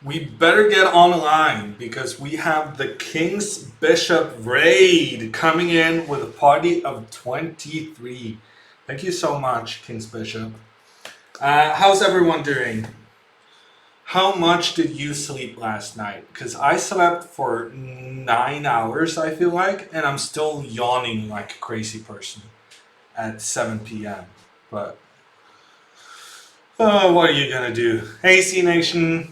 We better get online because we have the King's Bishop raid coming in with a party of 23. Thank you so much, King's Bishop. How's everyone doing? How much did you sleep last night? Because I slept for 9 hours, I feel like, and I'm still yawning like a crazy person at 7 p.m. But, oh, what are you gonna do? Hey, C Nation.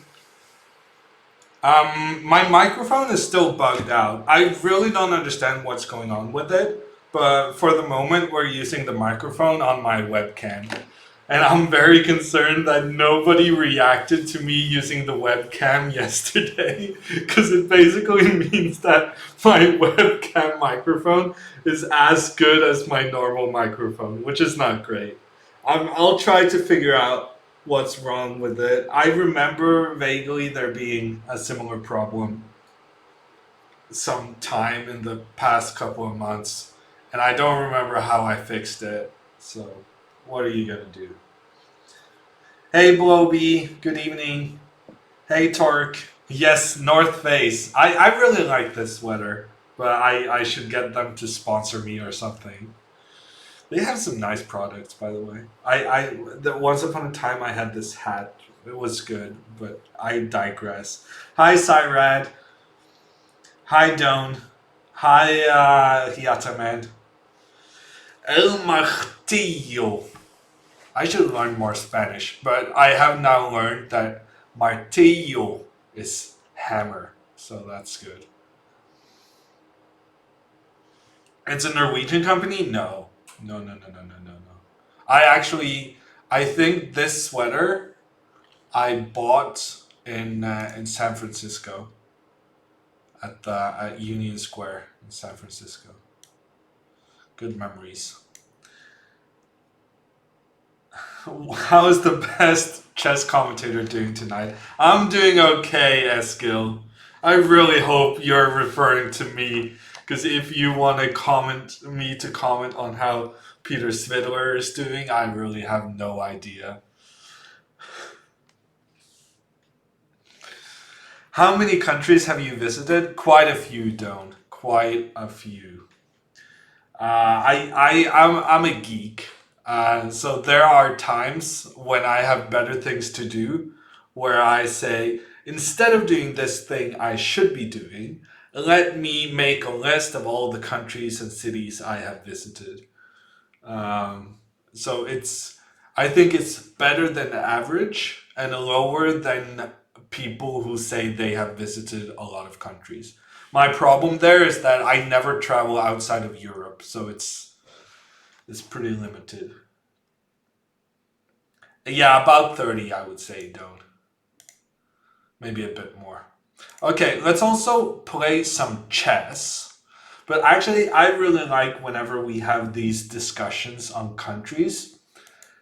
My microphone is still bugged out. I really don't understand what's going on with it, but for the moment, we're using the microphone on my webcam. And I'm very concerned that nobody reacted to me using the webcam yesterday, because it basically means that my webcam microphone is as good as my normal microphone, which is not great. I'll try to figure out what's wrong with it. I remember vaguely there being a similar problem sometime in the past couple of months, and I don't remember how I fixed it. So, what are you gonna do? Hey, Bloby, good evening. Hey, Torque. Yes, North Face. I really like this sweater, but I should get them to sponsor me or something. They have some nice products, by the way. Once upon a time I had this hat. It was good, but I digress. Hi, Cyrad. Hi, Don. Hi, Hiataman. El Martillo. I should learn more Spanish, but I have now learned that martillo is hammer, so that's good. It's a Norwegian company? No. No, no, no, no, no, no, no. I think this sweater I bought in San Francisco at Union Square in San Francisco. Good memories. How is the best chess commentator doing tonight? I'm doing okay, Eskil. I really hope you're referring to me, because if you want to comment on how Peter Svidler is doing, I really have no idea. How many countries have you visited? Quite a few, don't. Quite a few. I'm a geek. So there are times when I have better things to do, where I say, instead of doing this thing I should be doing, let me make a list of all the countries and cities I have visited. Um, so I think it's better than average and lower than people who say they have visited a lot of countries. My problem there is that I never travel outside of Europe, so it's pretty limited. Yeah, about 30, I would say, don't. Maybe a bit more. Okay, let's also play some chess. But actually, I really like whenever we have these discussions on countries.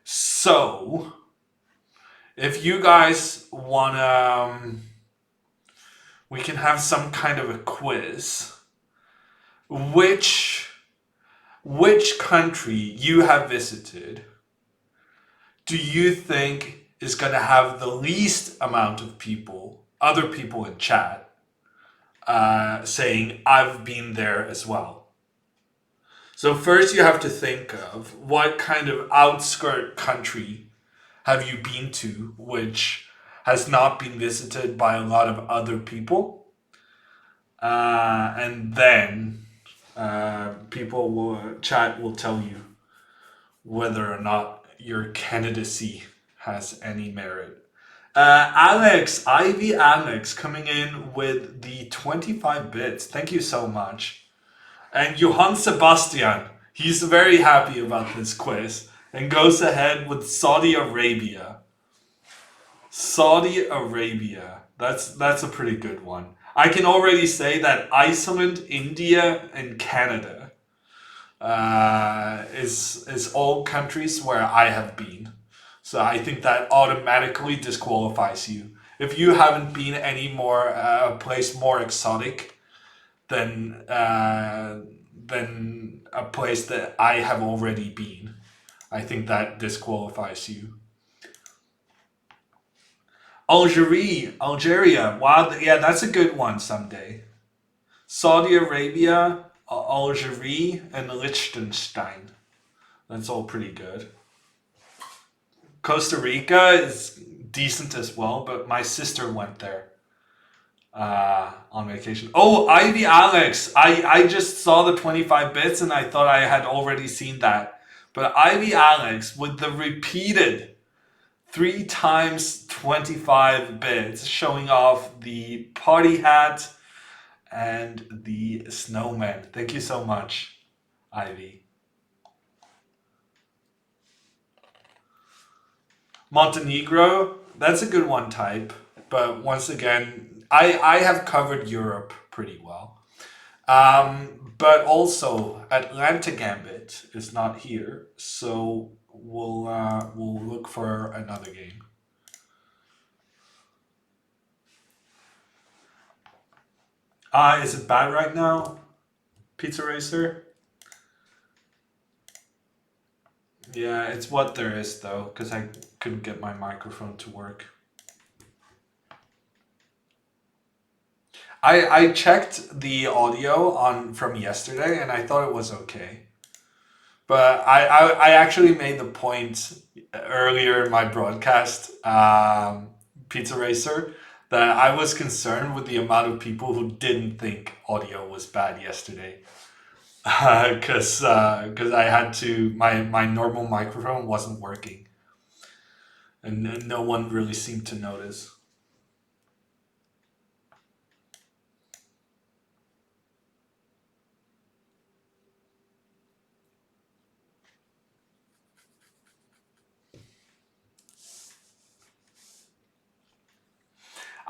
So, if you guys wanna, we can have some kind of a quiz. Which which country you have visited do you think is going to have the least amount of people, other people in chat, saying, I've been there as well? So, first you have to think of what kind of outskirt country have you been to which has not been visited by a lot of other people? And then chat will tell you whether or not your candidacy has any merit. Ivy Alex coming in with the 25 bits. Thank you so much. And Johann Sebastian, he's very happy about this quiz and goes ahead with Saudi Arabia. Saudi Arabia. That's a pretty good one. I can already say that Iceland, India, and Canada is all countries where I have been. So I think that automatically disqualifies you. If you haven't been any more a place more exotic than a place that I have already been, I think that disqualifies you. Algeria. Wow, yeah, that's a good one someday. Saudi Arabia, Algeria, and Liechtenstein. That's all pretty good. Costa Rica is decent as well, but my sister went there on vacation. Oh, Ivy Alex. I just saw the 25 bits and I thought I had already seen that. But Ivy Alex with the repeated 3 times 25 bits showing off the party hat and the snowman. Thank you so much, Ivy. Montenegro, that's a good one type. But once again, I have covered Europe pretty well. But also, Atlanta Gambit is not here, so we'll look for another game. Is it bad right now, Pizza Racer? Yeah, it's what there is though, because I couldn't get my microphone to work. I checked the audio on from yesterday and I thought it was okay. But I actually made the point earlier in my broadcast, Pizza Racer, that I was concerned with the amount of people who didn't think audio was bad yesterday. Because I had to, my normal microphone wasn't working. And no one really seemed to notice.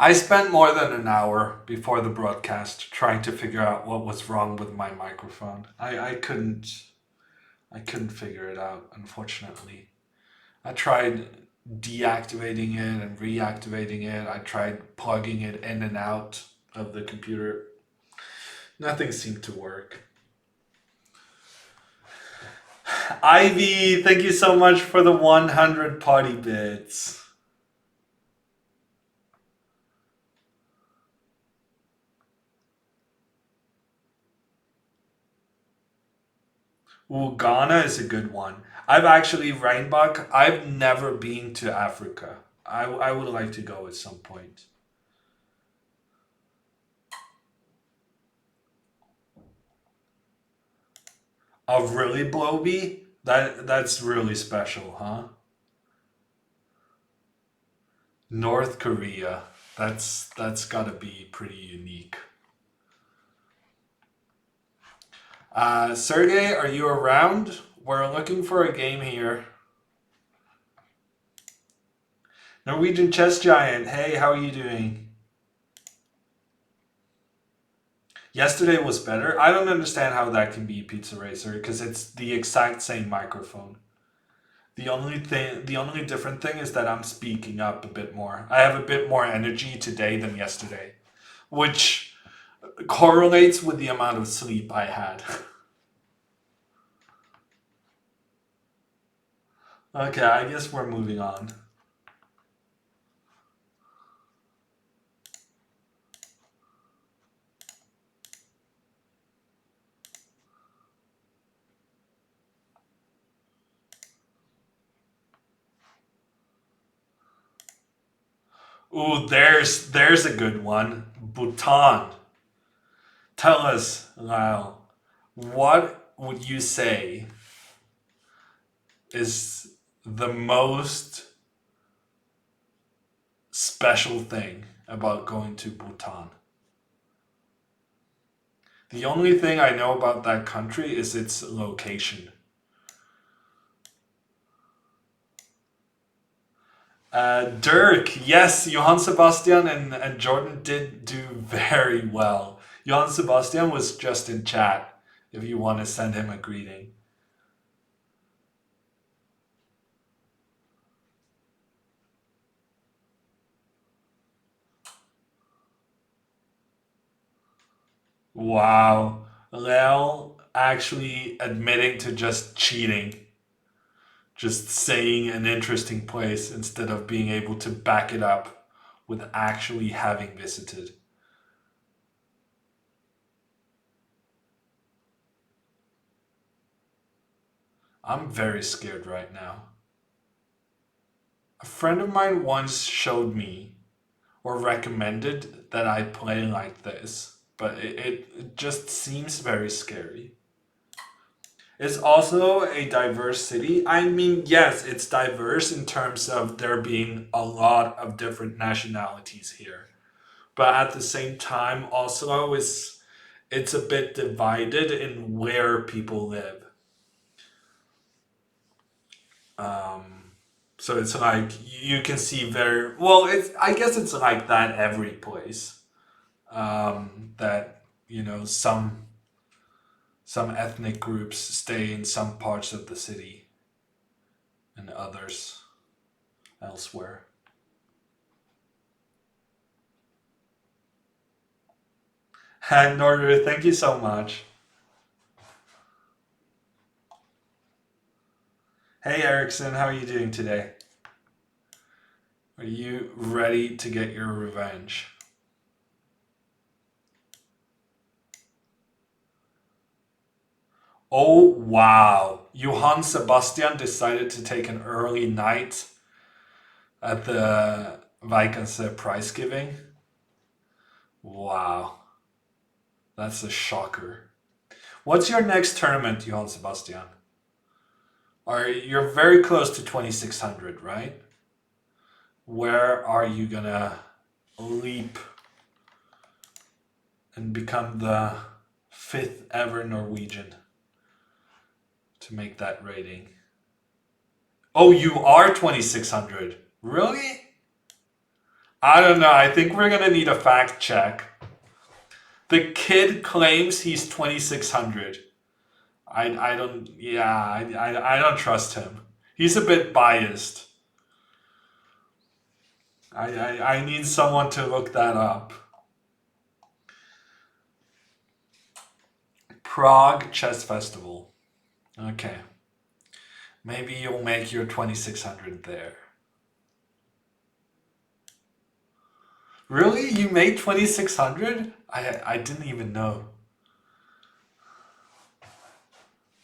I spent more than an hour before the broadcast trying to figure out what was wrong with my microphone. I couldn't figure it out, unfortunately. I tried deactivating it and reactivating it. I tried plugging it in and out of the computer. Nothing seemed to work. Ivy, thank you so much for the 100 party bits. Ooh, Ghana is a good one. I've actually, Rainbuck, I've never been to Africa. I would like to go at some point. Of really Bloby? That's really special, huh? North Korea. That's gotta be pretty unique. Sergey, are you around? We're looking for a game here. Norwegian chess giant. Hey, how are you doing? Yesterday was better. I don't understand how that can be Pizza Racer because it's the exact same microphone. The only different thing is that I'm speaking up a bit more. I have a bit more energy today than yesterday, which correlates with the amount of sleep I had. Okay, I guess we're moving on. Ooh, there's a good one. Bhutan. Tell us, Lyle, what would you say is the most special thing about going to Bhutan? The only thing I know about that country is its location. Dirk, yes, Johann Sebastian and Jordan did do very well. Johann Sebastian was just in chat if you want to send him a greeting. Wow. Lel actually admitting to just cheating, just saying an interesting place instead of being able to back it up with actually having visited. I'm very scared right now. A friend of mine once showed me or recommended that I play like this, but it just seems very scary. It's also a diverse city. I mean, yes, it's diverse in terms of there being a lot of different nationalities here. But at the same time, Oslo is it's a bit divided in where people live. Um, so it's like you can see very well. It's I guess it's like that every place. That some ethnic groups stay in some parts of the city and others elsewhere. And Norder, thank you so much. Hey Erickson, how are you doing today? Are you ready to get your revenge? Oh wow. Johann Sebastian decided to take an early night at the Vikings prize giving. Wow. That's a shocker. What's your next tournament, Johann Sebastian? You're very close to 2600, right? Where are you gonna leap and become the fifth ever Norwegian to make that rating? Oh, you are 2600. Really? I don't know. I think we're gonna need a fact check. The kid claims he's 2600. I don't, yeah, I don't trust him. He's a bit biased. I need someone to look that up. Prague Chess Festival. Okay. Maybe you'll make your 2600 there. Really? You made 2600? I didn't even know.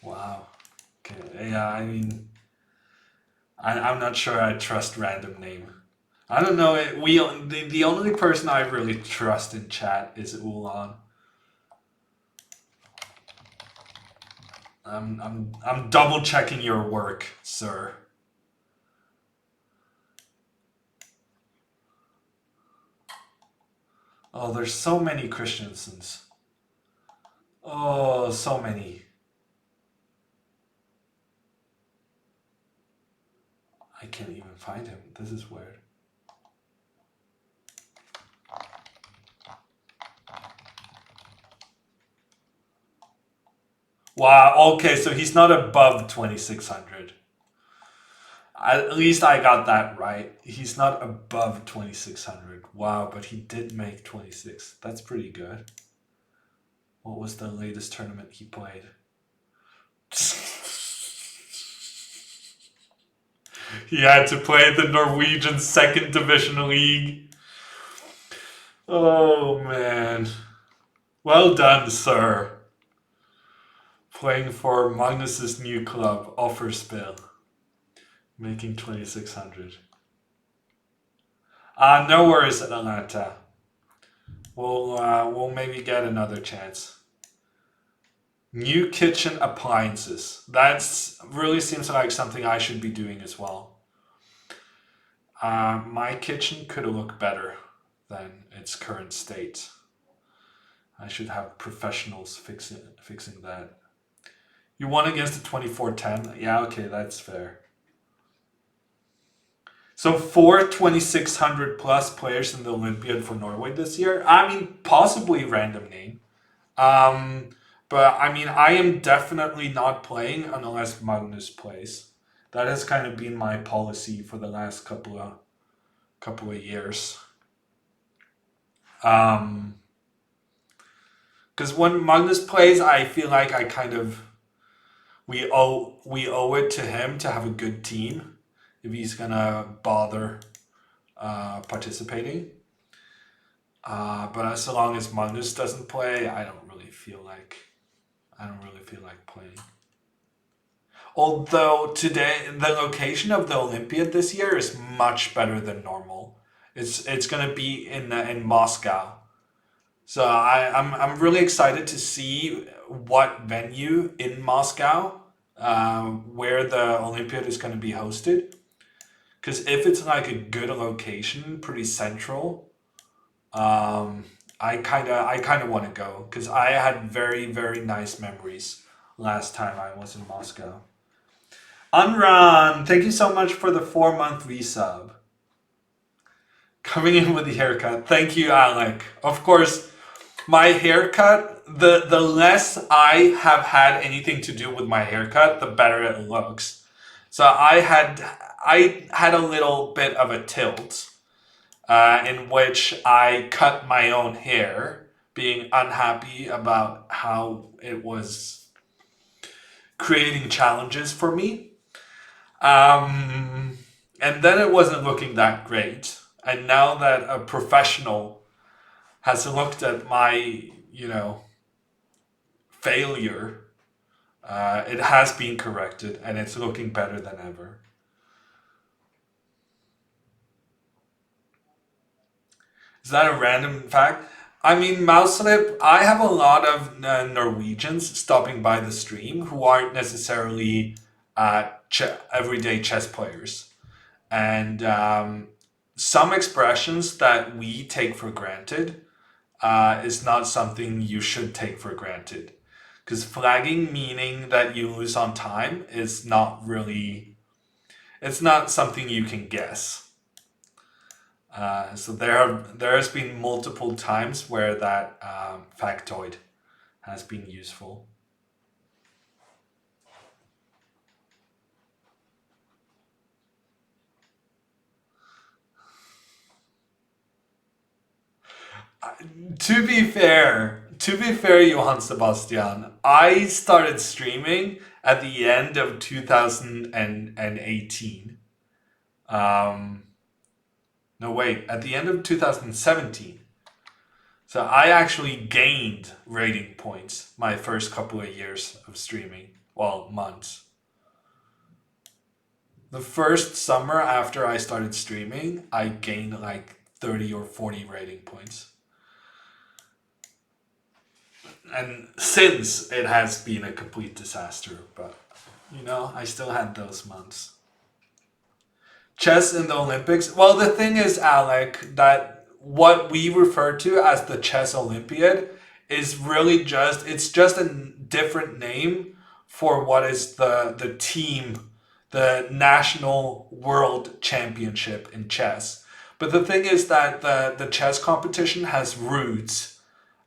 Wow. Okay. Yeah, I mean, I'm not sure I trust random name. I don't know. The only person I really trust in chat is Ulan. I'm double checking your work, sir. Oh, there's so many Christiansens. Oh, so many. I can't even find him. This is weird. Wow, okay, so he's not above 2600. At least I got that right. He's not above 2600. Wow, but he did make 26. That's pretty good. What was the latest tournament he played? He had to play the Norwegian second division league. Oh man. Well done, sir. Playing for Magnus's new club, Offerspill. Making 2600. No worries, Atlanta. We'll maybe get another chance. New kitchen appliances. That's really seems like something I should be doing as well. My kitchen could look better than its current state. I should have professionals fixing that. You won against the 2410? Yeah, okay, that's fair. So 2600 plus players in the Olympiad for Norway this year. I mean, possibly random name. Um, but I mean, I am definitely not playing unless Magnus plays. That has kind of been my policy for the last couple of years. Because when Magnus plays, I feel like I kind of we owe it to him to have a good team if he's gonna bother participating. But as long as Magnus doesn't play, I don't really feel like playing. Although today the location of the Olympiad this year is much better than normal. It's gonna be in Moscow. So I'm really excited to see what venue in Moscow where the Olympiad is going to be hosted. Because if it's like a good location, pretty central, I kind of want to go because I had very very nice memories last time I was in Moscow. Unrun, thank you so much for the 4 month resub. Coming in with the haircut. Thank you, Alec. Of course, my haircut, the less I have had anything to do with my haircut, the better it looks. So I had a little bit of a tilt in which I cut my own hair, being unhappy about how it was creating challenges for me. Um, and then it wasn't looking that great. And now that a professional has looked at my, failure, it has been corrected and it's looking better than ever. Is that a random fact? I mean, Mouselip, I have a lot of Norwegians stopping by the stream who aren't necessarily everyday chess players. And some expressions that we take for granted is not something you should take for granted. Because flagging, meaning that you lose on time, is not really, it's not something you can guess. So there has been multiple times where that factoid has been useful. To be fair, Johann Sebastian, I started streaming at the end of 2018. Um, no, wait, at the end of 2017. So I actually gained rating points my first couple of years of streaming. Well, months. The first summer after I started streaming, I gained like 30 or 40 rating points. And since it has been a complete disaster, but I still had those months. Chess in the Olympics. Well, the thing is, Alec, that what we refer to as the Chess Olympiad is really just a different name for what is the team, the national world championship in chess. But the thing is that the chess competition has roots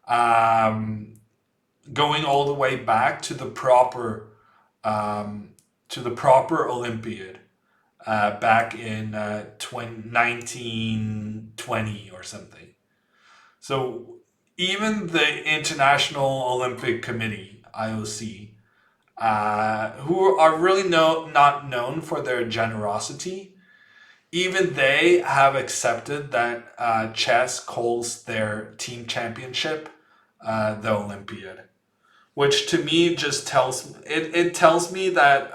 um, going all the way back um, to the proper Olympiad back in 1920 or something. So even the International Olympic Committee (IOC), who are really not known for their generosity, even they have accepted that chess calls their team championship the Olympiad, which to me just it tells me that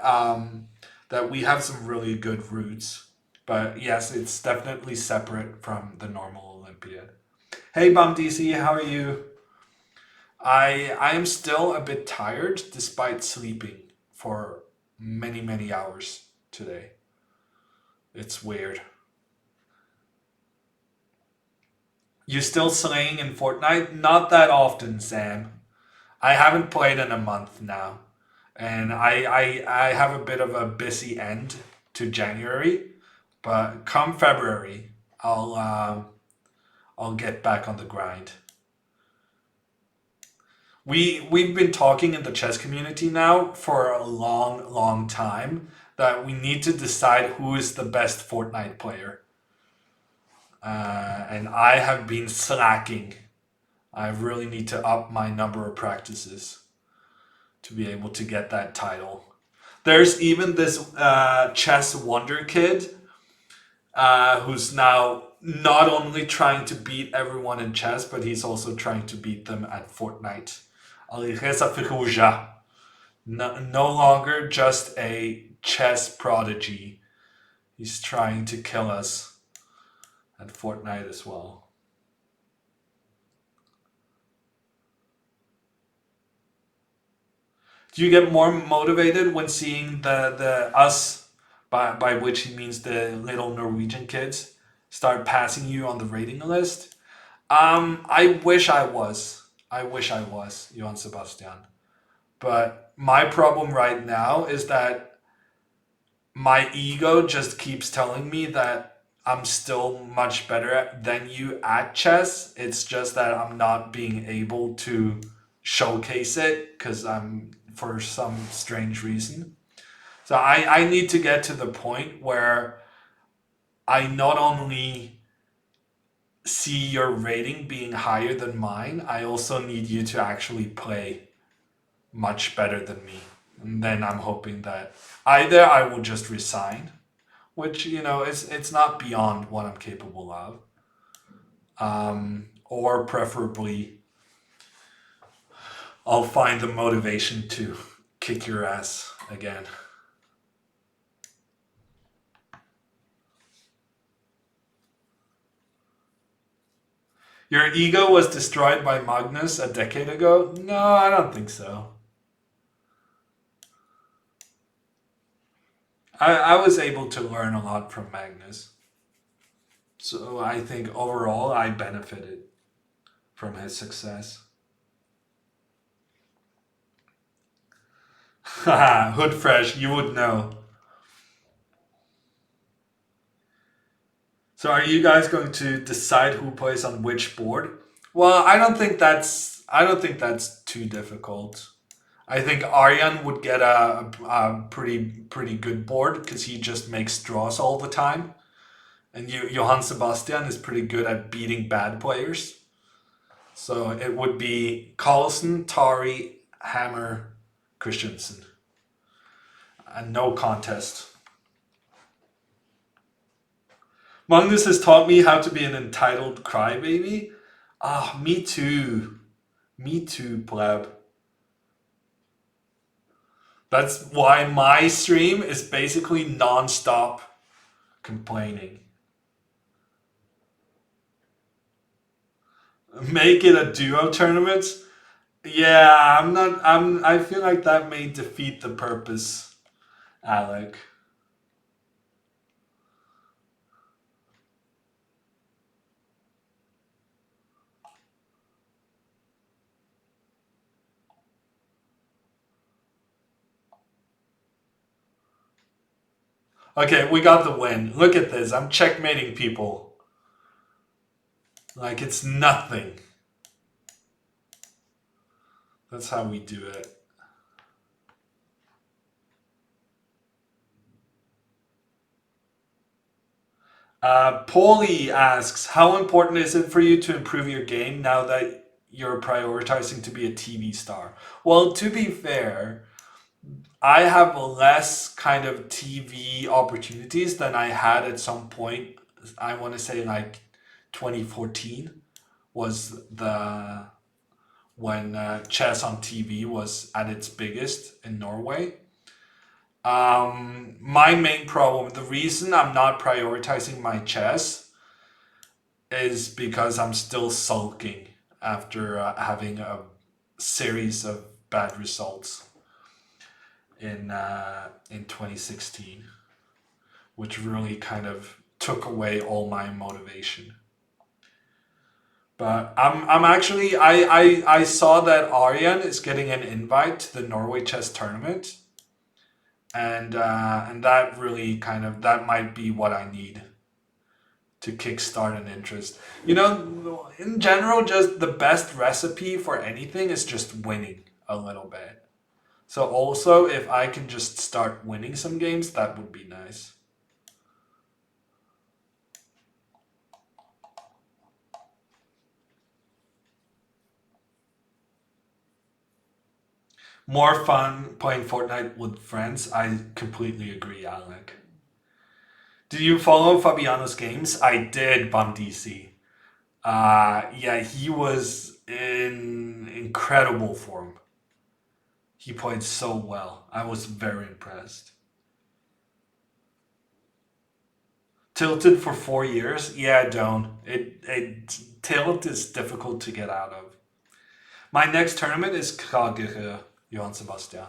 we have some really good roots. But yes, it's definitely separate from the normal Olympiad. Hey, Bum DC, how are you? I am still a bit tired despite sleeping for many many hours today. It's weird. You still slaying in Fortnite? Not that often, Sam. I haven't played in a month now, and I have a bit of a busy end to January, but come February, I'll get back on the grind. We've been talking in the chess community now for a long long time that we need to decide who is the best Fortnite player, and I have been slacking. I really need to up my number of practices to be able to get that title. There's even this chess wonder kid who's now not only trying to beat everyone in chess, but he's also trying to beat them at Fortnite. Alireza Firuja. No longer just a chess prodigy. He's trying to kill us at Fortnite as well. Do you get more motivated when seeing the us, by which he means the little Norwegian kids, start passing you on the rating list? I wish I was. I wish I was, Johann Sebastian. But my problem right now is that my ego just keeps telling me that I'm still much better than you at chess. It's just that I'm not being able to showcase it because I'm for some strange reason. So I need to get to the point where I not only see your rating being higher than mine, I also need you to actually play much better than me. And then I'm hoping that either I will just resign, which it's not beyond what I'm capable of, or preferably I'll find the motivation to kick your ass again. Your ego was destroyed by Magnus a decade ago? No, I don't think so. I was able to learn a lot from Magnus. So I think overall I benefited from his success. Haha, Hood Fresh, you would know. So are you guys going to decide who plays on which board? Well, I don't think that's too difficult. I think Aryan would get a pretty good board because he just makes draws all the time, and Johann Sebastian is pretty good at beating bad players. So it would be Carlsen, Tari, Hammer, Christensen, and no contest. Magnus has taught me how to be an entitled crybaby. Ah, me too. Me too, pleb. That's why my stream is basically non-stop complaining. Make it a duo tournament? Yeah, I'm not I feel like that may defeat the purpose, Alec. Okay, we got the win. Look at this. I'm checkmating people. Like it's nothing. That's how we do it. Paulie asks, how important is it for you to improve your game now that you're prioritizing to be a TV star? Well, to be fair, I have less kind of TV opportunities than I had at some point. I want to say like 2014 was the when chess on TV was at its biggest in Norway. My main problem, the reason I'm not prioritizing my chess is because I'm still sulking after having a series of bad results in 2016, which really kind of took away all my motivation. But I'm actually I saw that Aryan is getting an invite to the Norway chess tournament, and that really kind of that might be what I need to kickstart an interest. In general, just the best recipe for anything is just winning a little bit. So also, if I can just start winning some games, that would be nice. More fun playing Fortnite with friends. I completely agree, Alec. Did you follow Fabiano's games? I did, Bum DC. Yeah, he was in incredible form. He played so well. I was very impressed. Tilted for 4 years? Yeah, don't. It tilt is difficult to get out of. My next tournament is Kragere, Johan Sebastian.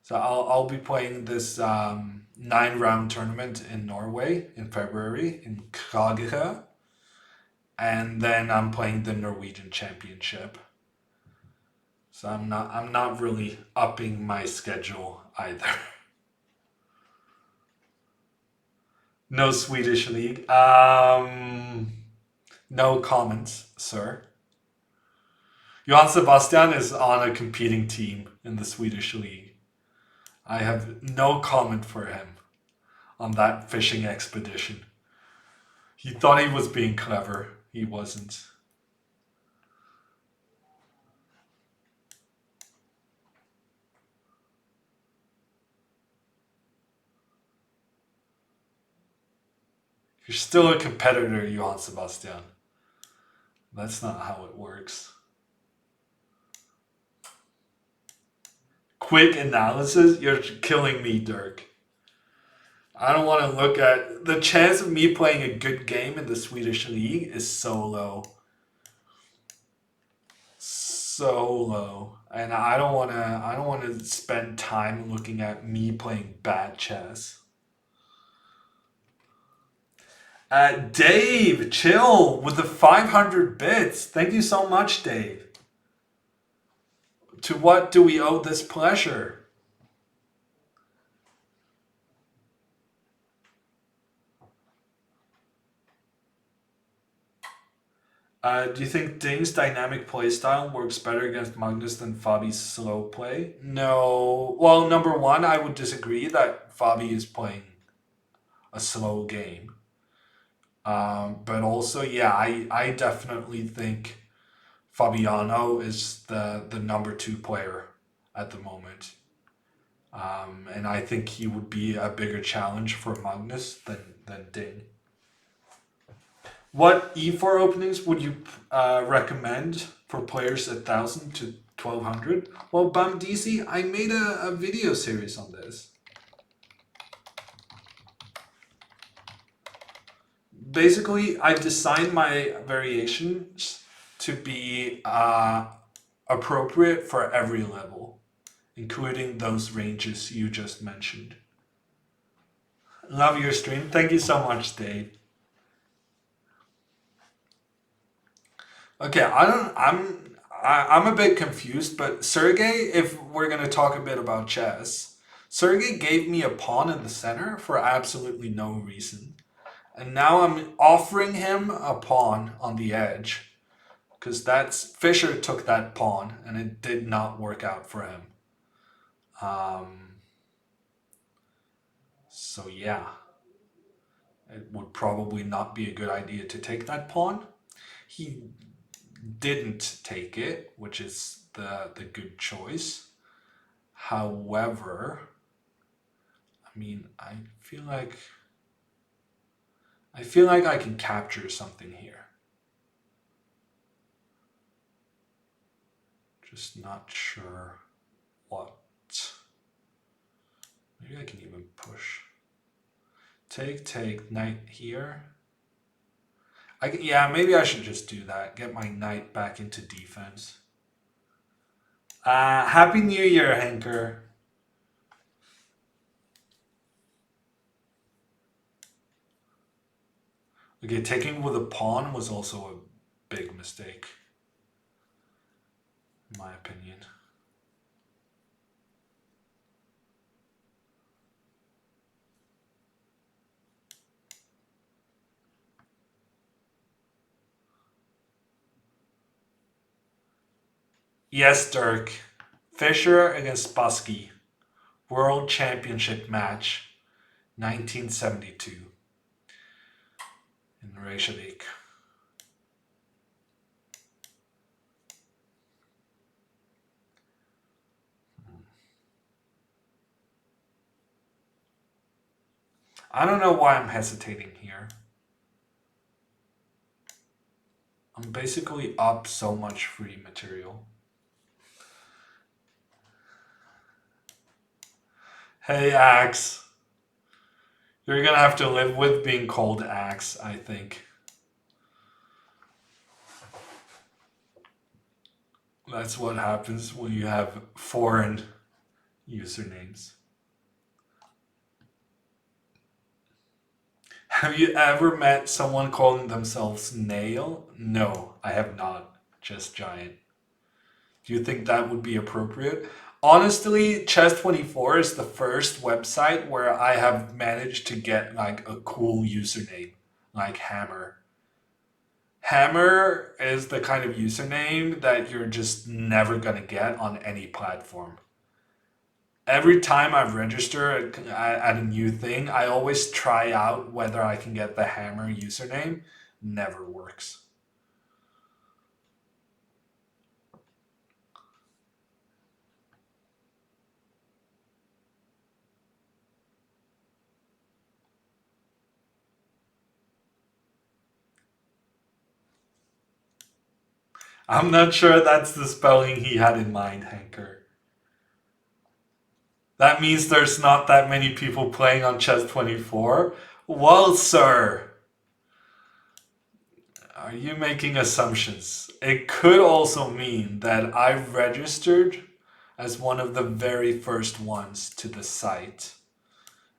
So I'll be playing this 9 round tournament in Norway in February in Kragere, and then I'm playing the Norwegian Championship. So I'm not really upping my schedule either. No Swedish league. No comments, sir. Johan Sebastian is on a competing team in the Swedish league. I have no comment for him on that fishing expedition. He thought he was being clever. He wasn't. You're still a competitor, Johan Sebastian. That's not how it works. Quick analysis? You're killing me, Dirk. I don't want to look at the chance of me playing a good game in the Swedish league is so low. So low. And I don't want to spend time looking at me playing bad chess. Dave, chill with the 500 bits. Thank you so much, Dave. To what do we owe this pleasure? Do you think Ding's dynamic playstyle works better against Magnus than Fabi's slow play? No. Well, number one, I would disagree that Fabi is playing a slow game. But also, yeah, I definitely think Fabiano is the number two player at the moment. And I think he would be a bigger challenge for Magnus than Ding. What E4 openings would you recommend for players 1,000 to 1,200? Well, Bum DC, I made a video series on this. Basically, I designed my variations to be appropriate for every level, including those ranges you just mentioned. Love your stream. Thank you so much, Dave. Okay, I'm a bit confused, but Sergey, if we're gonna talk a bit about chess, Sergey gave me a pawn in the center for absolutely no reason. And now I'm offering him a pawn on the edge because that's Fischer took that pawn and it did not work out for him. Um, so yeah, it would probably not be a good idea to take that pawn. He didn't take it, which is the good choice. However, I mean, I feel like I can capture something here. Just not sure what. Maybe I can even push. Take, knight here. Yeah, maybe I should just do that. Get my knight back into defense. Happy New Year, Hanker. Okay, taking with a pawn was also a big mistake, in my opinion. Yes, Dirk. Fischer against Busky. World Championship match, 1972 in Reykjavik. I don't know why I'm hesitating here. I'm basically up so much free material. Hey, Axe. You're gonna have to live with being called Axe, I think. That's what happens when you have foreign usernames. Have you ever met someone calling themselves Nail? No, I have not. Just Giant. Do you think that would be appropriate? Honestly, Chess24 is the first website where I have managed to get like a cool username, like Hammer. Hammer is the kind of username that you're just never gonna get on any platform. Every time I register at a new thing, I always try out whether I can get the Hammer username. Never works. I'm not sure that's the spelling he had in mind, Hanker. That means there's not that many people playing on Chess24? Well, sir, are you making assumptions? It could also mean that I registered as one of the very first ones to the site.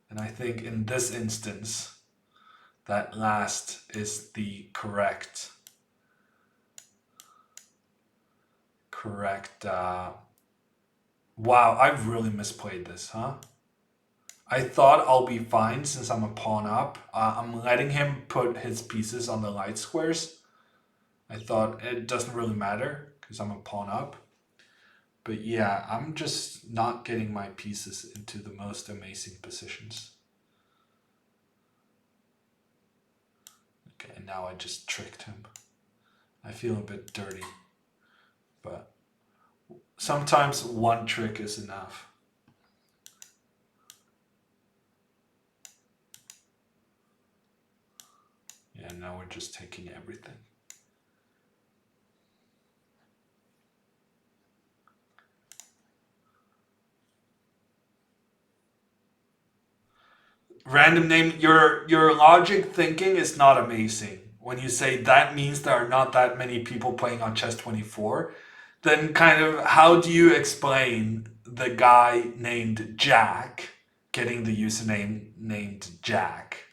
And I think in this instance, that last is the correct wow, I've really misplayed this, huh? I thought I'll be fine since I'm a pawn up. I'm letting him put his pieces on the light squares. I thought it doesn't really matter because I'm a pawn up. But yeah, I'm just not getting my pieces into the most amazing positions. Okay, and now I just tricked him. I feel a bit dirty, but sometimes one trick is enough. Yeah, now we're just taking everything. Random name, your logic thinking is not amazing. When you say that means there are not that many people playing on Chess24, then kind of how do you explain the guy named Jack getting the username named Jack?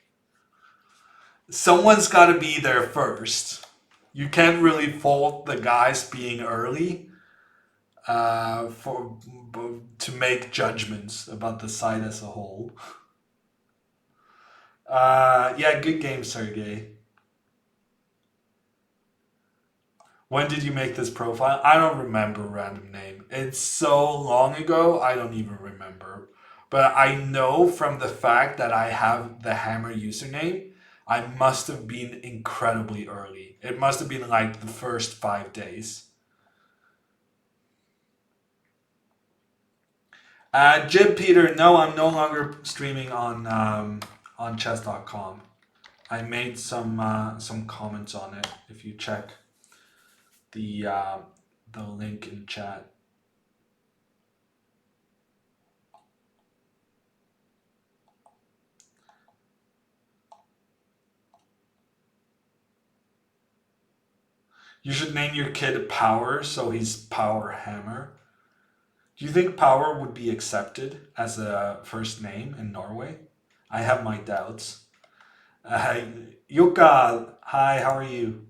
Someone's got to be there first. You can't really fault the guys being early to make judgments about the site as a whole. Yeah, good game, Sergey. When did you make this profile? I don't remember random name. It's so long ago, I don't even remember. But I know from the fact that I have the Hammer username, I must have been incredibly early. It must have been like the first 5 days. Jim Peter, no, I'm no longer streaming on chess.com. I made some comments on it. If you check the link in chat. You should name your kid Power so he's Power Hammer. Do you think Power would be accepted as a first name in Norway? I have my doubts. Yuka, hi, how are you?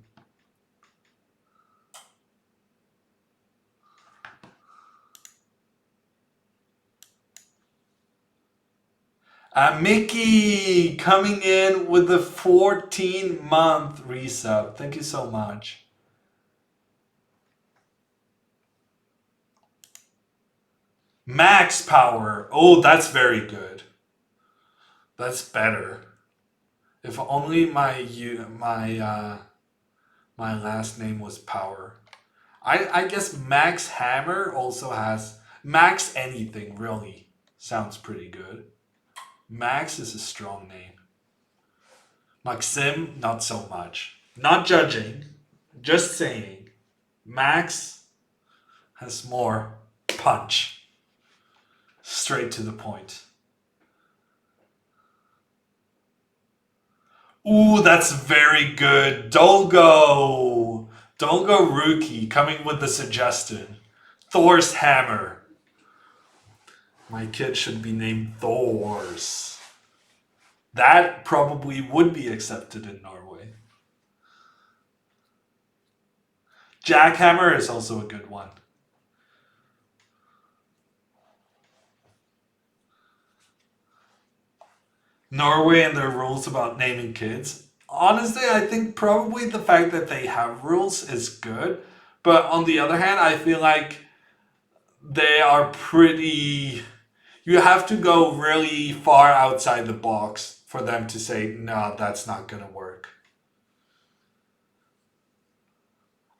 Mickey coming in with the 14-month resub. Thank you so much. Max Power. Oh, that's very good. That's better. If only my last name was Power. I guess Max Hammer also has Max anything really sounds pretty good. Max is a strong name. Maxim, not so much. Not judging, just saying. Max has more punch. Straight to the point. Ooh, that's very good. Dolgo. Dolgo Rookie coming with the suggestion. Thor's hammer. My kid should be named Thor's. That probably would be accepted in Norway. Jackhammer is also a good one. Norway and their rules about naming kids. Honestly, I think probably the fact that they have rules is good. But on the other hand, I feel like they are pretty. You have to go really far outside the box for them to say, no, that's not going to work.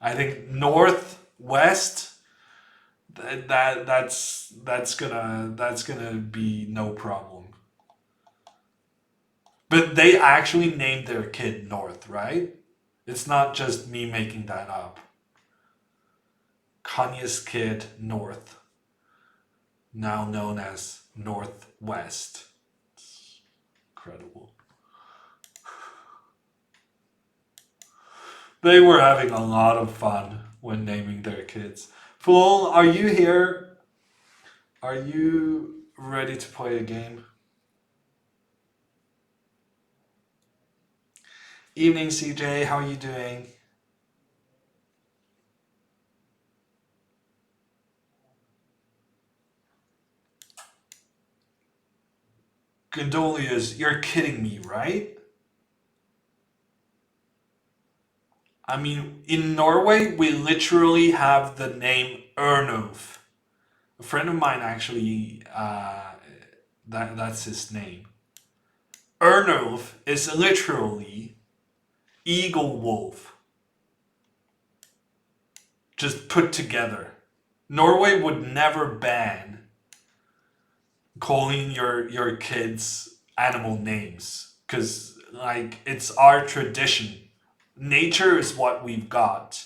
I think northwest, that's gonna be no problem. But they actually named their kid North, right? It's not just me making that up. Kanye's kid North, now known as Northwest. It's incredible. They were having a lot of fun when naming their kids. Fool, are you here? Are you ready to play a game? Evening, CJ. How are you doing? Gondolias, you're kidding me, right? I mean, in Norway, we literally have the name Ernulf. A friend of mine actually, that's his name. Ernulf is literally eagle wolf, just put together. Norway would never ban calling your kids animal names because like it's our tradition. Nature is what we've got.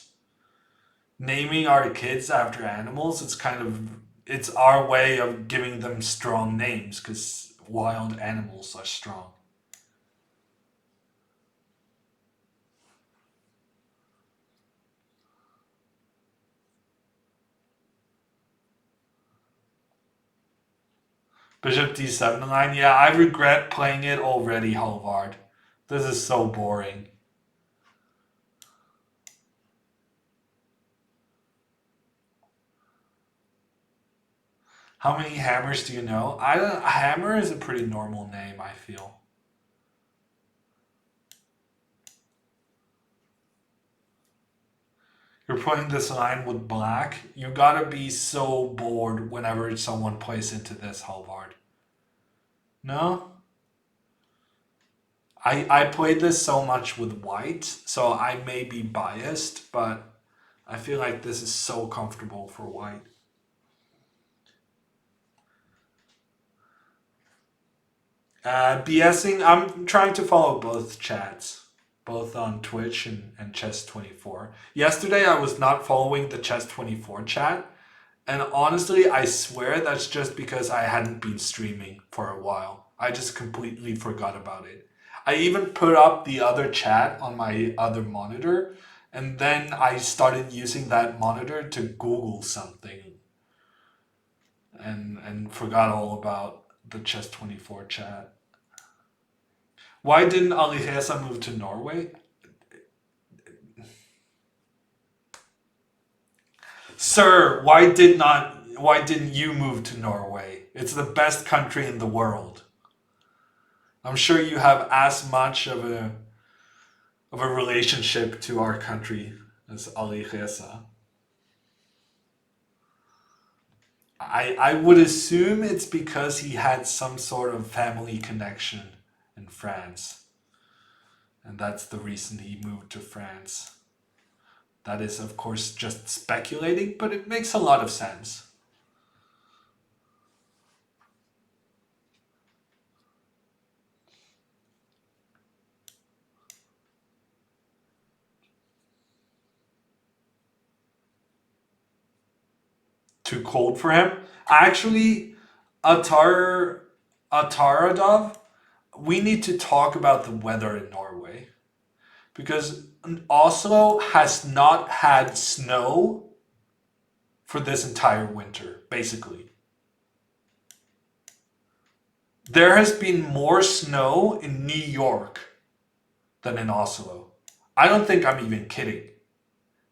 Naming our kids after animals, it's our way of giving them strong names because wild animals are strong. Bishop d7 line, yeah, I regret playing it already, Halvard. This is so boring. How many hammers do you know? Hammer is a pretty normal name, I feel. You're playing this line with black. You gotta be so bored whenever someone plays into this, Halvard. No? I played this so much with white, so I may be biased, but I feel like this is so comfortable for white. BSing, I'm trying to follow both chats, both on Twitch and Chess24. Yesterday I was not following the Chess24 chat, and honestly, I swear that's just because I hadn't been streaming for a while. I just completely forgot about it. I even put up the other chat on my other monitor, and then I started using that monitor to Google something and forgot all about the Chess24 chat. Why didn't Alireza move to Norway? Sir, why didn't you move to Norway? It's the best country in the world. I'm sure you have as much of a relationship to our country as Alireza. I would assume it's because he had some sort of family connection in France. And that's the reason he moved to France. That is, of course, just speculating, but it makes a lot of sense. too cold for him. Actually, Ataradov, we need to talk about the weather in Norway because Oslo has not had snow for this entire winter, basically. There has been more snow in New York than in Oslo. I don't think I'm even kidding.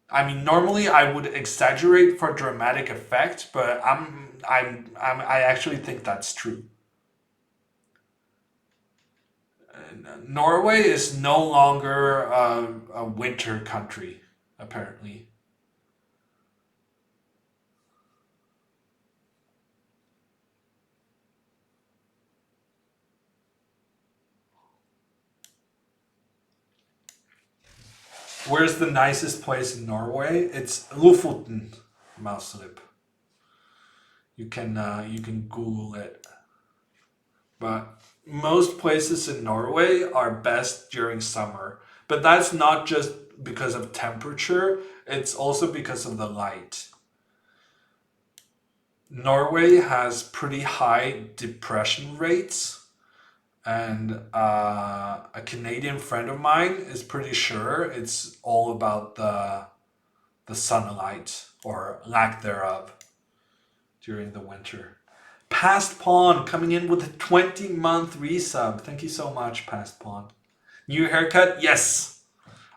I mean, normally I would exaggerate for dramatic effect, but I actually think that's true. Norway is no longer a winter country, apparently. Where's the nicest place in Norway? It's Lofoten, Mauslip. You can Google it. But most places in Norway are best during summer. But that's not just because of temperature, it's also because of the light. Norway has pretty high depression rates, and a Canadian friend of mine is pretty sure it's all about the sunlight or lack thereof during the winter. Past Pawn coming in with a 20-month resub. Thank you so much, Past Pawn. New haircut? Yes.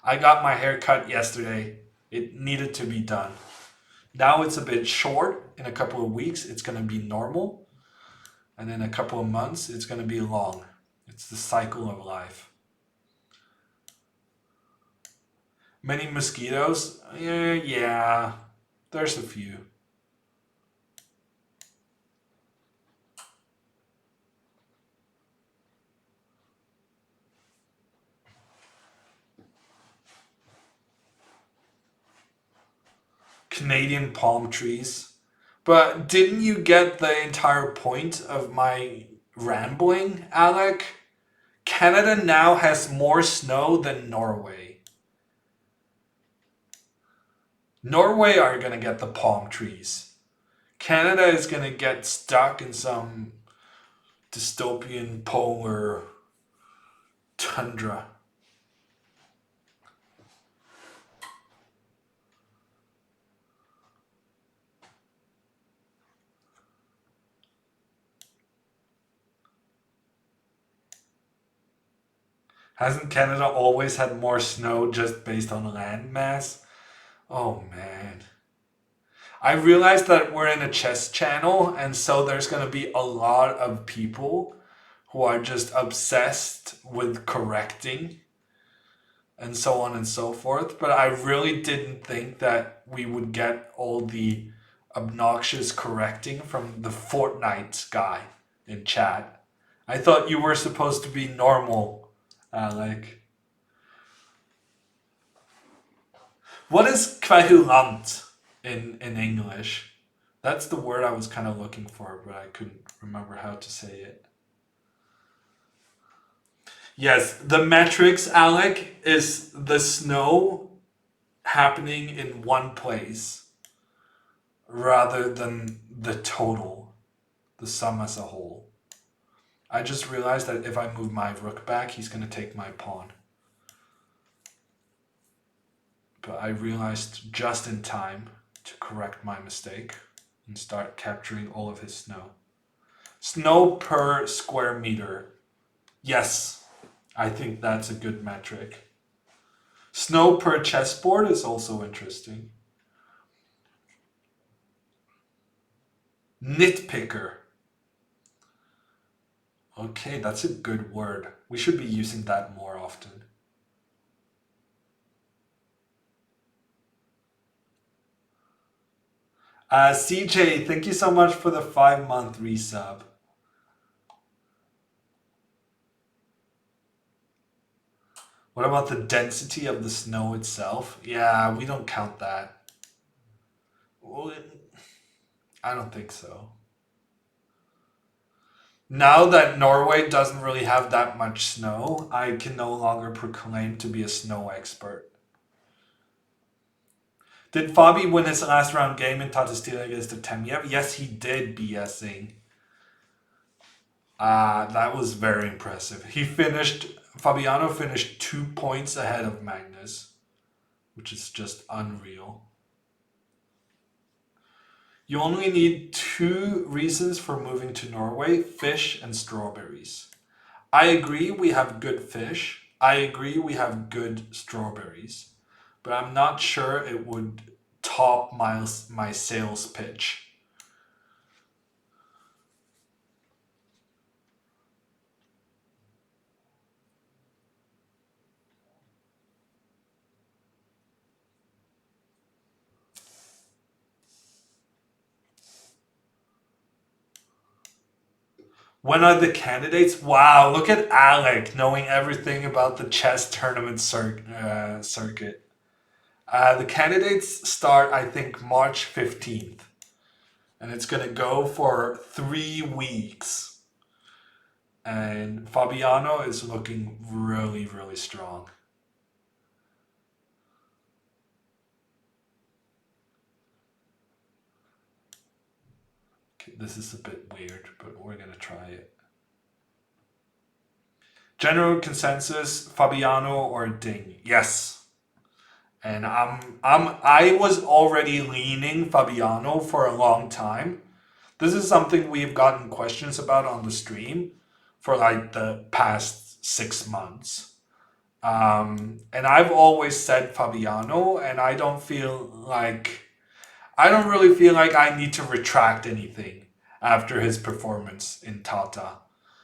I got my haircut yesterday. It needed to be done. Now it's a bit short. In a couple of weeks, it's going to be normal. And in a couple of months, it's going to be long. It's the cycle of life. Many mosquitoes? Yeah, there's a few. Canadian palm trees. But didn't you get the entire point of my rambling, Alec? Canada now has more snow than Norway. Norway are going to get the palm trees. Canada is going to get stuck in some dystopian polar tundra. Hasn't Canada always had more snow just based on land mass? Oh man. I realized that we're in a chess channel, and so there's going to be a lot of people who are just obsessed with correcting and so on and so forth. But I really didn't think that we would get all the obnoxious correcting from the Fortnite guy in chat. I thought you were supposed to be normal, Alec. What is kverulant in English? That's the word I was kind of looking for, but I couldn't remember how to say it. Yes, the metrics, Alec, is the snow happening in one place rather than the total, the sum as a whole. I just realized that if I move my rook back, he's going to take my pawn. But I realized just in time to correct my mistake and start capturing all of his snow. Snow per square meter. Yes, I think that's a good metric. Snow per chessboard is also interesting. Nitpicker. Okay, that's a good word. We should be using that more often. CJ, thank you so much for the 5-month resub. What about the density of the snow itself? Yeah, we don't count that. Well, I don't think so. Now that Norway doesn't really have that much snow, I can no longer proclaim to be a snow expert. Did Fabi win his last round game in Tata Steel against Artemiev? Yes, he did, BSing. That was very impressive. Fabiano finished 2 points ahead of Magnus, which is just unreal. You only need 2 reasons for moving to Norway: fish and strawberries. I agree we have good fish. I agree we have good strawberries. But I'm not sure it would top my sales pitch. When are the candidates? Wow, look at Alec knowing everything about the chess tournament circuit. The candidates start, I think, March 15th. And it's going to go for 3 weeks. And Fabiano is looking really, really strong. Okay, this is a bit weird, but we're going to try it. General consensus, Fabiano or Ding? Yes. And I was already leaning Fabiano for a long time. This is something we've gotten questions about on the stream for like the past 6 months. And I've always said Fabiano, and I don't really feel like I need to retract anything after his performance in Tata,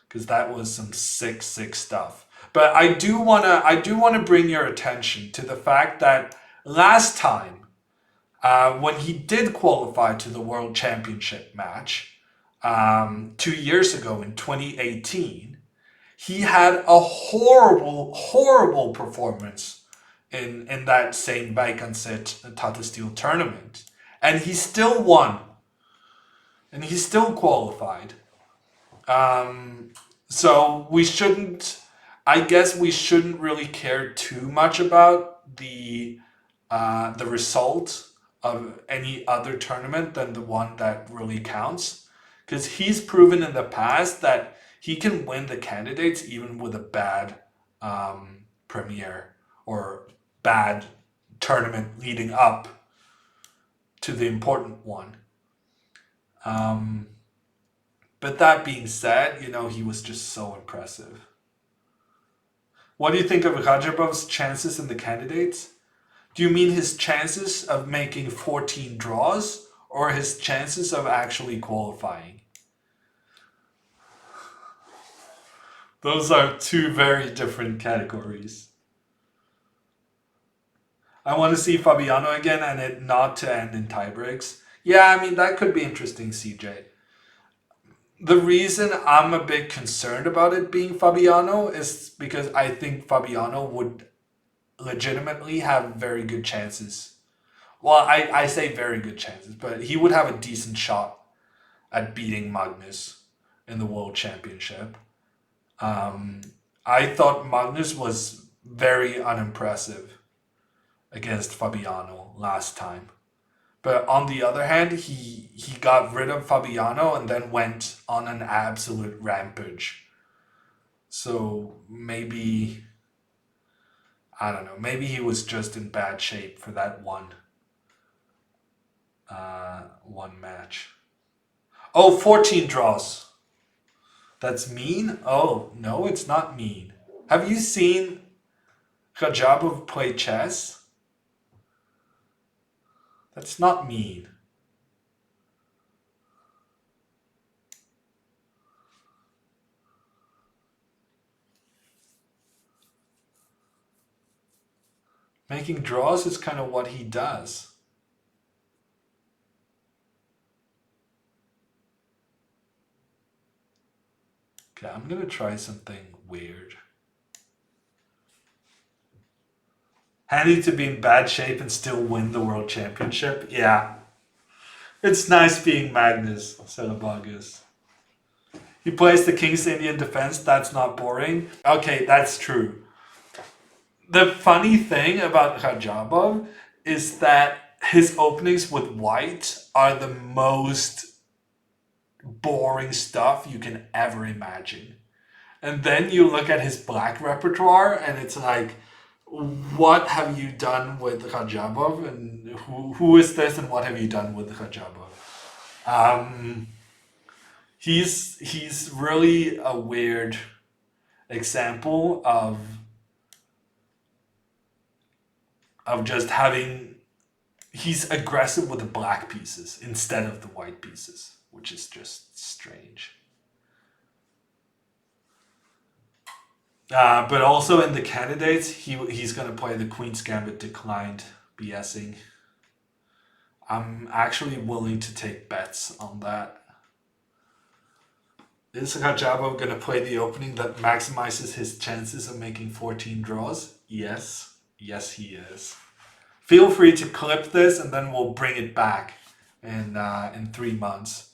because that was some sick stuff. But I do wanna bring your attention to the fact that last time, when he did qualify to the World Championship match, 2 years ago in 2018, he had a horrible performance in that same Baikonset Tata Steel tournament. And he still won. And he still qualified. So I guess we shouldn't really care too much about the result of any other tournament than the one that really counts. Because he's proven in the past that he can win the candidates even with a bad premiere or bad tournament leading up to the important one. But that being said, he was just so impressive. What do you think of Rajabov's chances in the candidates? Do you mean his chances of making 14 draws or his chances of actually qualifying? Those are 2 very different categories. I want to see Fabiano again and it not to end in tiebreaks. Yeah, I mean, that could be interesting, CJ. The reason I'm a bit concerned about it being Fabiano is because I think Fabiano would legitimately have very good chances. Well, I say very good chances, but he would have a decent shot at beating Magnus in the World Championship. I thought Magnus was very unimpressive against Fabiano last time. But on the other hand, he got rid of Fabiano and then went on an absolute rampage. So maybe, I don't know, maybe he was just in bad shape for that one match. Oh, 14 draws. That's mean? Oh, no, it's not mean. Have you seen Rajabov play chess? That's not mean. Making draws is kind of what he does. Okay, I'm going to try something weird. Handy to be in bad shape and still win the World Championship? Yeah. It's nice being Magnus, Celebagus. He plays the King's Indian defense, that's not boring. Okay, that's true. The funny thing about Rajabov is that his openings with white are the most boring stuff you can ever imagine. And then you look at his black repertoire, and it's like, what have you done with Rajabov, and who is this, and what have you done with Rajabov? Um, he's really a weird example of just having. He's aggressive with the black pieces instead of the white pieces, which is just strange. But also in the candidates, he's gonna play the Queen's Gambit declined BSing. I'm actually willing to take bets on that. Is Rajabov gonna play the opening that maximizes his chances of making 14 draws? Yes. Yes, he is. Feel free to clip this, and then we'll bring it back in 3 months,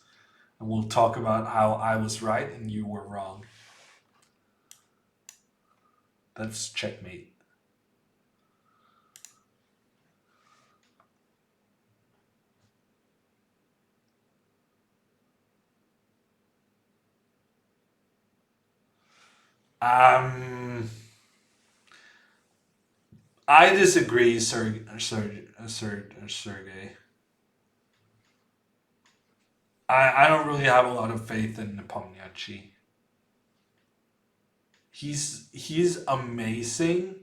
and we'll talk about how I was right and you were wrong. That's checkmate. Um, I disagree, Sergey. I don't really have a lot of faith in Nepomniachtchi. He's amazing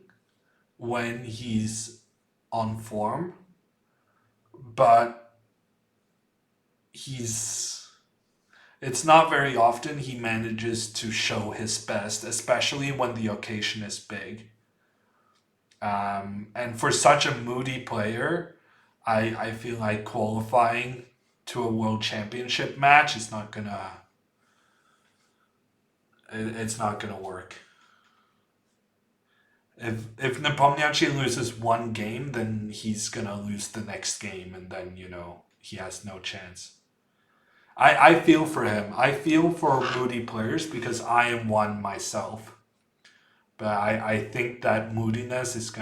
when he's on form, but he's it's not very often he manages to show his best, especially when the occasion is big. And for such a moody player, I feel like qualifying to a world championship match is not gonna it's not gonna work. If Nepomniachtchi loses one game, then he's gonna lose the next game, and then he has no chance. I feel for him. I feel for moody players because I am one myself. But I think that moodiness is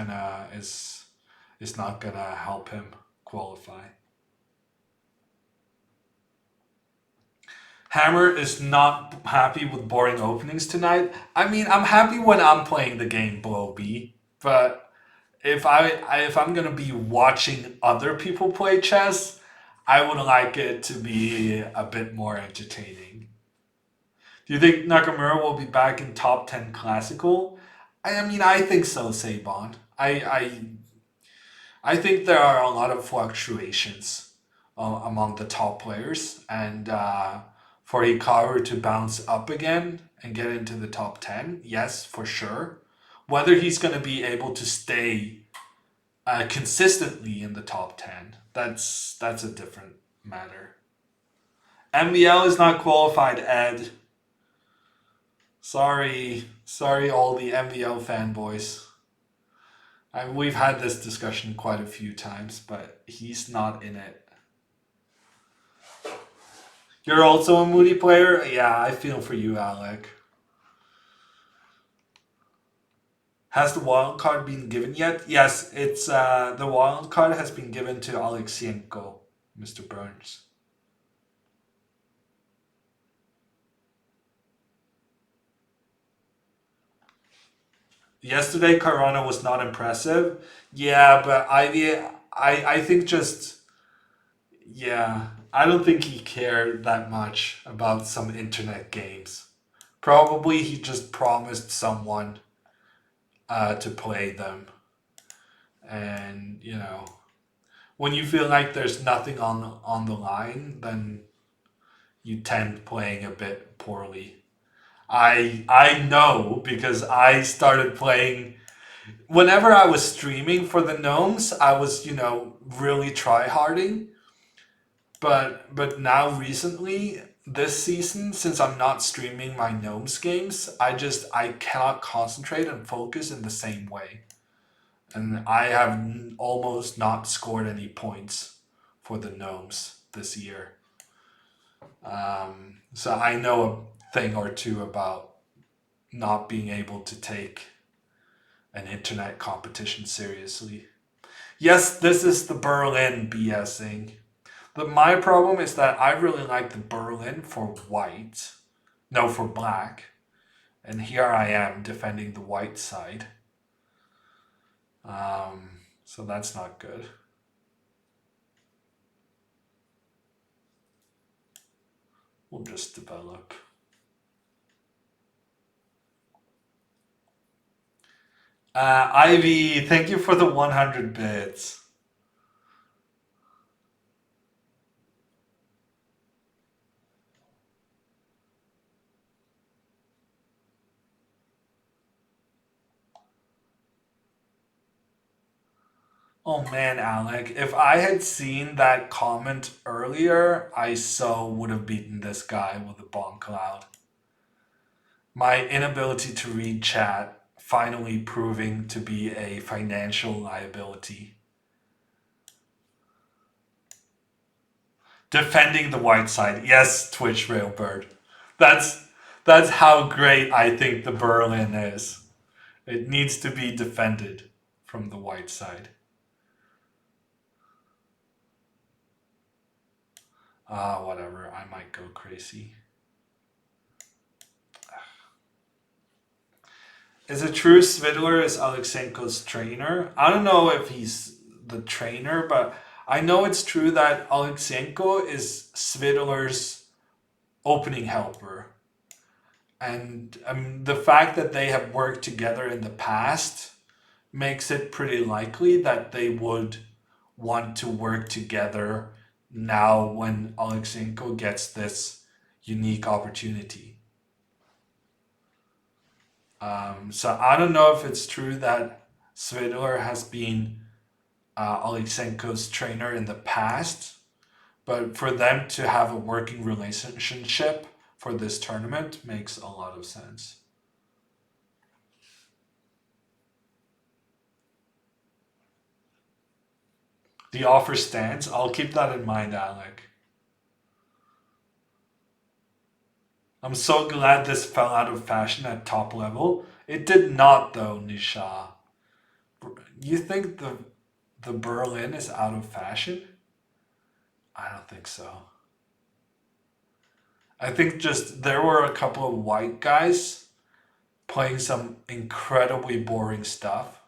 not gonna help him qualify. Hammer is not happy with boring openings tonight. I mean, I'm happy when I'm playing the game below B, but if I'm gonna be watching other people play chess, I would like it to be a bit more entertaining. Do you think Nakamura will be back in top 10 classical? I mean, I think so, Sabon. I think there are a lot of fluctuations among the top players, and for Hikaru to bounce up again and get into the top 10, yes, for sure. Whether he's going to be able to stay consistently in the top 10, that's a different matter. MBL is not qualified, Ed. Sorry, all the MBL fanboys. We've had this discussion quite a few times, but he's not in it. You're also a moody player? Yeah, I feel for you, Alec. Has the wild card been given yet? Yes, it's the wild card has been given to Alexienko, Mr. Burns. Yesterday, Corona was not impressive. Yeah, but I think just yeah, I don't think he cared that much about some internet games. Probably he just promised someone to play them, and when you feel like there's nothing on the line, then you tend playing a bit poorly. I know because I started playing whenever I was streaming for the gnomes. I was really try harding, but now recently this season, since I'm not streaming my gnomes games, I cannot concentrate and focus in the same way, and I have almost not scored any points for the gnomes this year. So I know a thing or two about not being able to take an internet competition seriously. Yes, this is the Berlin BSing. My problem is that I really like the Berlin for white. No, for black. And here I am defending the white side. So that's not good. We'll just develop. Ivy, thank you for the 100 bits. Oh man, Alec, if I had seen that comment earlier, I so would have beaten this guy with a bomb cloud. My inability to read chat finally proving to be a financial liability. Defending the white side. Yes, Twitch Railbird. That's that's how great I think the Berlin is. It needs to be defended from the white side. Whatever. I might go crazy. Is it true Svidler is Alexenko's trainer? I don't know if he's the trainer, but I know it's true that Alexenko is Svidler's opening helper. And the fact that they have worked together in the past makes it pretty likely that they would want to work together now when Alexenko gets this unique opportunity. So I don't know if it's true that Svidler has been Alexenko's trainer in the past, but for them to have a working relationship for this tournament makes a lot of sense. The offer stands. I'll keep that in mind, Alec. I'm so glad this fell out of fashion at top level. It did not, though, Nisha. You think the Berlin is out of fashion? I don't think so. I think just there were a couple of white guys playing some incredibly boring stuff,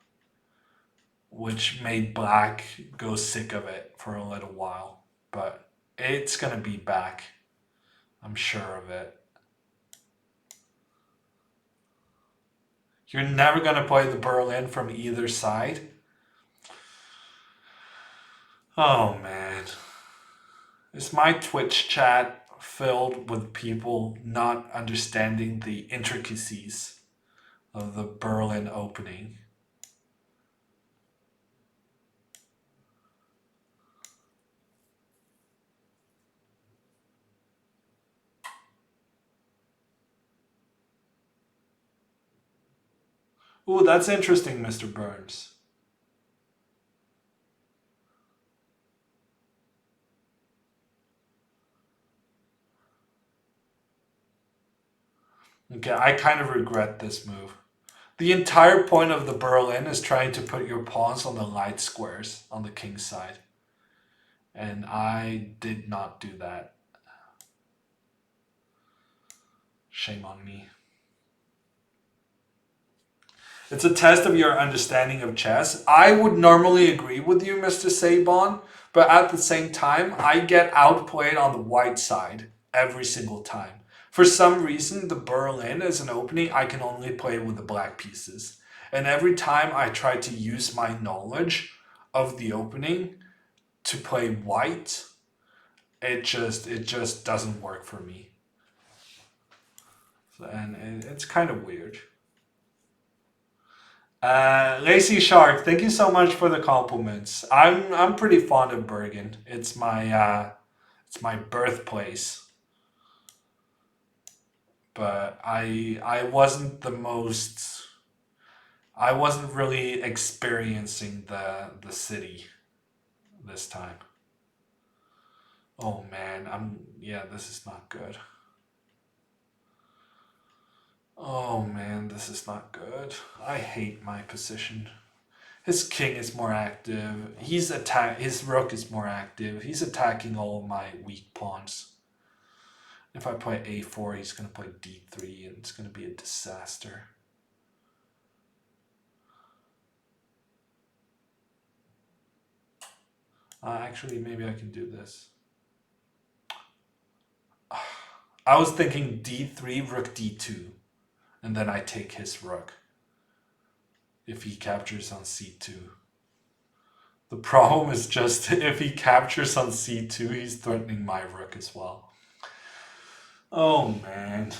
which made black go sick of it for a little while. But it's gonna be back. I'm sure of it. You're never gonna play the Berlin from either side. Oh man. Is my Twitch chat filled with people not understanding the intricacies of the Berlin opening? Ooh, that's interesting, Mr. Burns. Okay, I kind of regret this move. The entire point of the Berlin is trying to put your pawns on the light squares on the king side. And I did not do that. Shame on me. It's a test of your understanding of chess. I would normally agree with you, Mr. Sabon, but at the same time, I get outplayed on the white side every single time. For some reason, the Berlin as an opening, I can only play with the black pieces. And every time I try to use my knowledge of the opening to play white, it just doesn't work for me. And it's kind of weird. Lacey Shark, thank you so much for the compliments. I'm pretty fond of Bergen. It's my birthplace. But I wasn't really experiencing the city this time. Oh man, yeah, this is not good. Oh man, this is not good. I hate my position. His king is more active. His rook is more active. He's attacking all of my weak pawns. If I play a4, he's going to play d3, and it's going to be a disaster. Actually, maybe I can do this. I was thinking d3, rook d2, and then I take his rook if he captures on c2. The problem is just if he captures on c2, he's threatening my rook as well. Oh, man.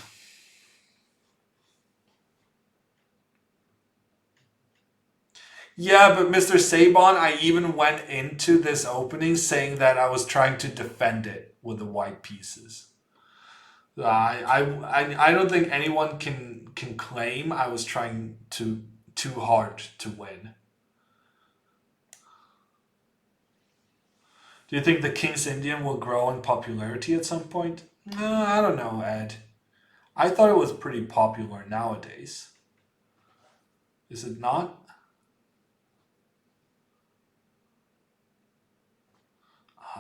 Yeah, but Mr. Sabon, I even went into this opening saying that I was trying to defend it with the white pieces. I don't think anyone can claim I was trying too hard to win. Do you think the King's Indian will grow in popularity at some point? I don't know, Ed. I thought it was pretty popular nowadays. Is it not?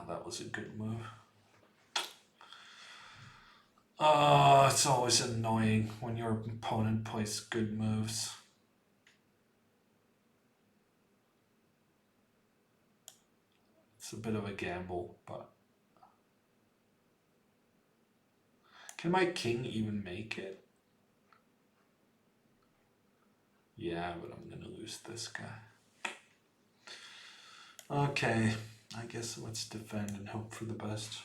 That was a good move. It's always annoying when your opponent plays good moves. It's a bit of a gamble, but... Can my king even make it? Yeah, but I'm gonna lose this guy. Okay, I guess let's defend and hope for the best.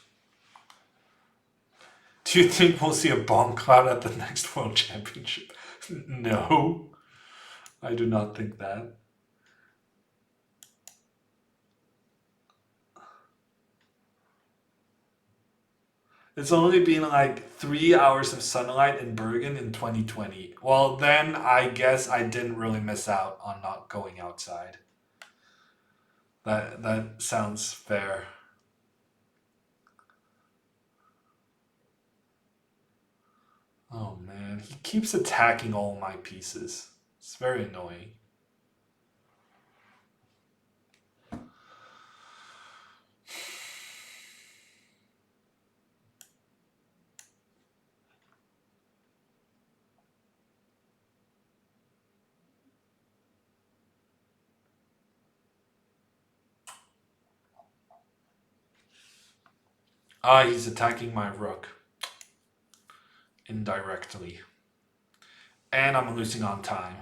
Do you think we'll see a bomb cloud at the next World Championship? No, I do not think that. It's only been like 3 hours of sunlight in Bergen in 2020. Well, then I guess I didn't really miss out on not going outside. That sounds fair. Oh man, he keeps attacking all my pieces. It's very annoying. He's attacking my rook. Indirectly. And I'm losing on time.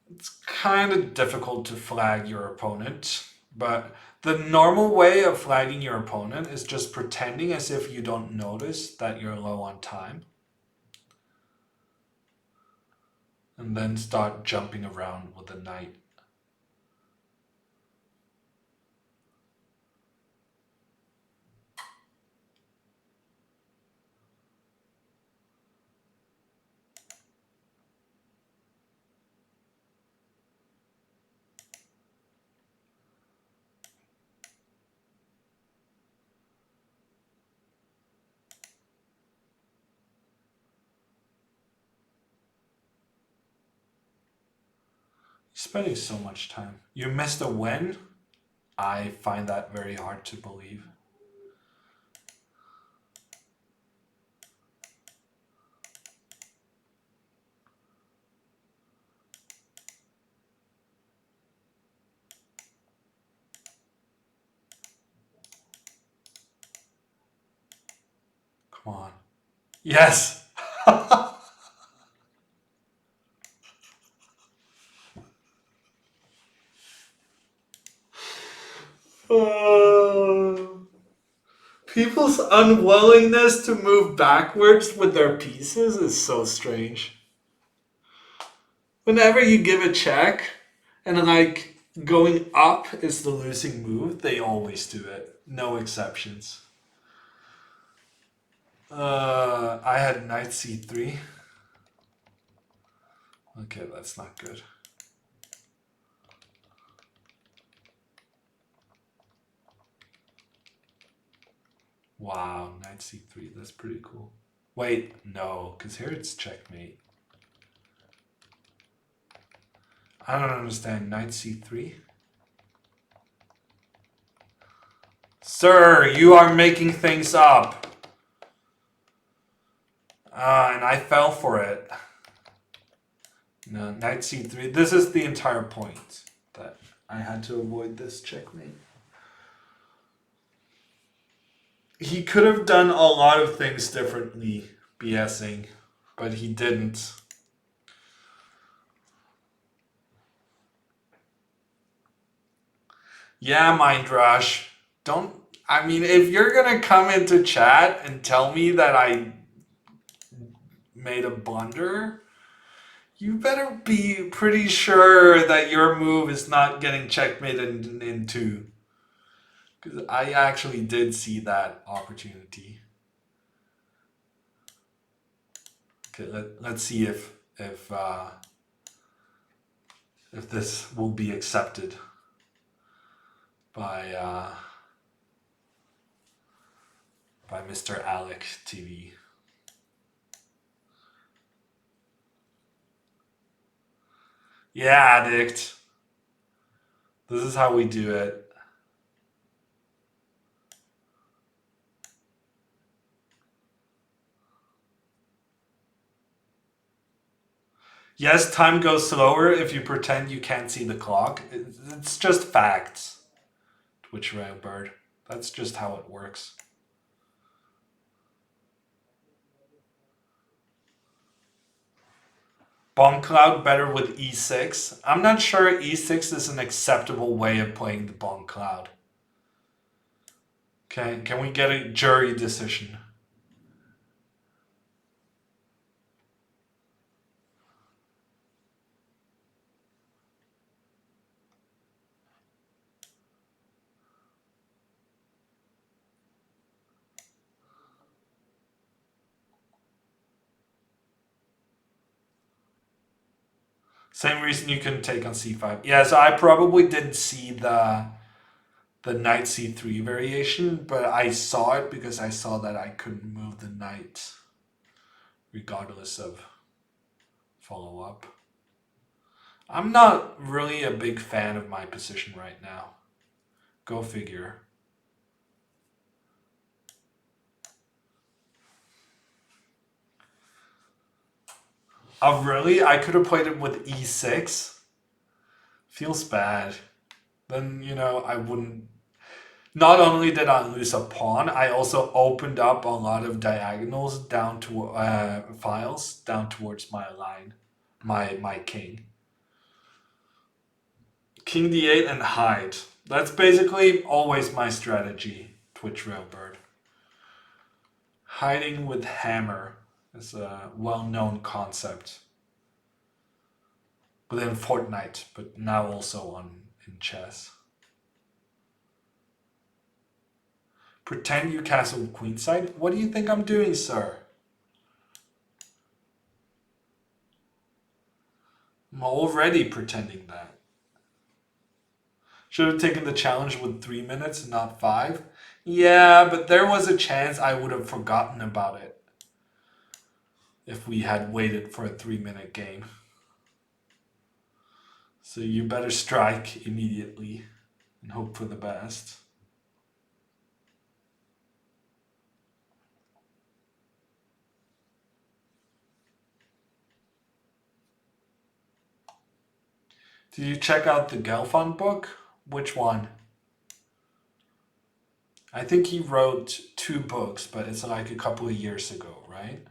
It's kind of difficult to flag your opponent, but the normal way of flagging your opponent is just pretending as if you don't notice that you're low on time. And then start jumping around with the knight. Spending so much time. You missed a win? I find that very hard to believe. Come on. Yes! People's unwillingness to move backwards with their pieces is so strange. Whenever you give a check and like going up is the losing move, they always do it. No exceptions. I had knight c3. Okay, that's not good. Wow, knight c3, that's pretty cool. Wait, no, because here it's checkmate. I don't understand. Knight c3? Sir, you are making things up. And I fell for it. No, knight c3. This is the entire point that I had to avoid this checkmate. He could have done a lot of things differently, BSing, but he didn't. Yeah, Mind Rush. Don't. I mean, if you're gonna come into chat and tell me that I made a blunder, you better be pretty sure that your move is not getting checkmated into. Because I actually did see that opportunity. Okay, let's see if this will be accepted by Mr. Alec TV. Yeah, addict. This is how we do it. Yes, time goes slower if you pretend you can't see the clock. It's just facts. Twitch Railbird. That's just how it works. Bomb Cloud better with e6. I'm not sure e6 is an acceptable way of playing the Bomb Cloud. Can we get a jury decision? Same reason you couldn't take on c5. Yeah, so I probably didn't see the knight c3 variation, but I saw it because I saw that I couldn't move the knight regardless of follow-up. I'm not really a big fan of my position right now. Go figure. Oh, really? I could have played it with e6? Feels bad. Then, I wouldn't... Not only did I lose a pawn, I also opened up a lot of diagonals down to files down towards my line, my king. King d8 and hide. That's basically always my strategy, Twitch Railbird. Hiding with hammer is a well-known concept within Fortnite, but now also in chess. Pretend you castle queenside? What do you think I'm doing, sir? I'm already pretending that. Should have taken the challenge with 3 minutes, not 5. Yeah, but there was a chance I would have forgotten about it if we had waited for a 3-minute game. So you better strike immediately and hope for the best. Did you check out the Gelfand book? Which one? I think he wrote 2 books, but it's like a couple of years ago, right?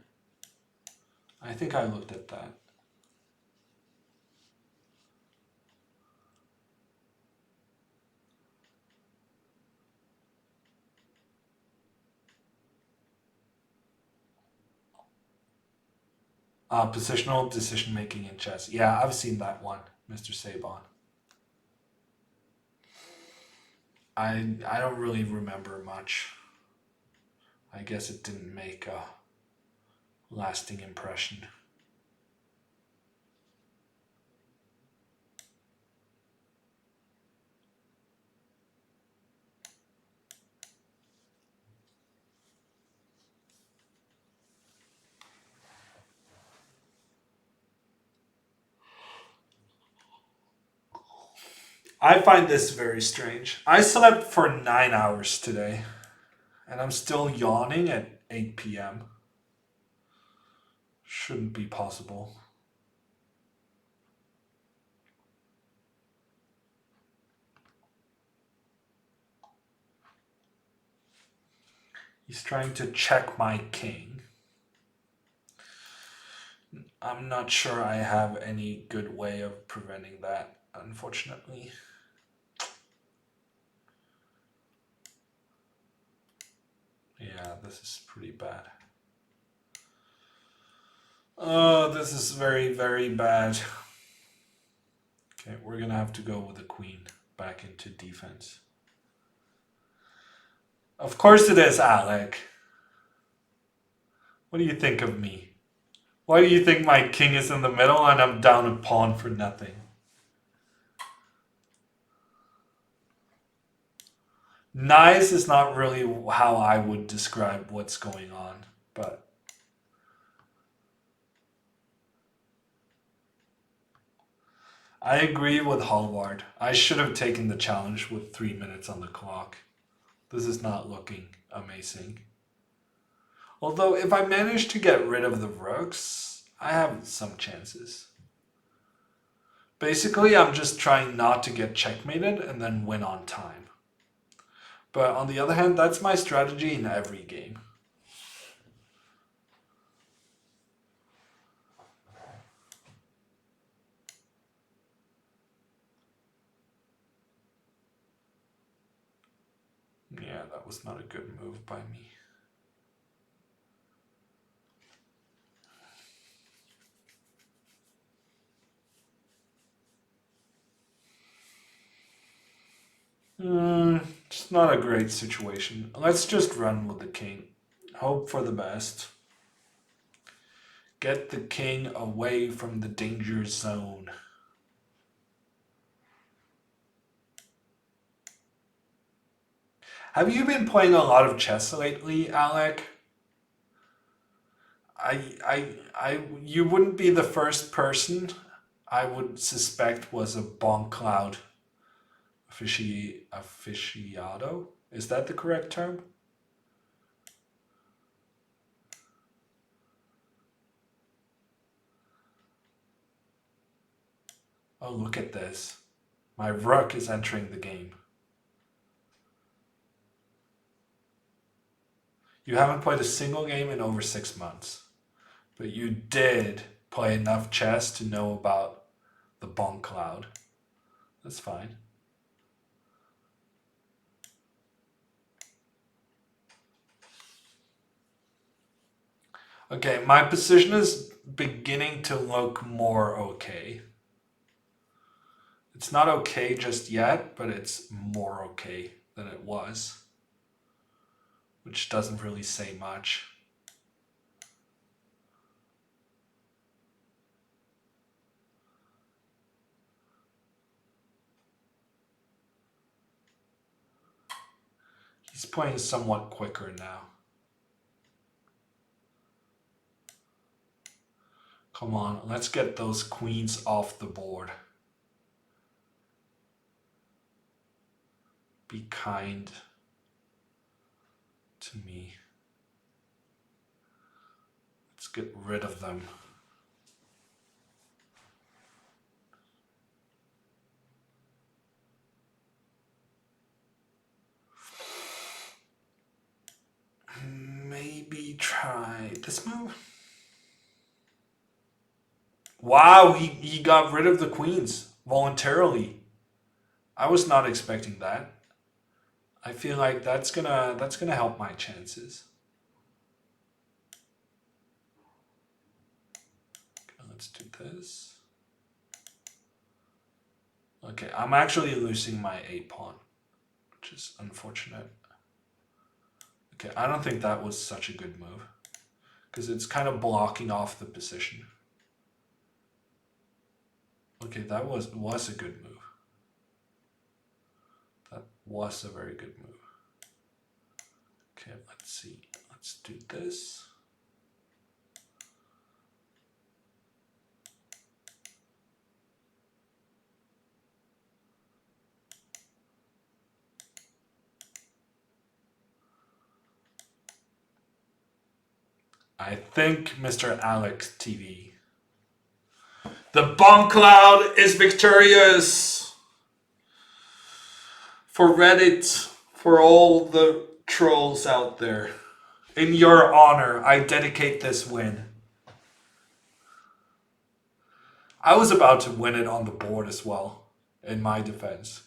I think I looked at that. Positional decision making in chess. Yeah, I've seen that one, Mr. Sabon. I don't really remember much. I guess it didn't make a lasting impression. I find this very strange. I slept for 9 hours today, and I'm still yawning at 8 p.m. Shouldn't be possible. He's trying to check my king. I'm not sure I have any good way of preventing that, unfortunately. Yeah, this is pretty bad. Oh, this is very, very bad. Okay, we're gonna have to go with the queen back into defense. Of course it is, Alec. What do you think of me? Why do you think my king is in the middle and I'm down a pawn for nothing? Nice is not really how I would describe what's going on, but I agree with Hallward. I should have taken the challenge with 3 minutes on the clock. This is not looking amazing. Although if I manage to get rid of the rooks, I have some chances. Basically, I'm just trying not to get checkmated and then win on time. But on the other hand, that's my strategy in every game. Yeah, that was not a good move by me. It's not a great situation. Let's just run with the king. Hope for the best. Get the king away from the danger zone. Have you been playing a lot of chess lately, Alec? You wouldn't be the first person I would suspect was a Bonk Cloud aficionado. Is that the correct term? Oh, look at this. My rook is entering the game. You haven't played a single game in over 6 months, but you did play enough chess to know about the Bonk Cloud. That's fine. Okay, my position is beginning to look more okay. It's not okay just yet, but it's more okay than it was, which doesn't really say much. He's playing somewhat quicker now. Come on, let's get those queens off the board. Be kind to me. Let's get rid of them. Maybe try this move. Wow, he got rid of the queens voluntarily. I was not expecting that. I feel like that's gonna help my chances. Okay, let's do this. Okay, I'm actually losing my a pawn, which is unfortunate. Okay, I don't think that was such a good move because it's kind of blocking off the position. Okay, that was a good move. That was a very good move. Okay, let's see. Let's do this. I think Mr. Alex TV. The bomb cloud is victorious for Reddit, for all the trolls out there. In your honor, I dedicate this win. I was about to win it on the board as well, in my defense.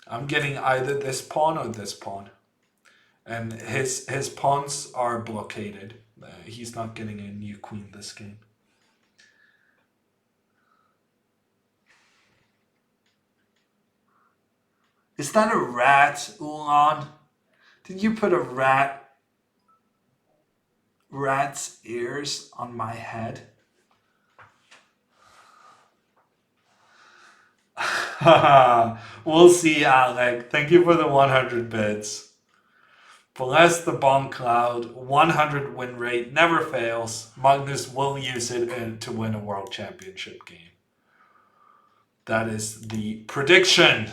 I'm getting either this pawn or this pawn. And his pawns are blockaded. He's not getting a new queen this game. Is that a rat, Ulan? Did you put a rat's ears on my head? We'll see, Alec. Thank you for the 100 bits. Bless the bomb cloud. 100 win rate never fails. Magnus will use it to win a world championship game. That is the prediction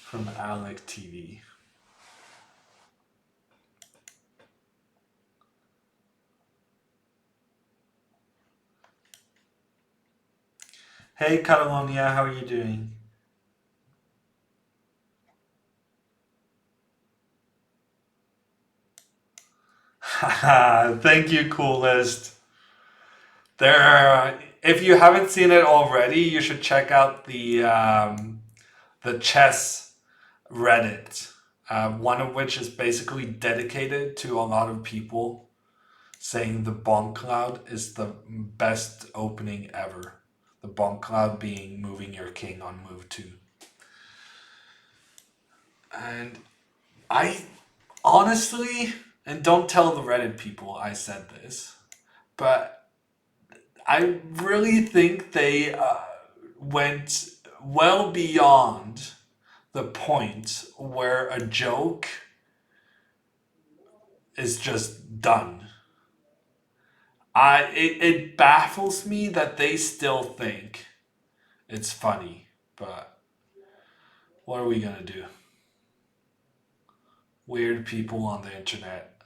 from Alec TV. Hey Catalonia, how are you doing? Thank you, coolest. If you haven't seen it already, you should check out the chess Reddit. One of which is basically dedicated to a lot of people saying the bomb cloud is the best opening ever. The bomb cloud being moving your king on move 2. And I honestly, and don't tell the Reddit people I said this, but I really think they went well beyond the point where a joke is just done. It baffles me that they still think it's funny, but what are we gonna do? Weird people on the internet.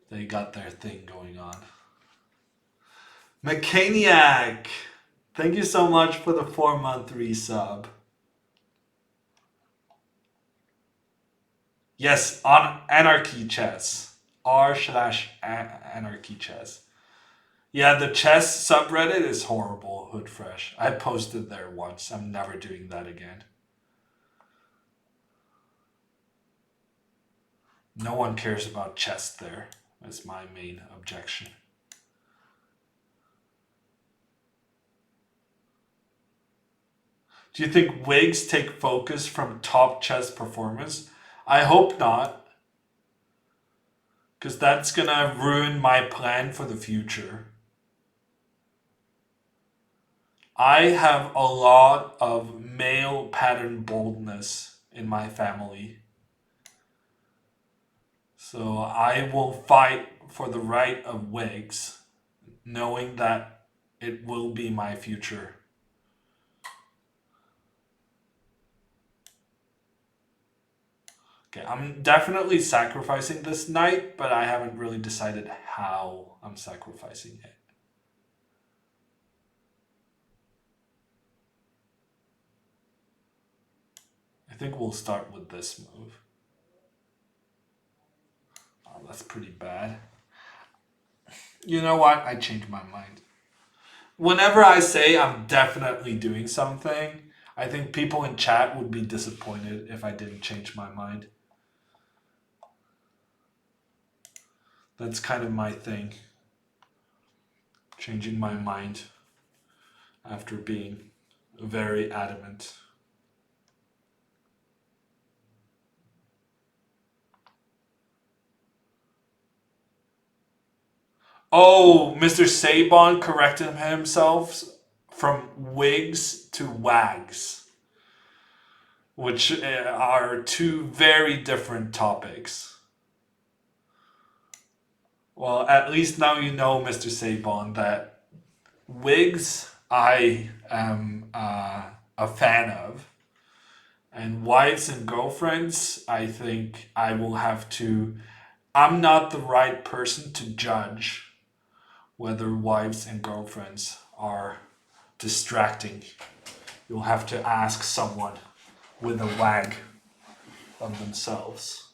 They got their thing going on. Mechaniac! Thank you so much for the 4-month resub. Yes, on Anarchy Chess. r/Anarchy Chess. Yeah, the chess subreddit is horrible, Hoodfresh. I posted there once. I'm never doing that again. No one cares about chess there. That's my main objection. Do you think wigs take focus from top chess performance? I hope not. Because that's gonna ruin my plan for the future. I have a lot of male pattern boldness in my family. So I will fight for the right of wigs, knowing that it will be my future. Okay, I'm definitely sacrificing this knight, but I haven't really decided how I'm sacrificing it. I think we'll start with this move. Oh, that's pretty bad. You know what? I changed my mind. Whenever I say I'm definitely doing something, I think people in chat would be disappointed if I didn't change my mind. That's kind of my thing. Changing my mind after being very adamant. Oh, Mr. Sabon corrected himself from wigs to wags, which are two very different topics. Well, at least now you know, Mr. Sabon, that wigs I am a fan of, and wives and girlfriends, I think I will have to I'm not the right person to judge whether wives and girlfriends are distracting. You'll have to ask someone with a wag of themselves.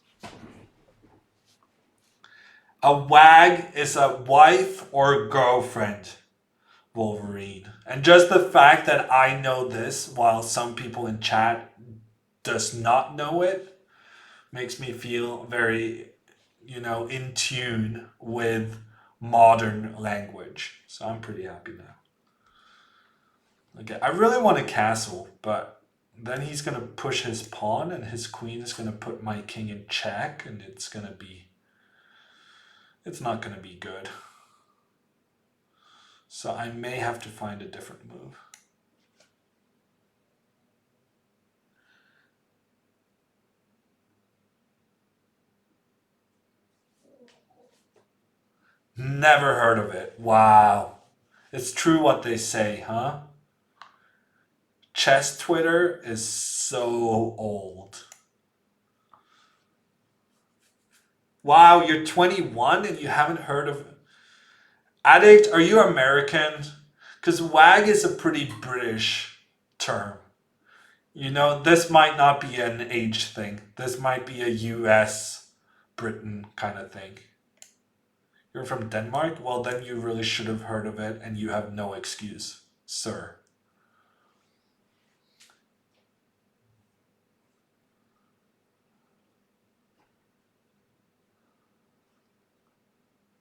A wag is a wife or girlfriend, Wolverine. And just the fact that I know this while some people in chat does not know it makes me feel very, in tune with modern language. So I'm pretty happy now. Okay, I really want a castle, but then he's gonna push his pawn and his queen is gonna put my king in check and it's not gonna be good. So I may have to find a different move. Never heard of it. Wow. It's true what they say, huh? Chess Twitter is so old. Wow, you're 21 and you haven't heard of Addict? Are you American? Because WAG is a pretty British term. This might not be an age thing. This might be a US, Britain kind of thing. You're from Denmark? Well, then you really should have heard of it and you have no excuse, sir.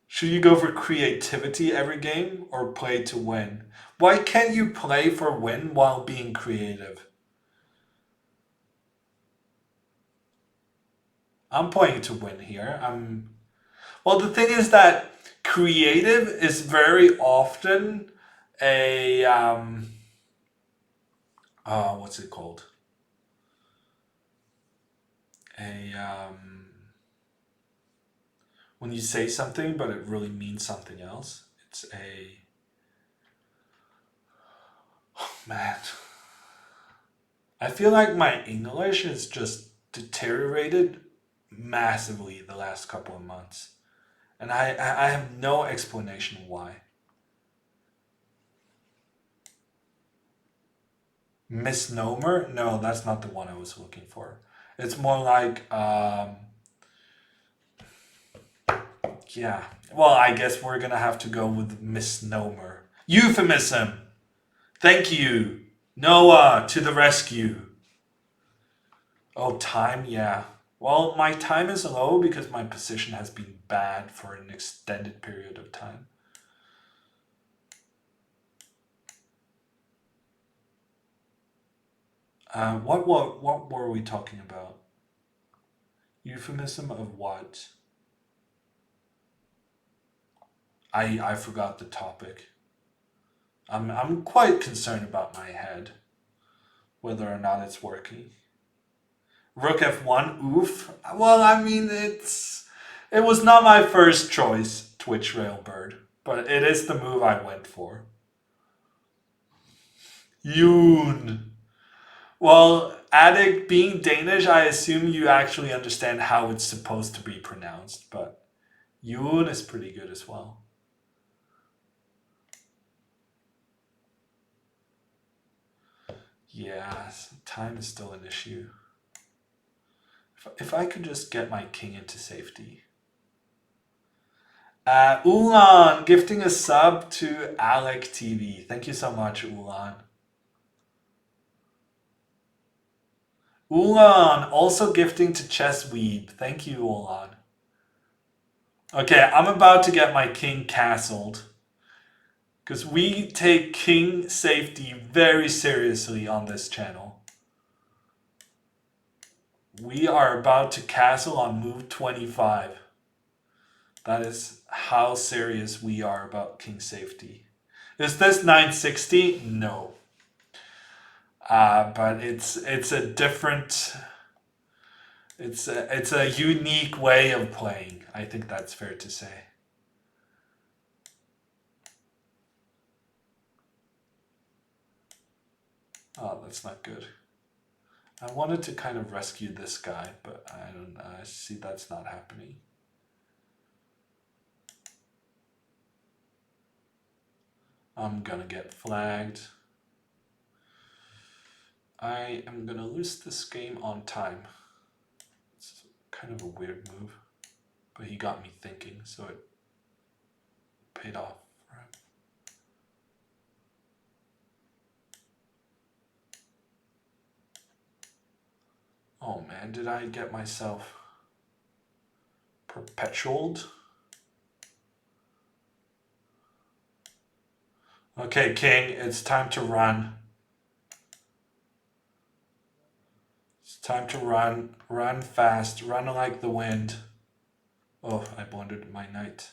Should you go for creativity every game or play to win? Why can't you play for win while being creative? I'm playing to win here. Well, the thing is that creative is very often a what's it called? A when you say something but it really means something else. It's a man. I feel like my English is just deteriorated massively the last couple of months. And I have no explanation why. Misnomer? No, that's not the one I was looking for. It's more like, yeah. Well, I guess we're gonna have to go with misnomer. Euphemism! Thank you! Noah, to the rescue! Oh, time? Yeah. Well, my time is low because my position has been bad for an extended period of time. What were we talking about? Euphemism of what? I forgot the topic. I'm quite concerned about my head, whether or not it's working. Rook F1, oof. Well, I mean it was not my first choice, Twitch Railbird, but it is the move I went for. Yoon. Well, Addict, being Danish, I assume you actually understand how it's supposed to be pronounced, but Yoon is pretty good as well. Yeah, time is still an issue. If I could just get my king into safety. Ulan gifting a sub to Alec TV. Thank you so much, Ulan. Ulan also gifting to Chess Weeb. Thank you, Ulan. Okay, I'm about to get my king castled. Because we take king safety very seriously on this channel. We are about to castle on move 25. That is how serious we are about king safety. Is this 960? No. But it's a different, it's a unique way of playing. I think that's fair to say. Oh, that's not good. I wanted to kind of rescue this guy, but I see that's not happening. I'm gonna get flagged. I am gonna lose this game on time. It's kind of a weird move, but he got me thinking, so it paid off for him. Oh man, did I get myself perpetualed? Okay, king, it's time to run. It's time to run. Run fast. Run like the wind. Oh, I blundered my knight.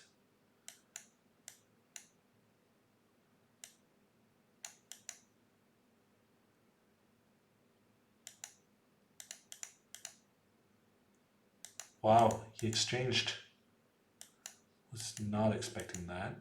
Wow, he exchanged. Was not expecting that.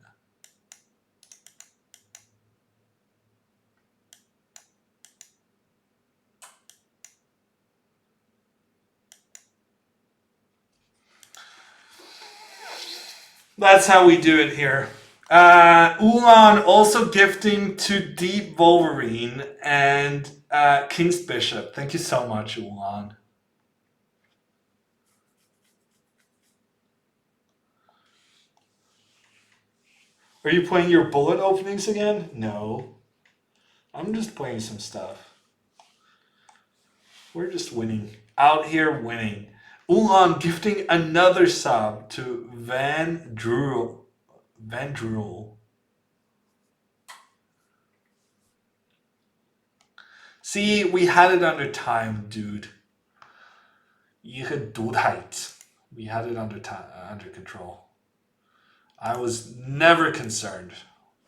That's how we do it here. Ulan also gifting to Deep Wolverine and King's Bishop. Thank you so much, Ulan. Are you playing your bullet openings again? No. I'm just playing some stuff. We're just winning. Out here winning. Ulan gifting another sub to Van Druel. Van Druel. See, we had it under time, dude. Ihre Duldheit. We had it under control. I was never concerned.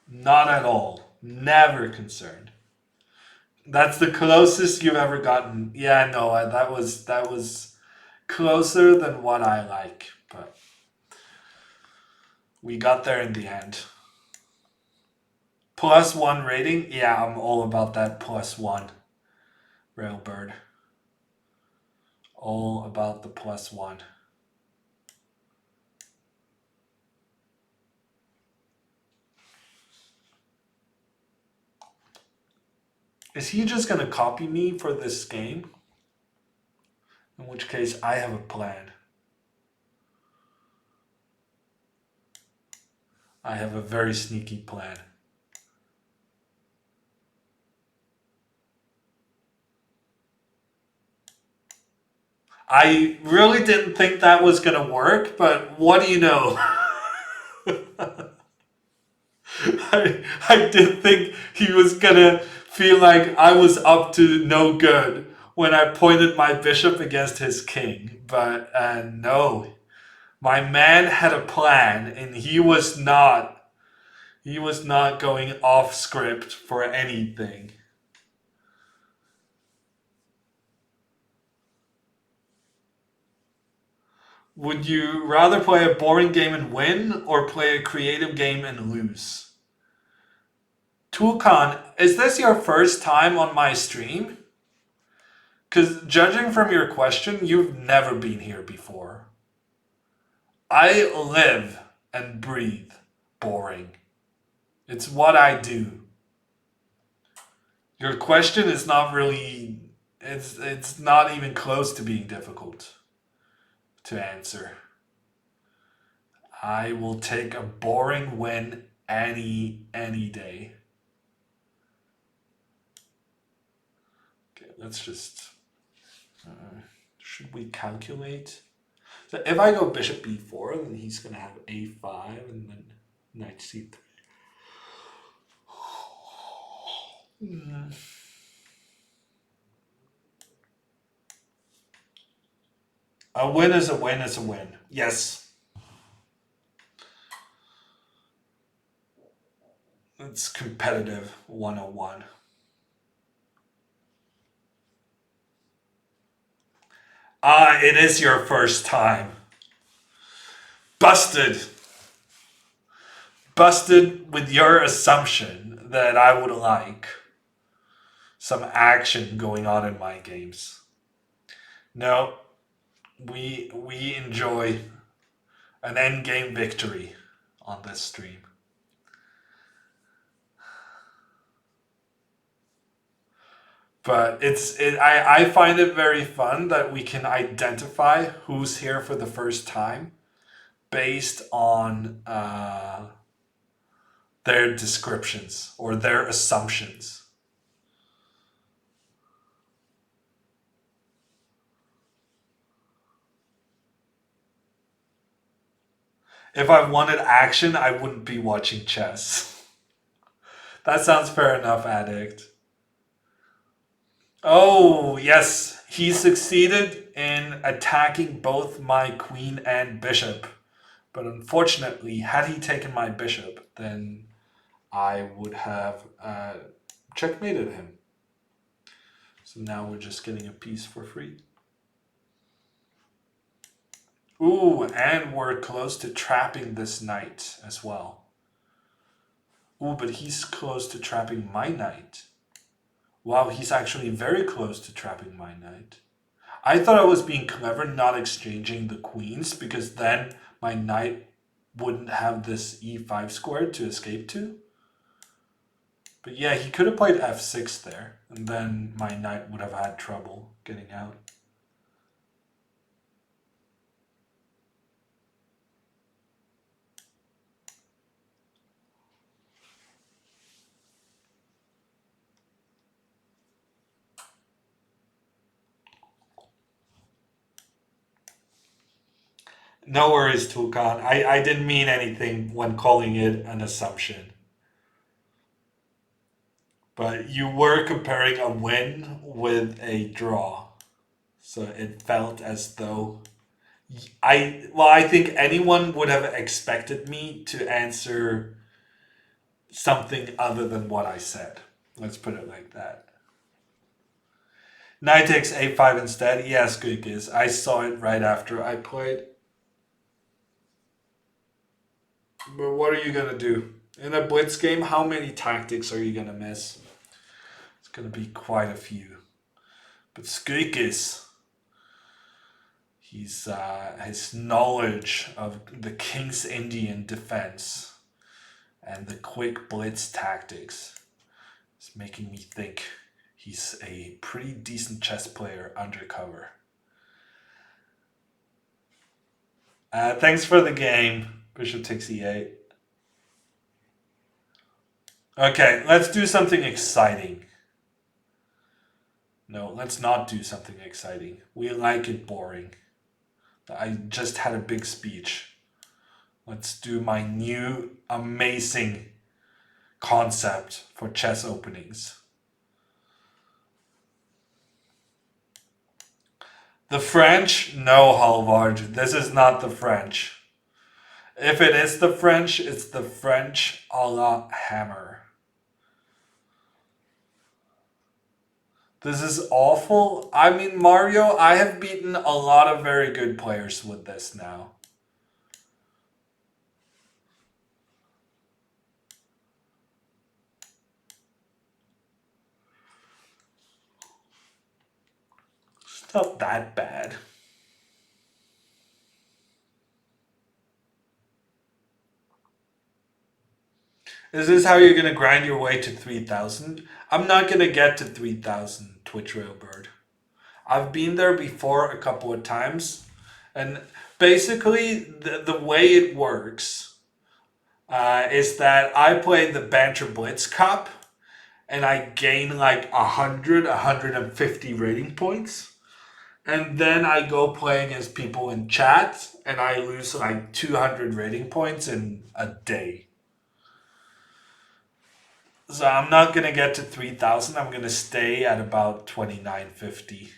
Not at all. Never concerned. That's the closest you've ever gotten. Yeah, no, that was closer than what I like, but we got there in the end. +1 rating? Yeah, I'm all about that +1. Railbird. All about the +1. Is he just going to copy me for this game? In which case, I have a plan. I have a very sneaky plan. I really didn't think that was going to work, but what do you know? I did think he was going to feel like I was up to no good when I pointed my bishop against his king. But no, my man had a plan, and he was not going off script for anything. Would you rather play a boring game and win, or play a creative game and lose? Tulkan, is this your first time on my stream? Because judging from your question, you've never been here before. I live and breathe boring. It's what I do. Your question is not really, it's not even close to being difficult to answer. I will take a boring win any day. Okay, let's just, should we calculate? So if I go bishop b4, then he's going to have a5 and then knight c3. A win is a win is a win. Yes. It's competitive 101. It is your first time. Busted. Busted with your assumption that I would like some action going on in my games. No, we enjoy an endgame victory on this stream. But I find it very fun that we can identify who's here for the first time based on their descriptions or their assumptions. If I wanted action, I wouldn't be watching chess. That sounds fair enough, Addict. Oh, yes. He succeeded in attacking both my queen and bishop. But unfortunately, had he taken my bishop, then I would have checkmated him. So now we're just getting a piece for free. Ooh, and we're close to trapping this knight as well. Ooh, but he's close to trapping my knight. Wow, he's actually very close to trapping my knight. I thought I was being clever not exchanging the queens because then my knight wouldn't have this e5 square to escape to. But yeah, he could have played f6 there, and then my knight would have had trouble getting out. No worries, Tulkan. I didn't mean anything when calling it an assumption. But you were comparing a win with a draw. So it felt as though I think anyone would have expected me to answer something other than what I said. Let's put it like that. Knight takes a5 instead. Yes, Guikis. I saw it right after I played. But what are you going to do? In a blitz game, how many tactics are you going to miss? It's going to be quite a few. But Skuikis, his knowledge of the King's Indian defense and the quick blitz tactics is making me think he's a pretty decent chess player undercover. Thanks for the game. Bishop takes e8. Okay, let's do something exciting. No, let's not do something exciting. We like it boring. I just had a big speech. Let's do my new amazing concept for chess openings. The French? No, Halvard. This is not the French. If it is the French, it's the French a la Hammer. This is awful. I mean, Mario, I have beaten a lot of very good players with this now. It's not that bad. Is this how you're going to grind your way to 3,000? I'm not going to get to 3,000, Twitch Railbird. I've been there before a couple of times. And basically, the way it works is that I play the Banter Blitz Cup and I gain like 100, 150 rating points. And then I go play against people in chat and I lose like 200 rating points in a day. So I'm not going to get to 3,000. I'm going to stay at about 2,950.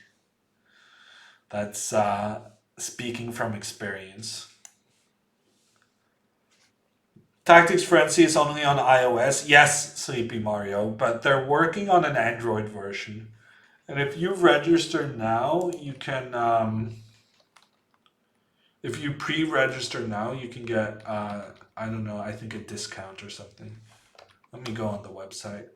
That's speaking from experience. Tactics Frenzy is only on iOS. Yes, Sleepy Mario, but they're working on an Android version. And if you register now, you can... if you pre-register now, you can get, I don't know, I think a discount or something. Let me go on the website.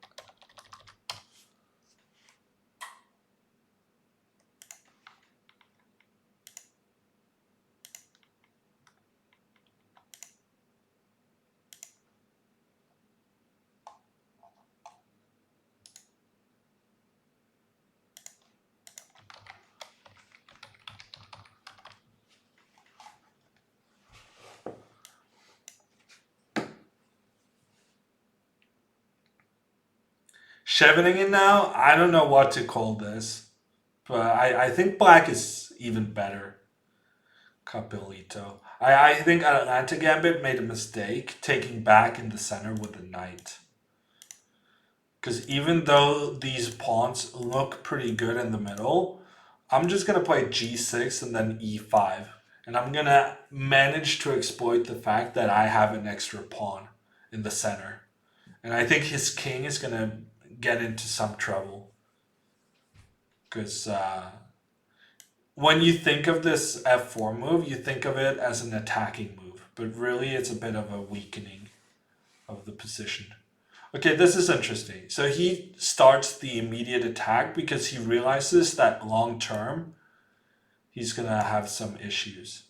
Chevening it now, I don't know what to call this, but I think black is even better. Capelito. I think Atlanta Gambit made a mistake taking back in the center with the knight. Because even though these pawns look pretty good in the middle, I'm just going to play g6 and then e5. And I'm going to manage to exploit the fact that I have an extra pawn in the center. And I think his king is going to get into some trouble. Because when you think of this f4 move, you think of it as an attacking move. But really, it's a bit of a weakening of the position. Okay, this is interesting. So he starts the immediate attack because he realizes that long term, he's going to have some issues,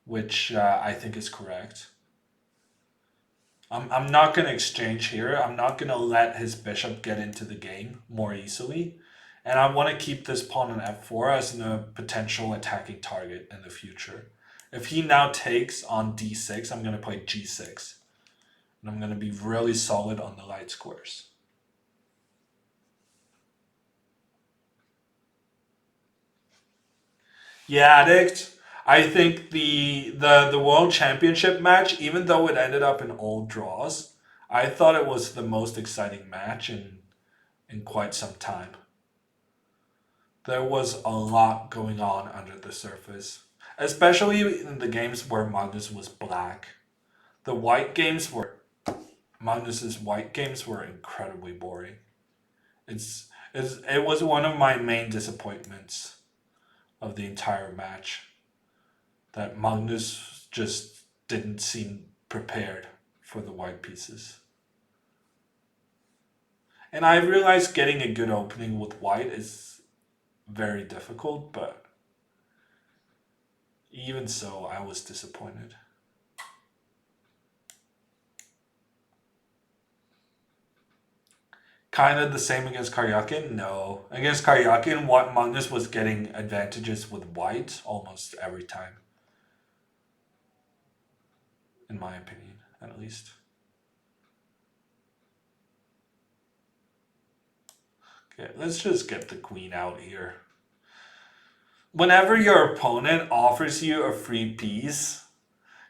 which I think is correct. I'm not going to exchange here. I'm not going to let his bishop get into the game more easily. And I want to keep this pawn on f4 as a potential attacking target in the future. If he now takes on d6, I'm going to play g6. And I'm going to be really solid on the light squares. Yeah, Addict. I think the World Championship match, even though it ended up in all draws, I thought it was the most exciting match in quite some time. There was a lot going on under the surface, especially in the games where Magnus was black. The white games were Magnus's white games were incredibly boring. It was one of my main disappointments of the entire match that Magnus just didn't seem prepared for the white pieces. And I realized getting a good opening with white is very difficult, but even so, I was disappointed. Kind of the same against Karyakin? No. Against Karyakin, what Magnus was getting advantages with white almost every time. In my opinion, at least. Okay, let's just get the queen out here. Whenever your opponent offers you a free piece,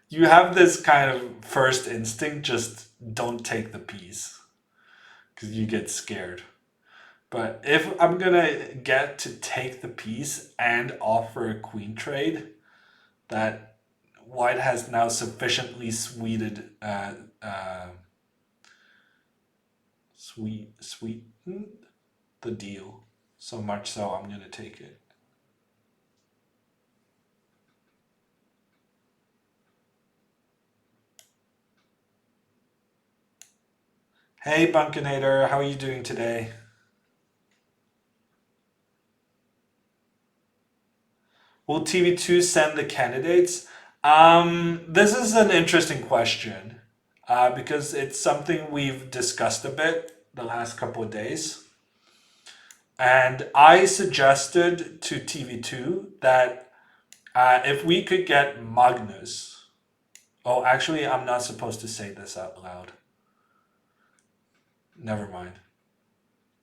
you have this kind of first instinct, just don't take the piece. Because you get scared. But if I'm gonna get to take the piece and offer a queen trade, that white has now sufficiently sweetened the deal. So much so I'm gonna take it. Hey Bunkinator, how are you doing today? Will TV2 send the candidates? This is an interesting question because it's something we've discussed a bit the last couple of days. And I suggested to TV2 that if we could get Magnus. Oh, actually, I'm not supposed to say this out loud. Never mind.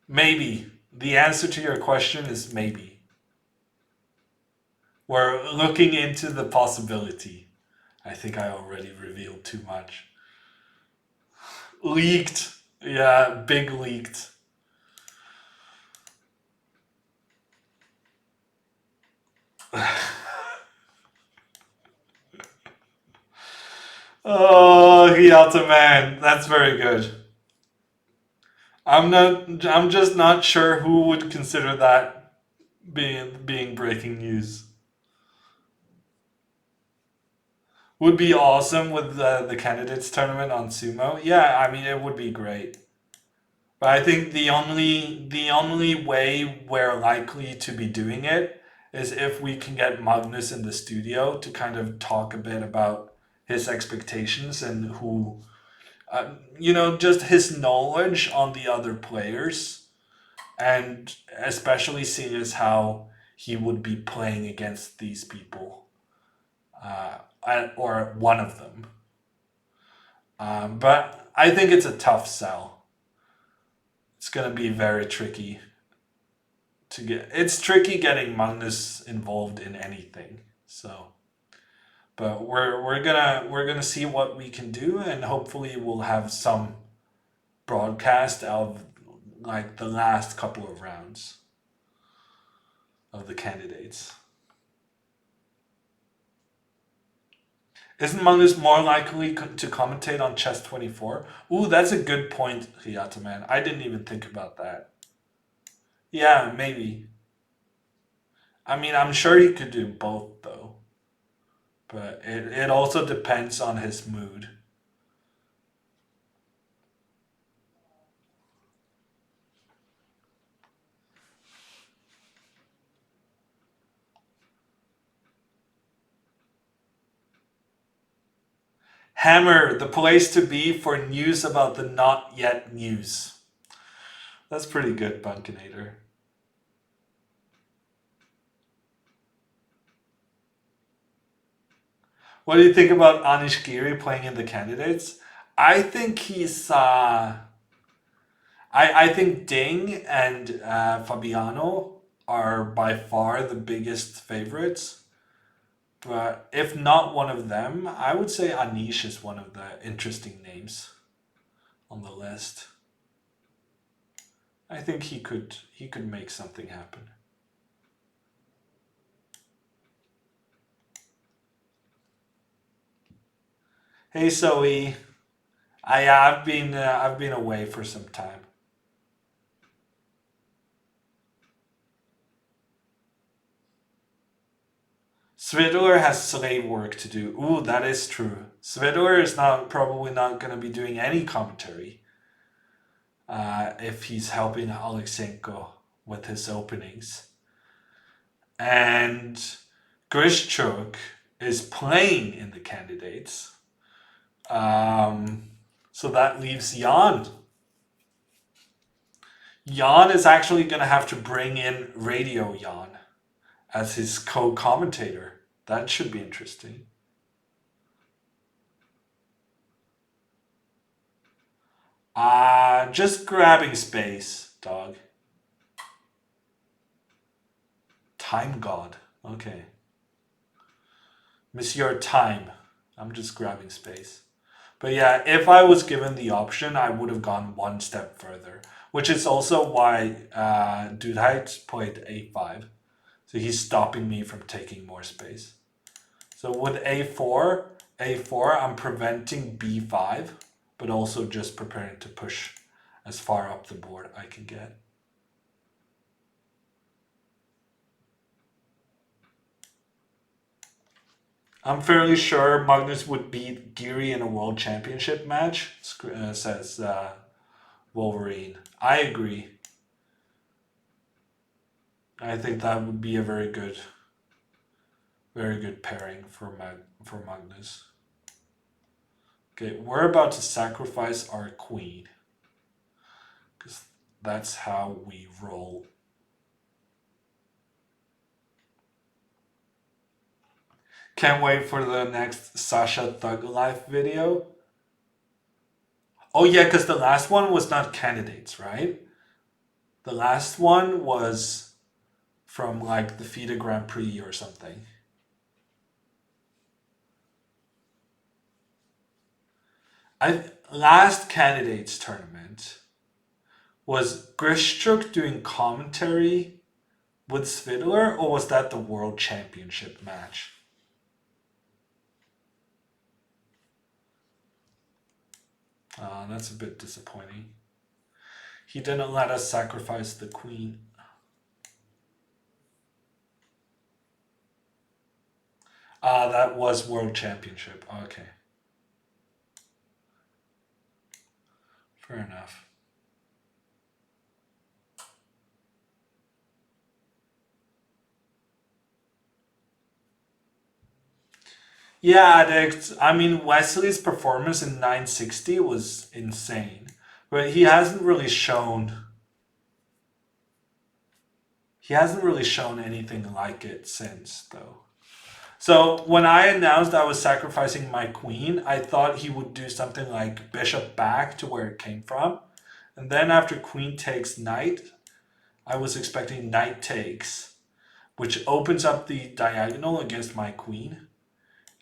Maybe. The answer to your question is maybe. We're looking into the possibility. I think I already revealed too much. Leaked. Yeah, big leaked. Oh, Hiata man, that's very good. I'm just not sure who would consider that being breaking news. Would be awesome with the candidates tournament on Sumo. Yeah, I mean it would be great. But I think the only way we're likely to be doing it is if we can get Magnus in the studio to kind of talk a bit about his expectations and who, just his knowledge on the other players, and especially seeing as how he would be playing against these people, or one of them. But I think it's a tough sell. It's gonna be very tricky to get. It's tricky getting Magnus involved in anything. So, but we're gonna see what we can do, and hopefully we'll have some broadcast of like the last couple of rounds of the candidates. Isn't Magnus more likely to commentate on Chess 24? Ooh, that's a good point, Hiata man. I didn't even think about that. Yeah, maybe. I mean, I'm sure he could do both though, but it also depends on his mood. Hammer, the place to be for news about the not yet news. That's pretty good, Bunkinator. What do you think about Anish Giri playing in the candidates? I think he's. I think Ding and Fabiano are by far the biggest favorites. But if not one of them, I would say Anish is one of the interesting names on the list. I think he could make something happen. Hey Zoe, I've been away for some time. Svidler has slave work to do. Ooh, that is true. Svidler is not probably not going to be doing any commentary if he's helping Alexenko with his openings. And Grishchuk is playing in the candidates. So that leaves Jan. Jan is actually going to have to bring in Radio Jan as his co-commentator. That should be interesting. Just grabbing space, dog. Time God. Okay. Monsieur Time. I'm just grabbing space. But yeah, if I was given the option, I would have gone one step further, which is also why Dudheit played a5. So he's stopping me from taking more space. So with a4, I'm preventing b5, but also just preparing to push as far up the board I can get. I'm fairly sure Magnus would beat Geary in a world championship match, says Wolverine. I agree. I think that would be a very good pairing for Magnus. Okay, we're about to sacrifice our queen. Because that's how we roll. Can't wait for the next Sasha Thug Life video. Oh yeah, because the last one was not candidates, right? The last one was from like the FIDE Grand Prix or something. Last candidates tournament was Grishchuk doing commentary with Svidler, or was that the world championship match? That's a bit disappointing. He didn't let us sacrifice the queen. That was world championship. Okay. Fair enough. Yeah, Addict. I mean, Wesley's performance in 960 was insane, but he hasn't really shown. He hasn't really shown anything like it since, though. So when I announced I was sacrificing my queen, I thought he would do something like bishop back to where it came from, And then after queen takes knight, I was expecting knight takes, which opens up the diagonal against my queen.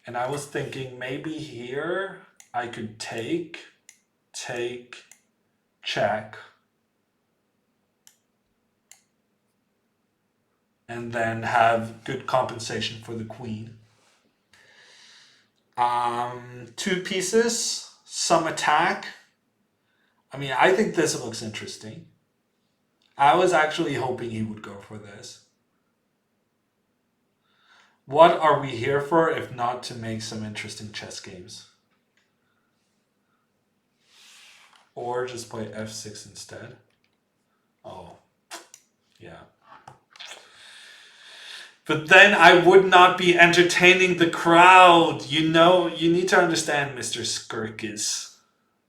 And I was thinking maybe here I could take, check, and then have good compensation for the queen. Two pieces, some attack. I mean, I think this looks interesting. I was actually hoping he would go for this. What are we here for if not to make some interesting chess games? Or just play f6 instead. Oh, yeah. But then I would not be entertaining the crowd. You know, you need to understand, Mr. Skirkis,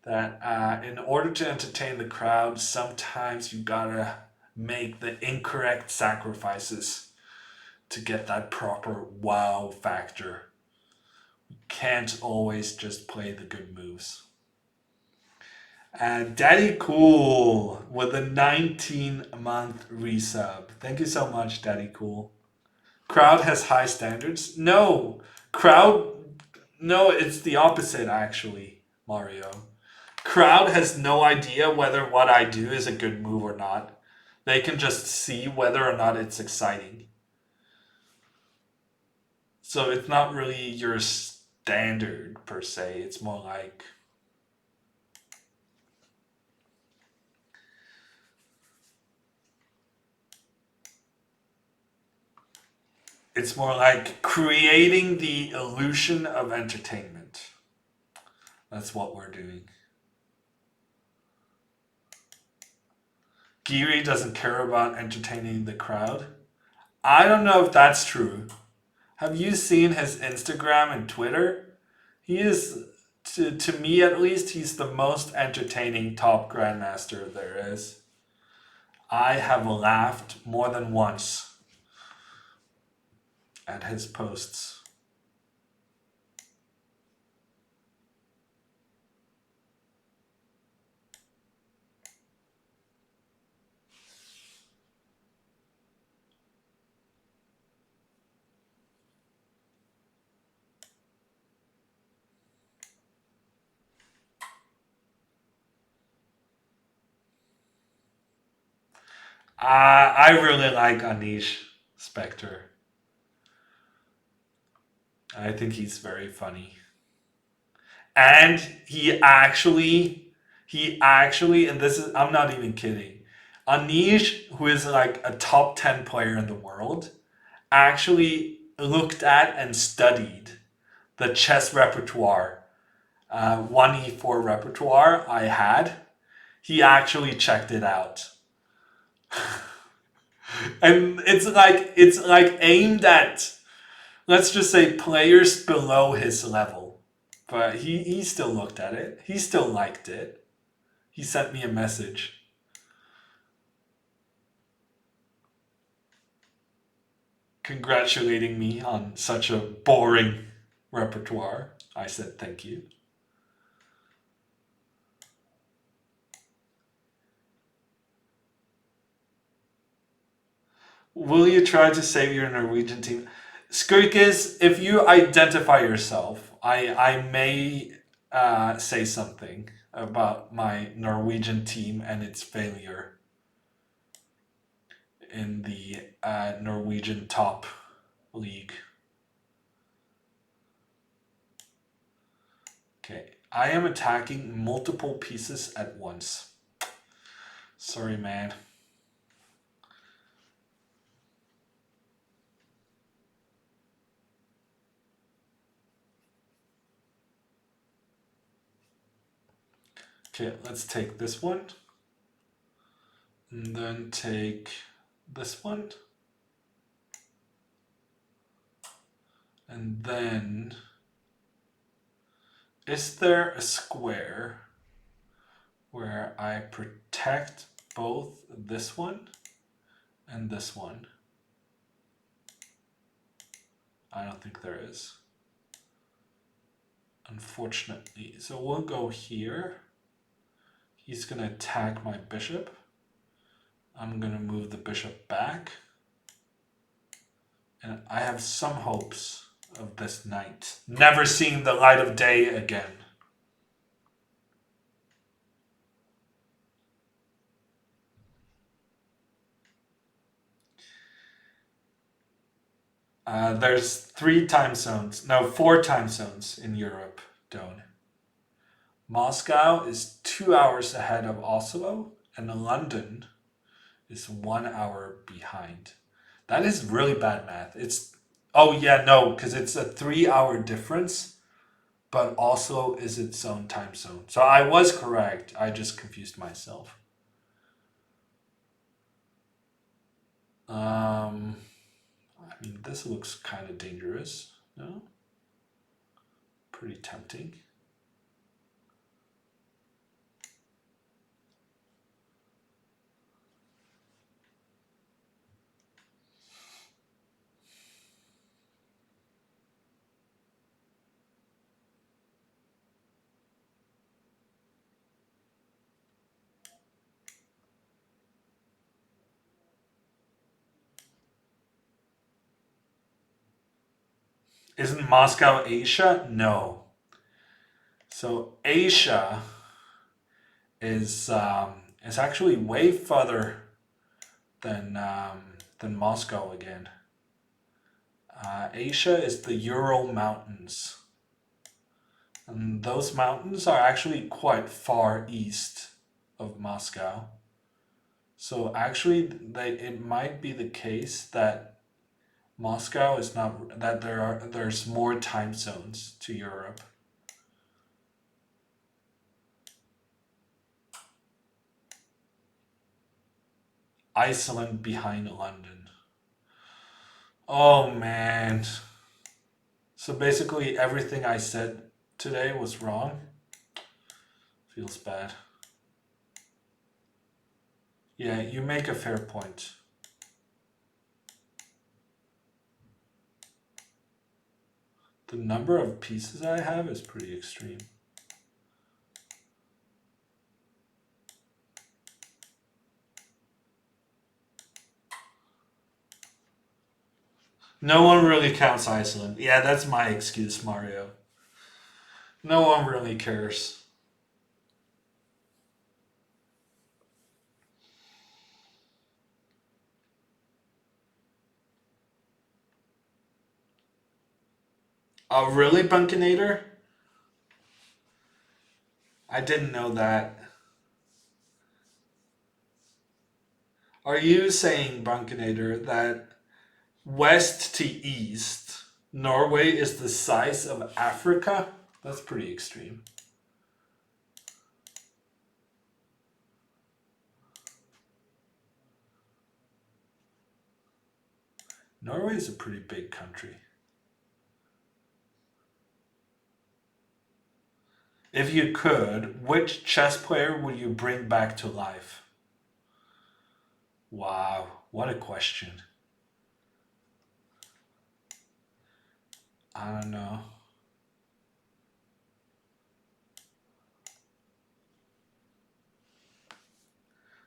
that in order to entertain the crowd, sometimes you gotta make the incorrect sacrifices to get that proper wow factor. You can't always just play the good moves. Daddy Cool with a 19-month resub. Thank you so much, Daddy Cool. Crowd has high standards. No, it's the opposite actually, Mario. Crowd has no idea whether what I do is a good move or not. They can just see whether or not it's exciting. So it's not really your standard per se. It's more like creating the illusion of entertainment. That's what we're doing. Giri doesn't care about entertaining the crowd. I don't know if that's true. Have you seen his Instagram and Twitter? He is, to me at least, he's the most entertaining top grandmaster there is. I have laughed more than once at his posts. I really like Anish Spector. I think he's very funny. And he actually, and this is, I'm not even kidding. Anish, who is like a top 10 player in the world, actually looked at and studied the chess repertoire, 1e4 repertoire I had. He actually checked it out. And it's like aimed at, let's just say, players below his level. But he still looked at it. He still liked it. He sent me a message. Congratulating me on such a boring repertoire. I said thank you. Will you try to save your Norwegian team? Skirkis, if you identify yourself, I may say something about my Norwegian team and its failure in the Norwegian top league. Okay, I am attacking multiple pieces at once. Sorry, man. Okay, let's take this one. And then take this one. And then, is there a square where I protect both this one and this one? I don't think there is, unfortunately. So we'll go here, He's going to attack my bishop. I'm going to move the bishop back. And I have some hopes of this knight never seeing the light of day again. There's 4 time zones in Europe, Don. Moscow is 2 hours ahead of Oslo, and London is 1 hour behind. That is really bad math. Because it's a 3-hour difference, but Oslo is its own time zone. So I was correct. I just confused myself. This looks kind of dangerous, no? Pretty tempting. Isn't Moscow Asia? No. So Asia is actually way further than Moscow again. Asia is the Ural Mountains. And those mountains are actually quite far east of Moscow. So actually, it might be the case that Moscow is not, that there's more time zones to Europe. Iceland behind London. Oh man. So basically everything I said today was wrong. Feels bad. Yeah, you make a fair point. The number of pieces I have is pretty extreme. No one really counts Iceland. Yeah, that's my excuse, Mario. No one really cares. Oh, really, Bunkinator? I didn't know that. Are you saying, Bunkinator, that west to east, Norway is the size of Africa? That's pretty extreme. Norway is a pretty big country. If you could, which chess player would you bring back to life? Wow, what a question. I don't know.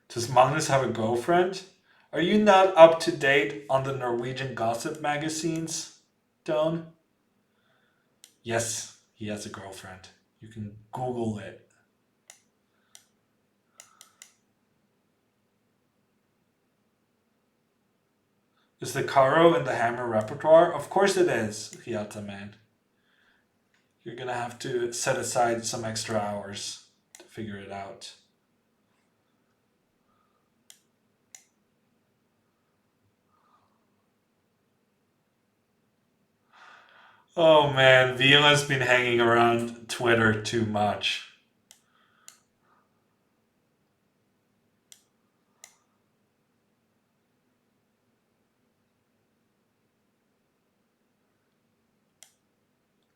Does Magnus have a girlfriend? Are you not up to date on the Norwegian gossip magazines, Don? Yes, he has a girlfriend. You can Google it. Is the Karo in the Hammer repertoire? Of course it is, Hyata man. You're gonna have to set aside some extra hours to figure it out. Oh man, Vila's been hanging around Twitter too much.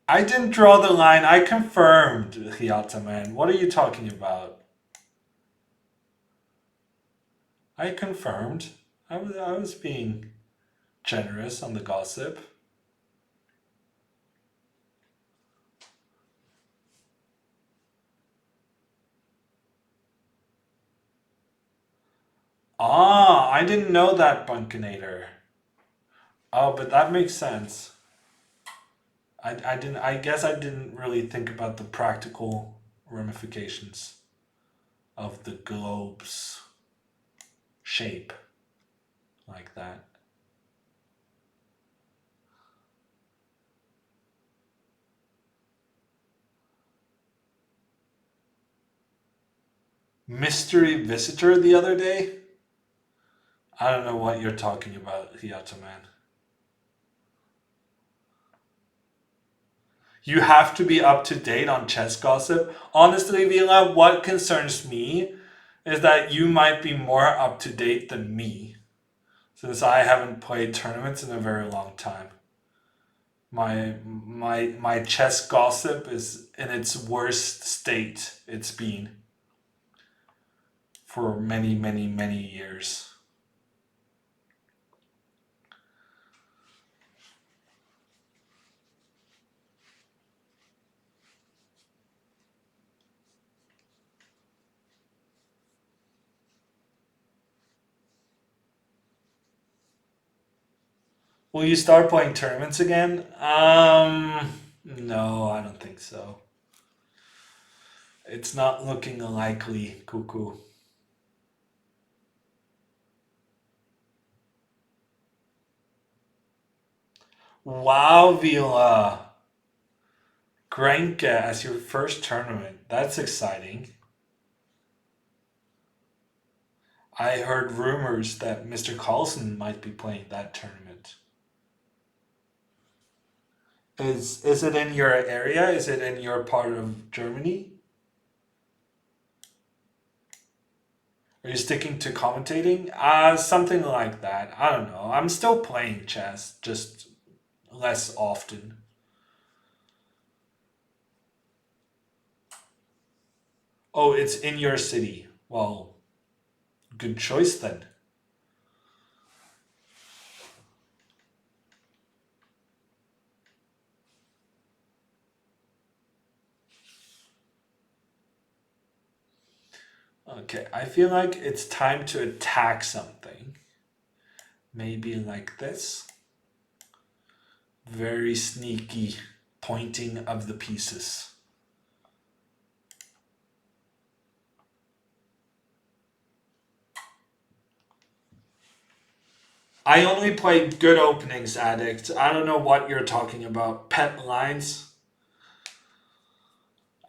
I didn't draw the line, I confirmed, Hyata man. What are you talking about? I confirmed. I was being generous on the gossip. Ah, I didn't know that, Bunkinator. Oh, but that makes sense. I guess I didn't really think about the practical ramifications of the globe's shape like that. Mystery visitor the other day? I don't know what you're talking about, Hiyato Man. You have to be up to date on chess gossip. Honestly, Vila, what concerns me is that you might be more up to date than me, since I haven't played tournaments in a very long time. My chess gossip is in its worst state it's been for many, many, many years. Will you start playing tournaments again? No, I don't think so. It's not looking likely, Cuckoo. Wow, Vila. Granka as your first tournament. That's exciting. I heard rumors that Mr. Carlson might be playing that tournament. Is it in your area? Is it in your part of Germany? Are you sticking to commentating? Something like that. I don't know. I'm still playing chess, just less often. Oh, it's in your city. Well, good choice then. Okay, I feel like it's time to attack something. Maybe like this. Very sneaky pointing of the pieces. I only play good openings, Addict. I don't know what you're talking about. Pet lines.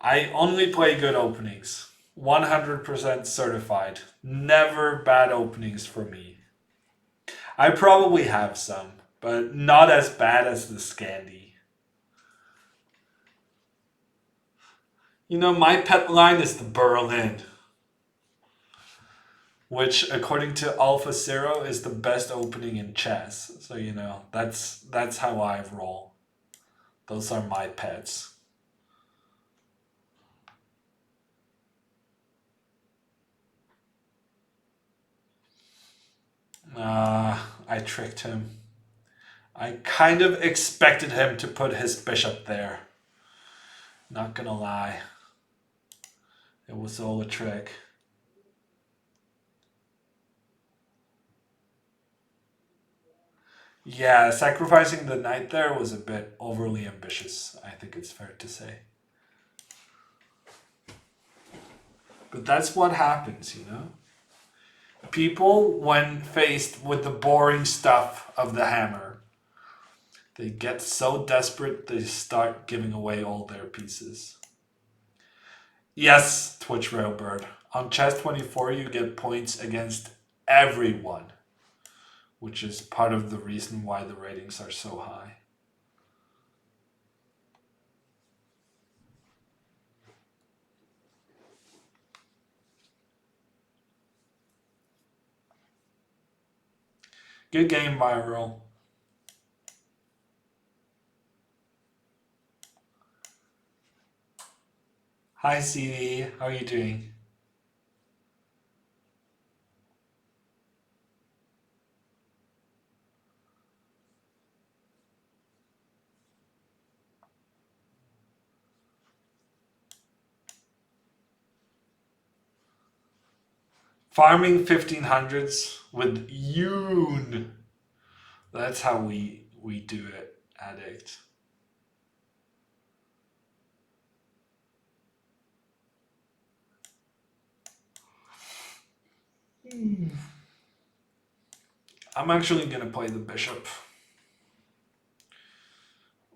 I only play good openings. 100% certified. Never bad openings for me. I probably have some, but not as bad as the Scandi. You know, my pet line is the Berlin, which according to Alpha Zero is the best opening in chess. So you know, that's how I roll. Those are my pets. I tricked him. I kind of expected him to put his bishop there. Not gonna lie. It was all a trick. Yeah, sacrificing the knight there was a bit overly ambitious, I think it's fair to say. But that's what happens, you know? People, when faced with the boring stuff of the hammer, they get so desperate they start giving away all their pieces. Yes, Twitch Railbird. On Chess 24, you get points against everyone, which is part of the reason why the ratings are so high. Good game, Viral. Hi, CD. How are you doing? Farming 1500s with Yoon. That's how we do it, addict. I'm actually gonna play the bishop.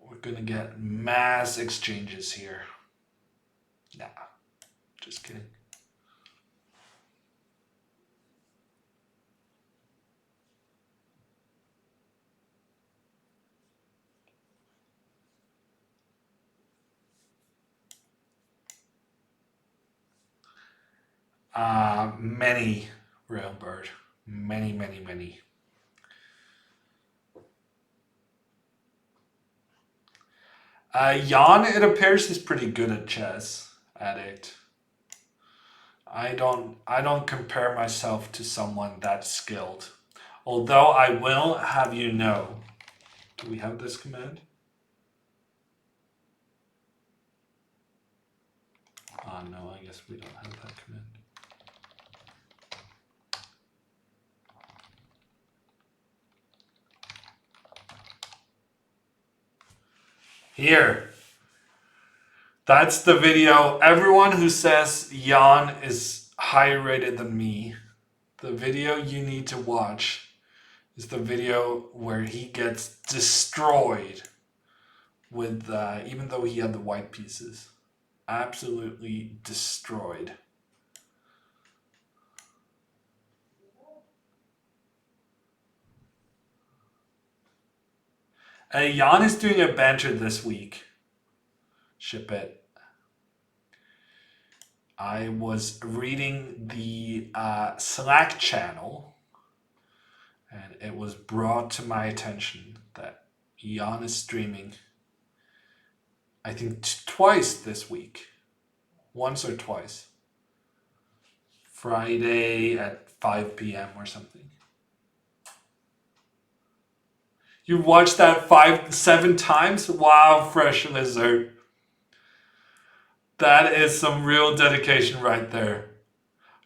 We're gonna get mass exchanges here. Nah, just kidding. Many, Railbird. Many, many, many. Jan, it appears, is pretty good at chess, addict. I don't compare myself to someone that skilled. Although I will have you know. Do we have this command? Oh no, I guess we don't have that command. Here. That's the video. Everyone who says Jan is higher rated than me, the video you need to watch is the video where he gets destroyed with, even though he had the white pieces. Absolutely destroyed. Jan is doing a banter this week. Ship it. I was reading the Slack channel, and it was brought to my attention that Jan is streaming, I think twice this week. Once or twice. Friday at 5 p.m. or something. You watched that 7 times? Wow, Fresh Lizard. That is some real dedication right there.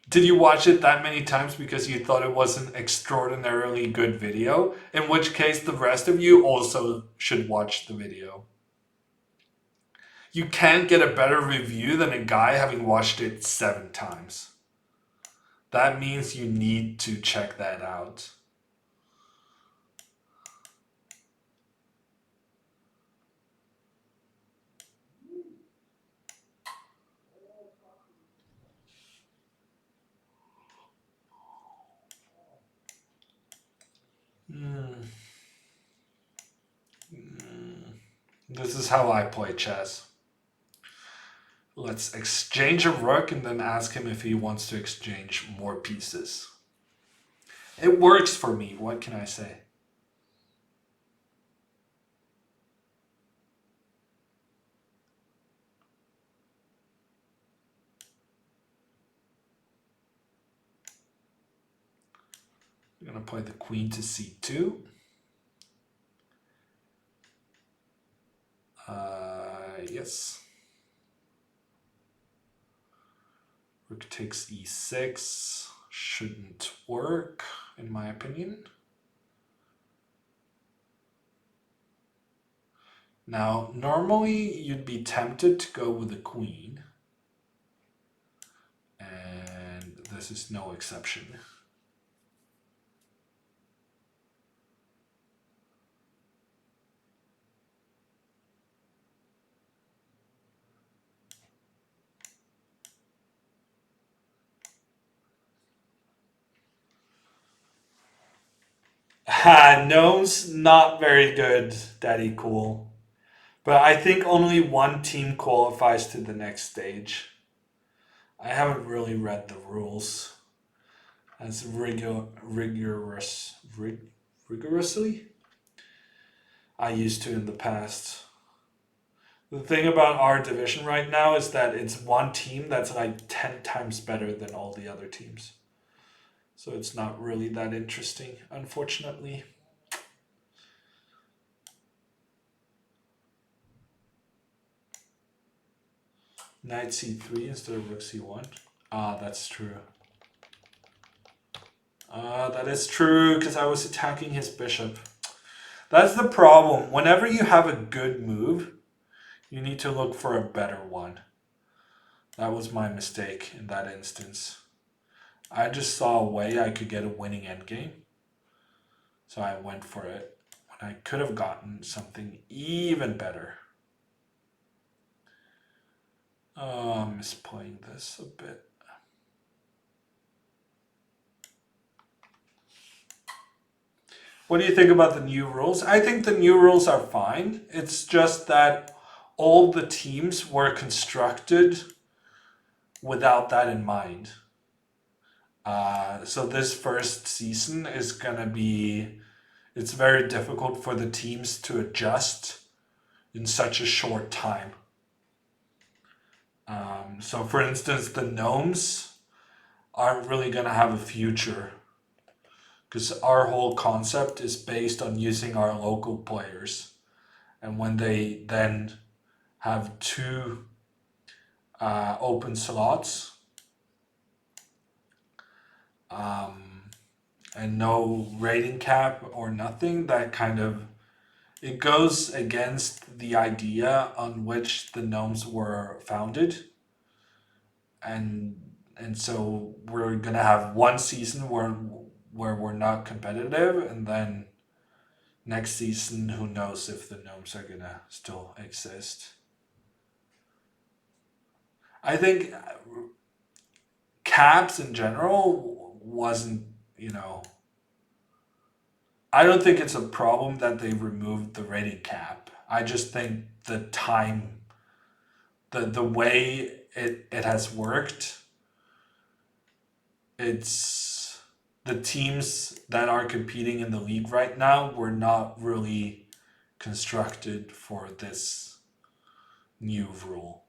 Did you watch it that many times because you thought it was an extraordinarily good video? In which case, the rest of you also should watch the video. You can't get a better review than a guy having watched it 7 times. That means you need to check that out. This is how I play chess. Let's exchange a rook and then ask him if he wants to exchange more pieces. It works for me, what can I say? I'm going to play the queen to c2. Yes. Rook takes e6. Shouldn't work, in my opinion. Now, normally you'd be tempted to go with the queen. And this is no exception. Gnome's not very good, Daddy Cool. But I think only one team qualifies to the next stage. I haven't really read the rules as rigorously I used to in the past. The thing about our division right now is that it's one team that's like 10 times better than all the other teams. So it's not really that interesting, unfortunately. Knight c3 instead of rook c1. Ah, that's true. That is true, because I was attacking his bishop. That's the problem. Whenever you have a good move, you need to look for a better one. That was my mistake in that instance. I just saw a way I could get a winning endgame. So I went for it when I could have gotten something even better. Oh, I'm misplaying this a bit. What do you think about the new rules? I think the new rules are fine. It's just that all the teams were constructed without that in mind. So this first season is gonna be, it's very difficult for the teams to adjust in such a short time. So for instance, the gnomes aren't really gonna have a future because our whole concept is based on using our local players. And when they then have two open slots, and no rating cap or nothing, that kind of, it goes against the idea on which the gnomes were founded. And so we're gonna have one season where we're not competitive, and then next season who knows if the gnomes are gonna still exist. I think caps in general wasn't, I don't think it's a problem that they removed the rating cap. I just think the time, the way it has worked, it's the teams that are competing in the league right now were not really constructed for this new rule.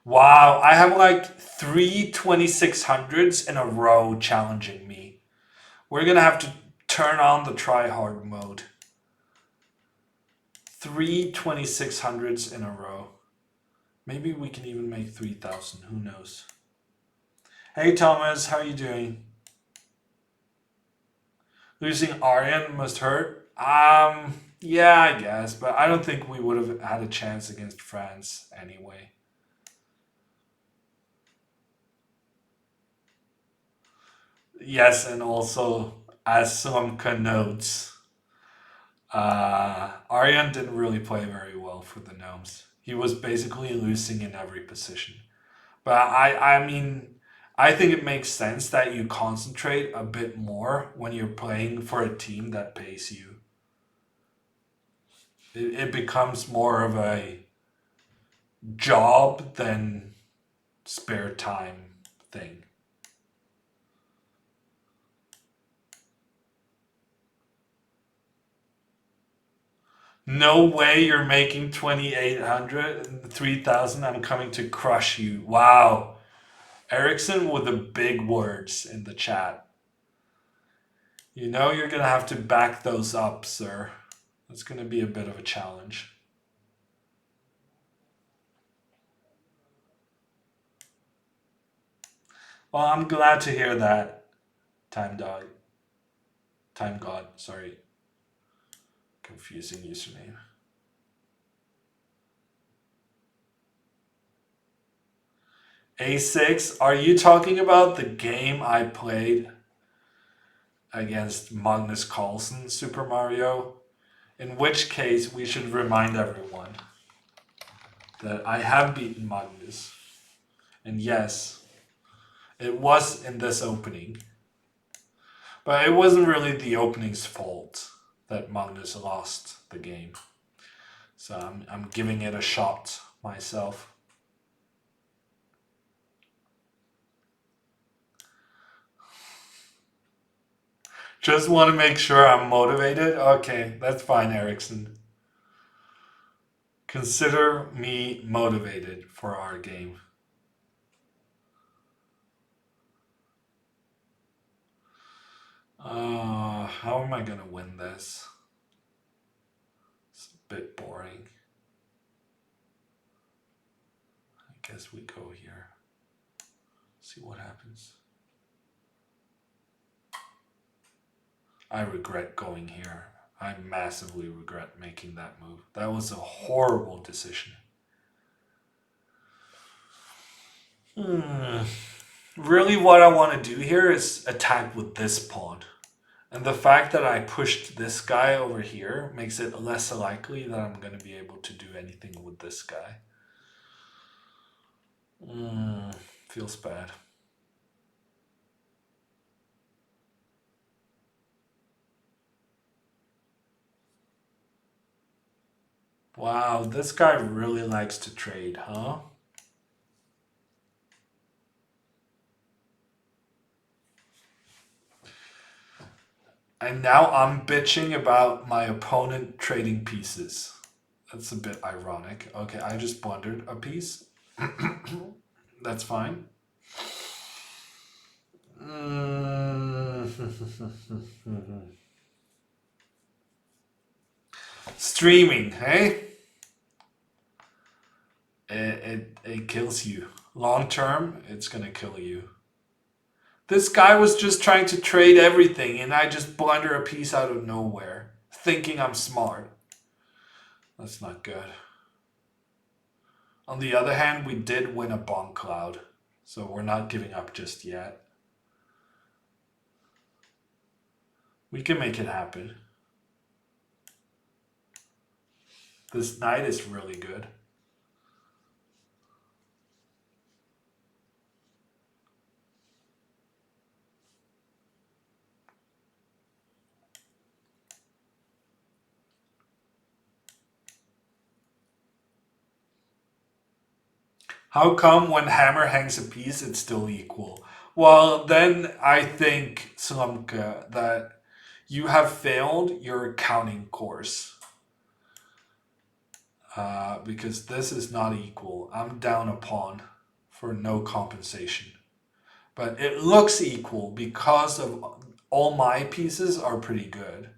Wow, I have like three 2600s in a row challenging me. We're gonna have to turn on the try hard mode. Three 2600s in a row. Maybe we can even make 3000, who knows. Hey Thomas, how are you doing? Losing Aryan must hurt. Yeah, I guess, but I don't think we would have had a chance against France anyway. Yes, and also, as Somka notes, Aryan didn't really play very well for the Gnomes. He was basically losing in every position. But I mean, I think it makes sense that you concentrate a bit more when you're playing for a team that pays you. It becomes more of a job than spare time thing. No way you're making 2,800 and 3,000. I'm coming to crush you. Wow. Ericsson with the big words in the chat. You know you're going to have to back those up, sir. It's going to be a bit of a challenge. Well, I'm glad to hear that, Time Dog. Time God, sorry. Confusing username. A6, are you talking about the game I played against Magnus Carlsen, Super Mario? In which case, we should remind everyone that I have beaten Magnus. And yes, it was in this opening. But it wasn't really the opening's fault that Magnus lost the game. So I'm giving it a shot myself. Just want to make sure I'm motivated. Okay, that's fine, Erickson. Consider me motivated for our game. How am I gonna win this? It's a bit boring. I guess we go here. See what happens. I regret going here. I massively regret making that move. That was a horrible decision. Hmm. Really, what I want to do here is attack with this pawn. And the fact that I pushed this guy over here makes it less likely that I'm going to be able to do anything with this guy. Feels bad. Wow, this guy really likes to trade, huh? And now I'm bitching about my opponent trading pieces. That's a bit ironic. Okay, I just blundered a piece. That's fine. Streaming, hey? It kills you. Long term, it's gonna kill you. This guy was just trying to trade everything, and I just blunder a piece out of nowhere, thinking I'm smart. That's not good. On the other hand, we did win a bomb cloud, so we're not giving up just yet. We can make it happen. This knight is really good. How come when hammer hangs a piece, it's still equal? Well, then I think, Slumka, that you have failed your counting course. Because this is not equal. I'm down a pawn for no compensation. But it looks equal because of all my pieces are pretty good.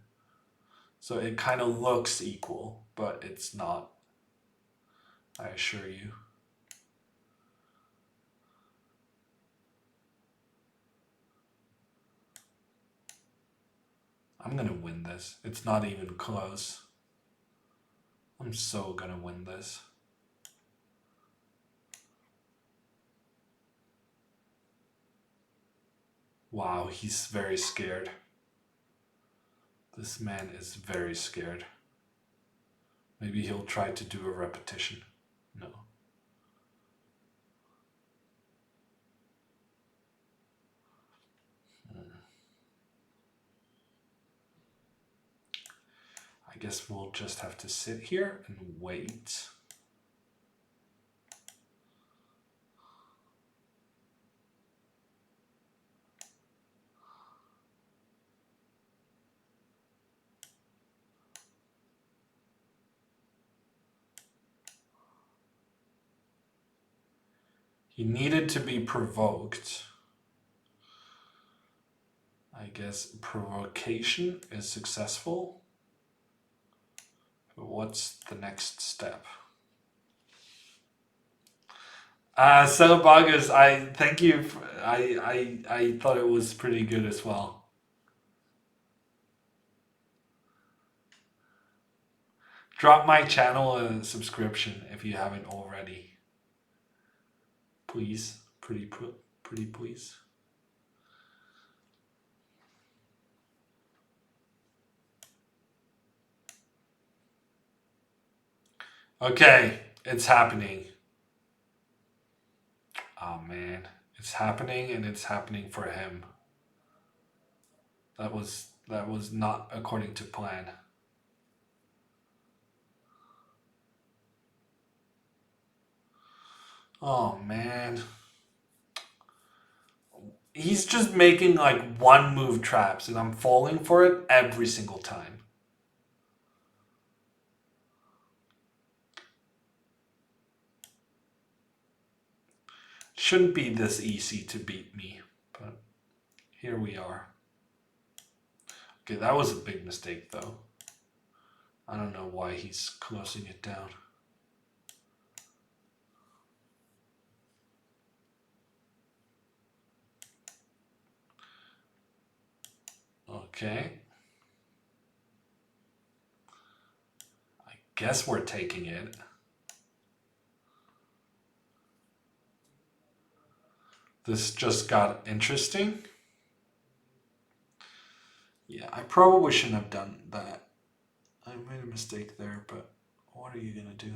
So it kind of looks equal, but it's not. I assure you. I'm gonna win this. It's not even close. I'm so gonna win this. Wow, he's very scared. This man is very scared. Maybe he'll try to do a repetition. No. I guess we'll just have to sit here and wait. He needed to be provoked. I guess provocation is successful. But what's the next step? Celebagas, I thank you. I thought it was pretty good as well. Drop my channel a subscription if you haven't already. Please, pretty please. Okay, it's happening. Oh man, it's happening and it's happening for him. That was not according to plan. Oh man. He's just making like one move traps, and I'm falling for it every single time. Shouldn't be this easy to beat me, but here we are. Okay, that was a big mistake though. I don't know why he's closing it down. Okay. I guess we're taking it. This just got interesting. Yeah, I probably shouldn't have done that. I made a mistake there, but what are you gonna do?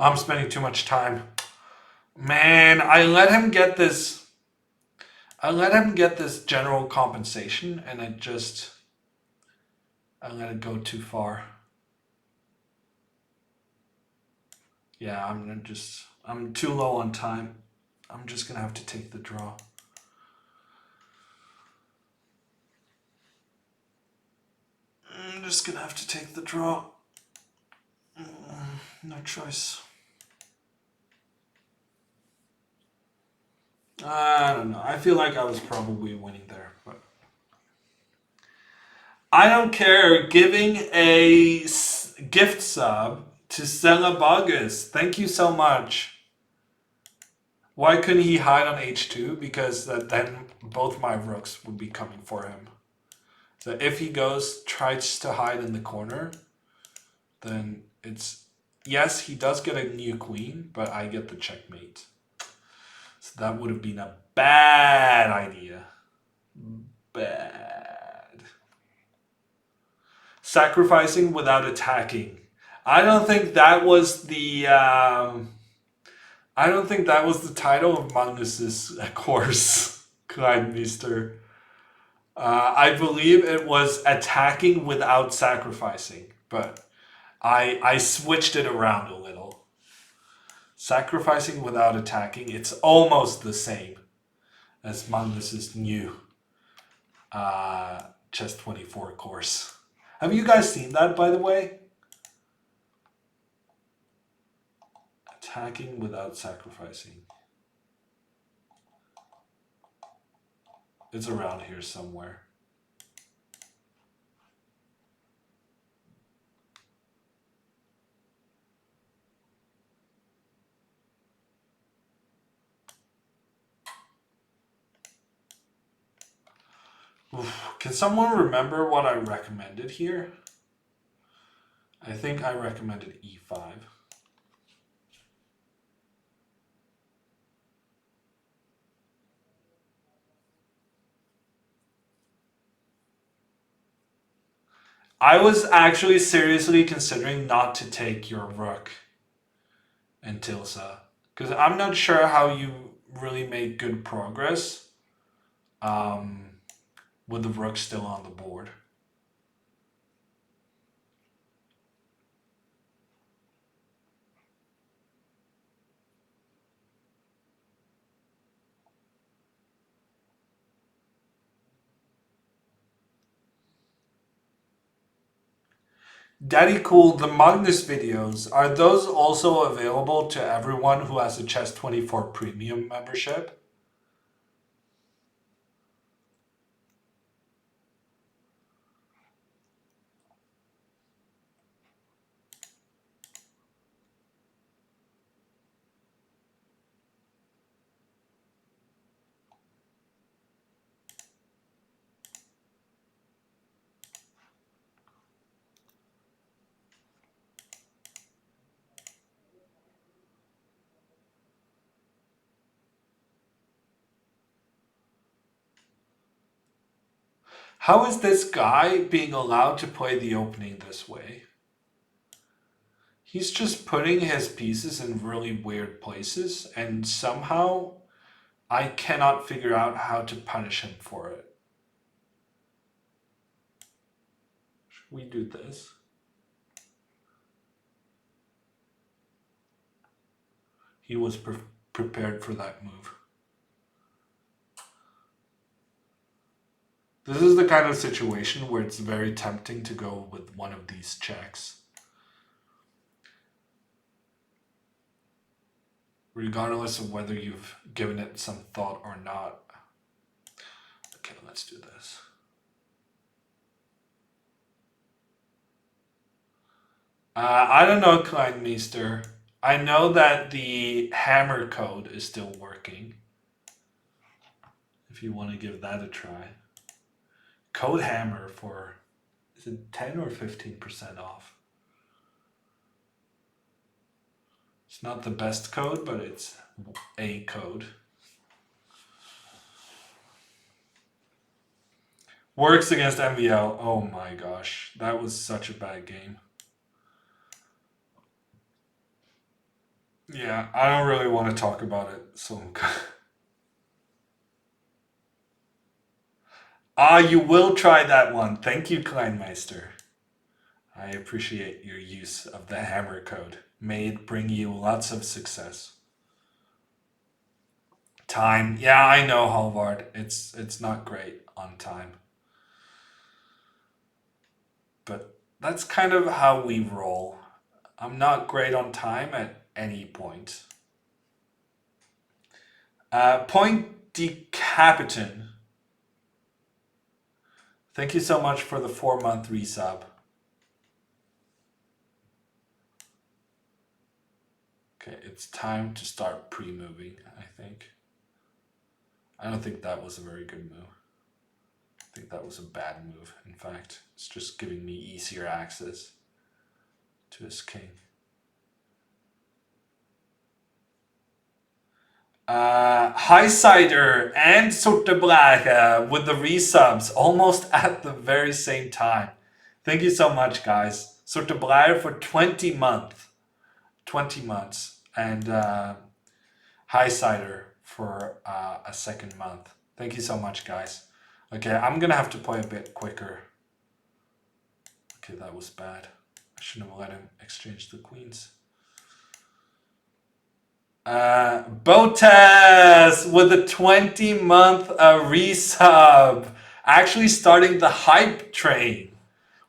I'm spending too much time. Man, I let him get this. I let him get this general compensation, and I let it go too far. Yeah, I'm too low on time. I'm just gonna have to take the draw. I'm just gonna have to take the draw. No choice. I don't know. I feel like I was probably winning there, but I don't care. Giving a gift sub to Stella Bogus. Thank you so much. Why couldn't he hide on H2? Because then both my rooks would be coming for him. So if he tries to hide in the corner, then it's... Yes, he does get a new queen, but I get the checkmate. So that would have been a bad idea. Bad. Sacrificing without attacking. I don't think that was the... I don't think that was the title of Magnus's course, Kleinmeister. I believe it was attacking without sacrificing, but I switched it around a little. Sacrificing without attacking, it's almost the same as Magnus's new Chess 24 course. Have you guys seen that, by the way? Attacking without sacrificing. It's around here somewhere. Oof. Can someone remember what I recommended here? I think I recommended E5. I was actually seriously considering not to take your rook and Tilsa, because I'm not sure how you really made good progress with the rook still on the board. Daddy Cool, the Magnus videos, are those also available to everyone who has a Chess 24 Premium membership? How is this guy being allowed to play the opening this way? He's just putting his pieces in really weird places, and somehow I cannot figure out how to punish him for it. Should we do this? He was prepared for that move. This is the kind of situation where it's very tempting to go with one of these checks. Regardless of whether you've given it some thought or not. Okay, let's do this. I don't know, Kleinmeister. I know that the hammer code is still working. If you want to give that a try. Code hammer for, is it 10 or 15% off? It's not the best code, but it's a code. Works against MVL. Oh my gosh, that was such a bad game. Yeah, I don't really want to talk about it, so. You will try that one. Thank you, Kleinmeister. I appreciate your use of the hammer code. May it bring you lots of success. Time. Yeah, I know, Halvard. It's not great on time. But that's kind of how we roll. I'm not great on time at any point. Point Decapitan. Thank you so much for the 4-month resub. Okay, it's time to start pre-moving, I think. I don't think that was a very good move. I think that was a bad move, in fact. It's just giving me easier access to his king. Highsider and Sorteblage with the resubs almost at the very same time. Thank you so much, guys. Sorteblage for 20 months. And Highsider for a second month. Thank you so much, guys. Okay, I'm gonna have to play a bit quicker. Okay, that was bad. I shouldn't have let him exchange the queens. Botes with a 20-month resub. Actually starting the hype train,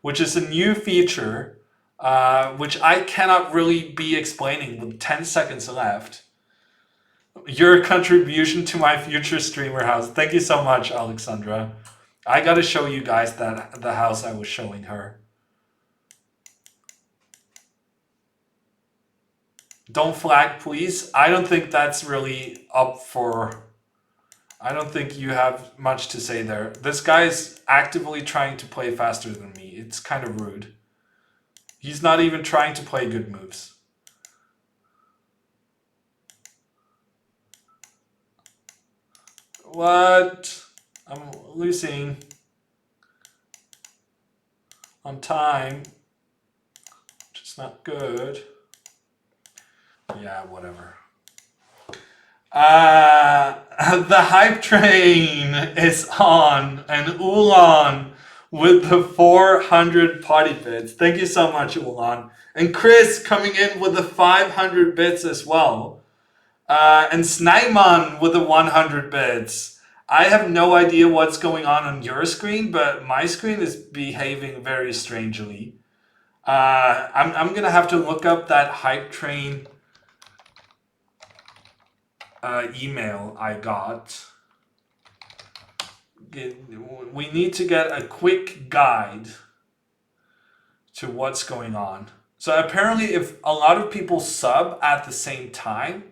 which is a new feature, which I cannot really be explaining with 10 seconds left. Your contribution to my future streamer house. Thank you so much, Alexandra. I gotta show you guys that the house I was showing her. Don't flag, please. I don't think that's really up for... I don't think you have much to say there. This guy is actively trying to play faster than me. It's kind of rude. He's not even trying to play good moves. What? I'm losing on time, which is not good. Yeah, whatever. The hype train is on, and Ulan with the 400 party bits. Thank you so much, Ulan. And Chris coming in with the 500 bits as well. And Snaiman with the 100 bits. I have no idea what's going on your screen, but my screen is behaving very strangely. I'm gonna have to look up that hype train email I got. We need to get a quick guide to what's going on. So apparently if a lot of people sub at the same time,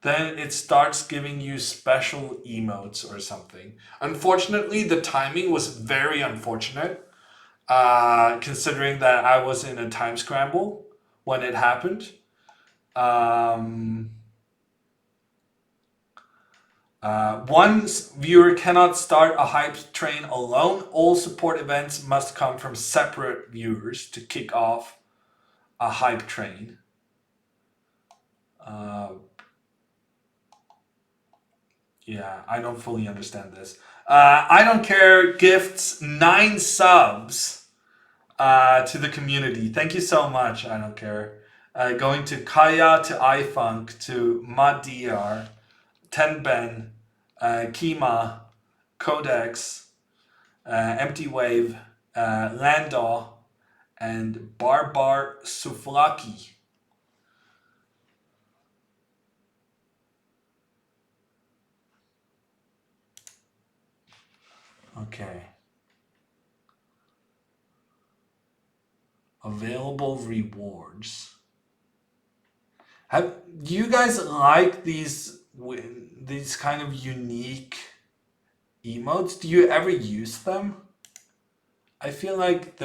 then it starts giving you special emotes or something. Unfortunately, the timing was very unfortunate, considering that I was in a time scramble when it happened. One viewer cannot start a hype train alone. All support events must come from separate viewers to kick off a hype train. Uh, yeah, I don't fully understand this. I don't care. Gifts 9 subs to the community. Thank you so much. I don't care. Going to Kaya, to iFunk, to Madiar, Tenben, Kima, Codex, Empty Wave, Landaw, and Barbar Souflaki. Okay. Available rewards. Do you guys like these kind of unique emotes? Do you ever use them? I feel like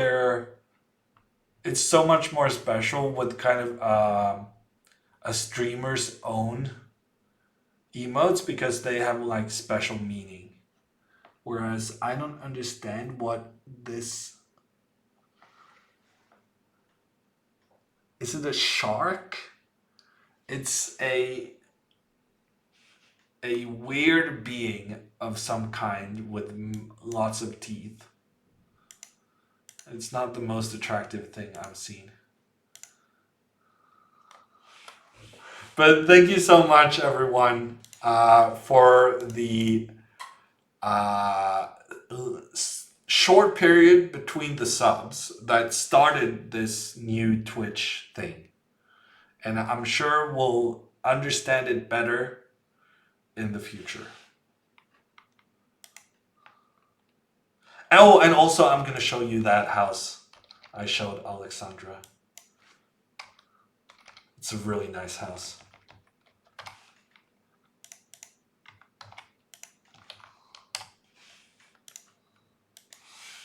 it's so much more special with kind of a streamer's own emotes because they have like special meaning. Whereas I don't understand what this is. It a shark? It's a weird being of some kind with lots of teeth. It's not the most attractive thing I've seen. But thank you so much, everyone, for the short period between the subs that started this new Twitch thing. And I'm sure we'll understand it better in the future. Oh, and also I'm going to show you that house I showed Alexandra. It's a really nice house.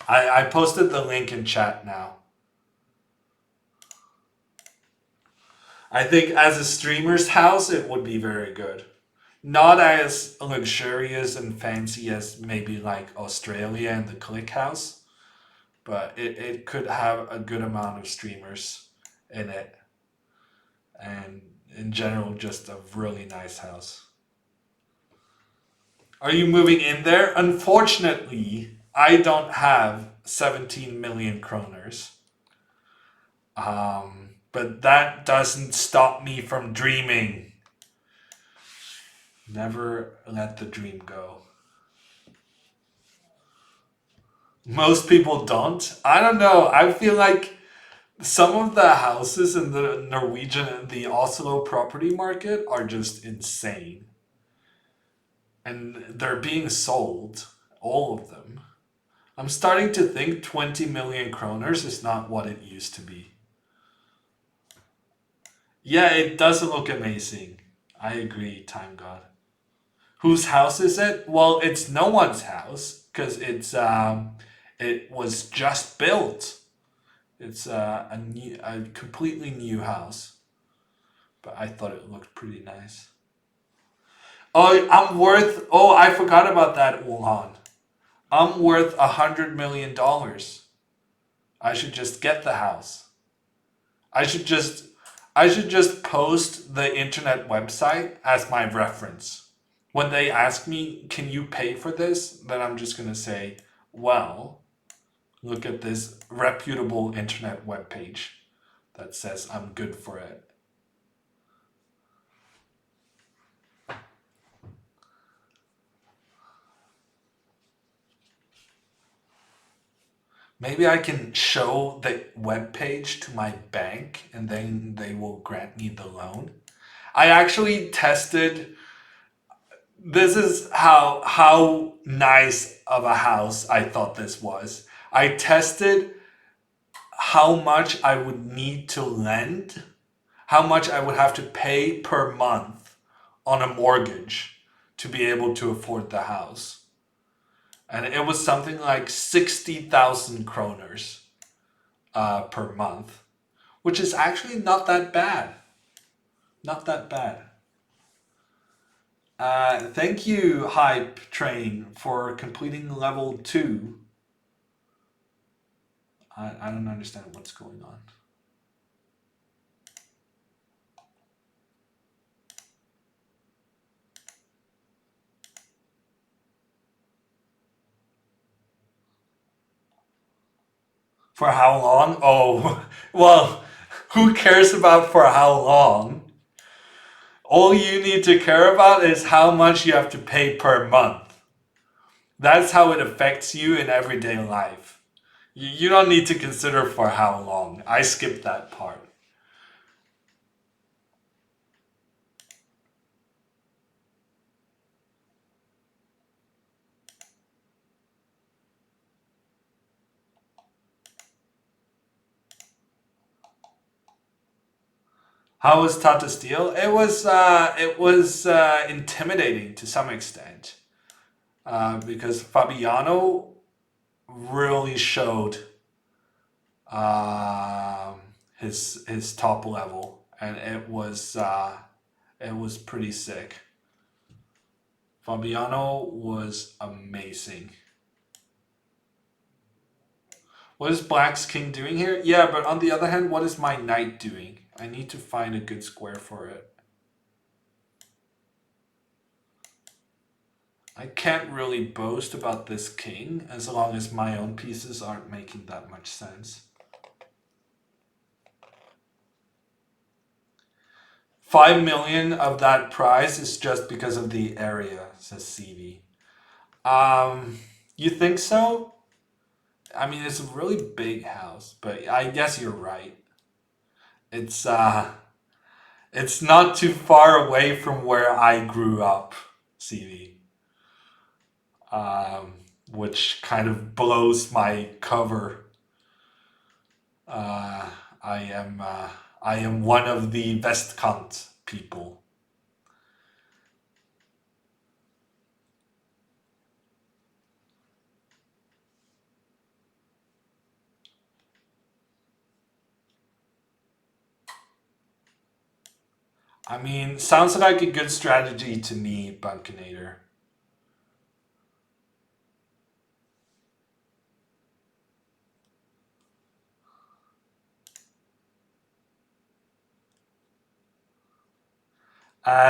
I posted the link in chat now. I think as a streamer's house, it would be very good. Not as luxurious and fancy as maybe like Australia and the Click House, but it could have a good amount of streamers in it. And in general, just a really nice house. Are you moving in there? Unfortunately, I don't have 17 million kroners. But that doesn't stop me from dreaming. Never let the dream go. Most people don't. I don't know. I feel like some of the houses in the Norwegian, the Oslo property market are just insane. And they're being sold, all of them. I'm starting to think 20 million kroners is not what it used to be. Yeah, it does look amazing. I agree, Time God. Whose house is it? Well, it's no one's house because it was just built. It's a completely new house, but I thought it looked pretty nice. Oh, I'm worth. Oh, I forgot about that, Wuhan. I'm worth $100 million. I should just get the house. I should just post the internet website as my reference. When they ask me, can you pay for this? Then I'm just going to say, well, look at this reputable internet webpage that says I'm good for it. Maybe I can show the webpage to my bank and then they will grant me the loan. I actually tested. This is how nice of a house I thought this was. I tested how much I would need to lend, how much I would have to pay per month on a mortgage to be able to afford the house. And it was something like 60,000 kroners per month, which is actually not that bad. Not that bad. Thank you, Hype Train, for completing level 2. I don't understand what's going on. For how long? Oh, well, who cares about for how long? All you need to care about is how much you have to pay per month. That's how it affects you in everyday life. You don't need to consider for how long. I skipped that part. How was Tata Steel? It was intimidating to some extent because Fabiano really showed um, his top level, and it was pretty sick. Fabiano was amazing. What is Black's King doing here? Yeah, but on the other hand, what is my knight doing? I need to find a good square for it. I can't really boast about this king as long as my own pieces aren't making that much sense. 5 million of that prize is just because of the area, says CV. You think so? I mean, it's a really big house, but I guess you're right. It's it's not too far away from where I grew up, CV. Um, which kind of blows my cover. Uh, I am I am one of the Vestkant people. I mean, sounds like a good strategy to me, Bunkinator.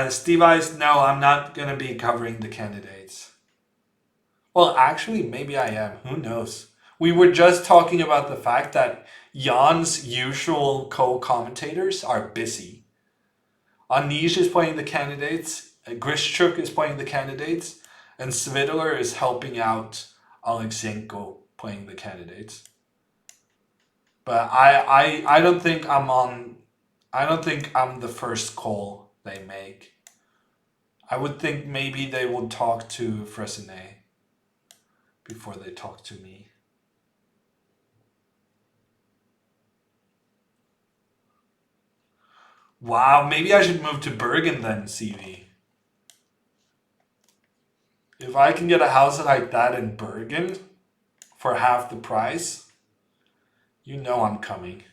Steve Eyes, no, I'm not gonna be covering the candidates. Well, actually, maybe I am. Who knows? We were just talking about the fact that Jan's usual co-commentators are busy. Anish is playing the candidates, Grishchuk is playing the candidates, and Svidler is helping out Alexenko playing the candidates. But I don't think I'm on. I don't think I'm the first call they make. I would think maybe they would talk to Fressinet before they talk to me. Wow, maybe I should move to Bergen then, CV. If I can get a house like that in Bergen for half the price, you know I'm coming.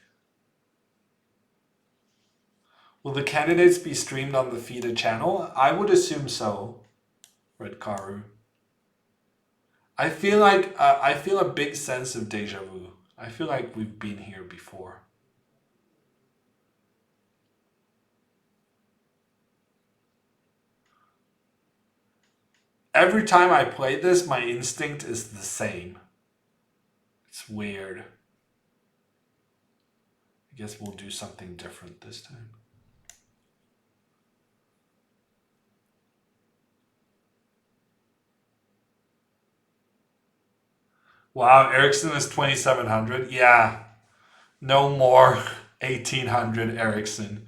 Will the candidates be streamed on the feeder channel? I would assume so, Red Karu. I feel a big sense of deja vu. I feel like we've been here before. Every time I play this, my instinct is the same. It's weird. I guess we'll do something different this time. Wow, Ericsson is 2700. Yeah, no more 1800 Ericsson.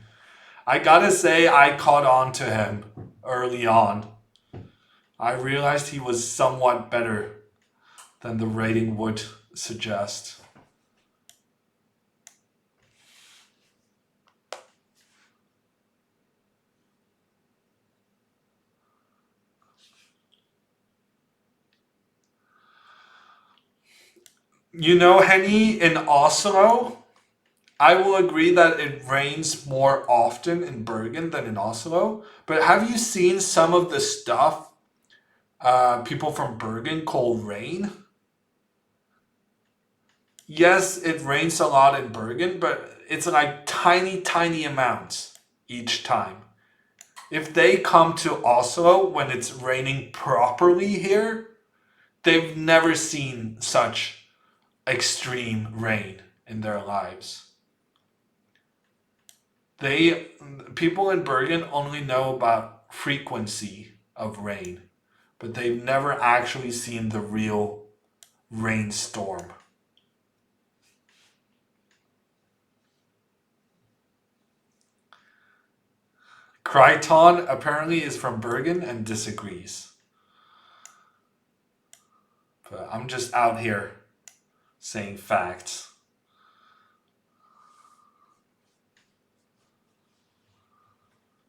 I gotta say, I caught on to him early on. I realized he was somewhat better than the rating would suggest. You know, Henny, in Oslo, I will agree that it rains more often in Bergen than in Oslo. But have you seen some of the stuff people from Bergen call rain? Yes, it rains a lot in Bergen, but it's like tiny, tiny amounts each time. If they come to Oslo when it's raining properly here, they've never seen such extreme rain in their lives. They People in Bergen only know about frequency of rain, but they've never actually seen the real rainstorm. Crichton apparently is from Bergen and disagrees. But I'm just out here saying facts.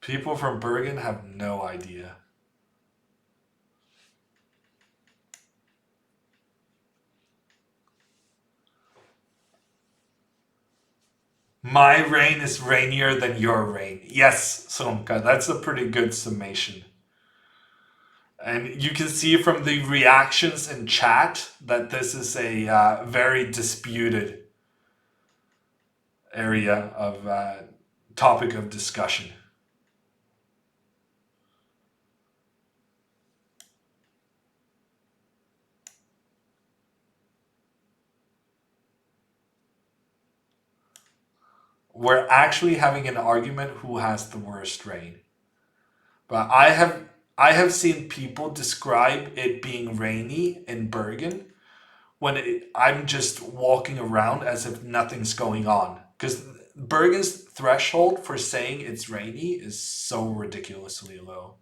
People from Bergen have no idea. My rain is rainier than your rain. Yes, Sonka, that's a pretty good summation. And you can see from the reactions in chat that this is a very disputed area of topic of discussion. We're actually having an argument who has the worst rain. But I have seen people describe it being rainy in Bergen when I'm just walking around as if nothing's going on. Because Bergen's threshold for saying it's rainy is so ridiculously low.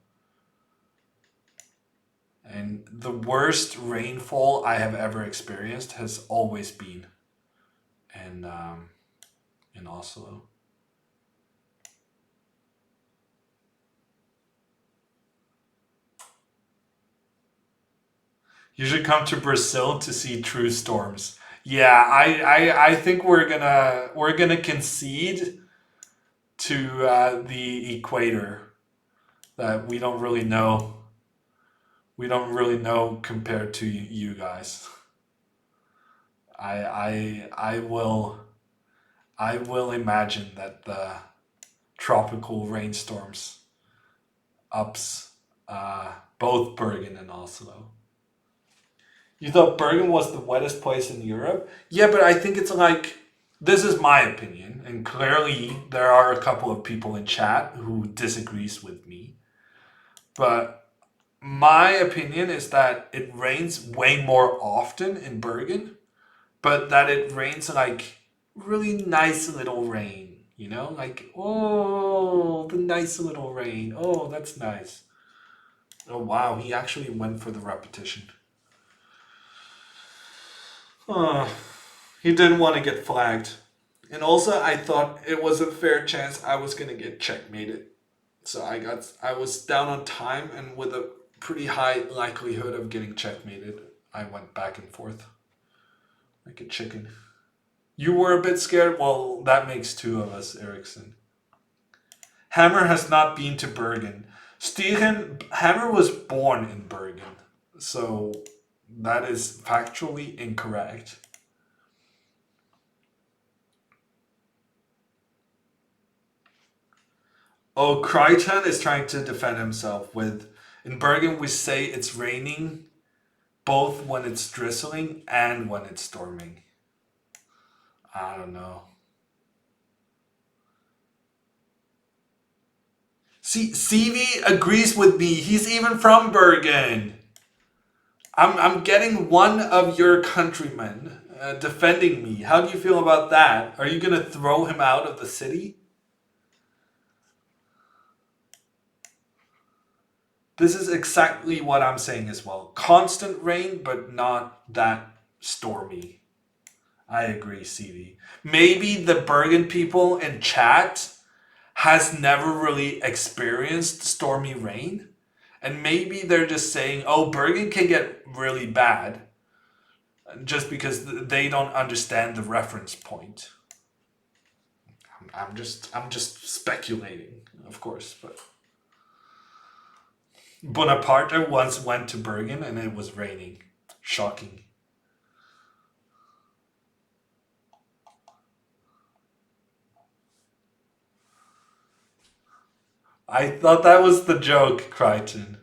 And the worst rainfall I have ever experienced has always been in Oslo. You should come to Brazil to see true storms. Yeah, I think we're gonna concede to the equator that we don't really know compared to you guys. I will imagine that the tropical rainstorms ups both Bergen and Oslo. You thought Bergen was the wettest place in Europe? Yeah, but I think it's like this is my opinion, and clearly there are a couple of people in chat who disagrees with me. But my opinion is that it rains way more often in Bergen, but that it rains like really nice little rain, like oh, the nice little rain. Oh, that's nice. Oh wow, he actually went for the repetition. Oh, he didn't want to get flagged. And also, I thought it was a fair chance I was gonna get checkmated. So I was down on time, and with a pretty high likelihood of getting checkmated, I went back and forth like a chicken. You were a bit scared? Well, that makes two of us, Erickson. Hammer has not been to Bergen. Hammer was born in Bergen. So that is factually incorrect. Oh, Crichton is trying to defend himself with in Bergen we say it's raining both when it's drizzling and when it's storming. I don't know. See, CV agrees with me. He's even from Bergen. I'm getting one of your countrymen defending me. How do you feel about that? Are you gonna throw him out of the city? This is exactly what I'm saying as well. Constant rain, but not that stormy. I agree, CV. Maybe the Bergen people in chat has never really experienced stormy rain. And maybe they're just saying, oh, Bergen can get really bad just because they don't understand the reference point. I'm just speculating, of course, but Bonaparte once went to Bergen and it was raining. Shocking. I thought that was the joke, Crichton.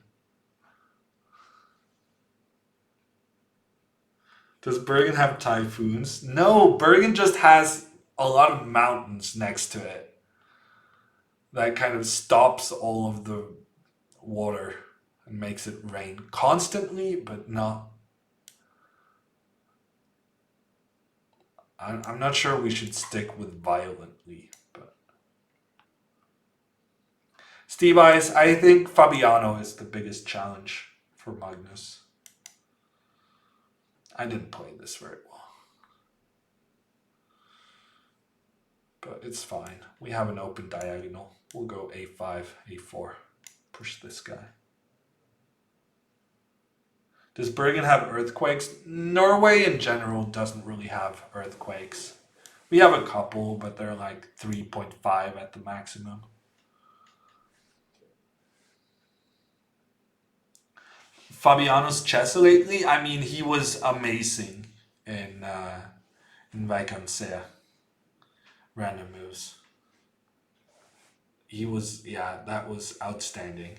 Does Bergen have typhoons? No, Bergen just has a lot of mountains next to it that kind of stops all of the water and makes it rain constantly, but not. I'm not sure we should stick with violently, but Steve Eyes, I think Fabiano is the biggest challenge for Magnus. I didn't play this very well, but it's fine. We have an open diagonal. We'll go a5, a4. Push this guy. Does Bergen have earthquakes? Norway in general doesn't really have earthquakes. We have a couple, but they're like 3.5 at the maximum. Fabiano's chess lately, I mean, he was amazing in Vacancia. Random moves. He was, yeah, that was outstanding.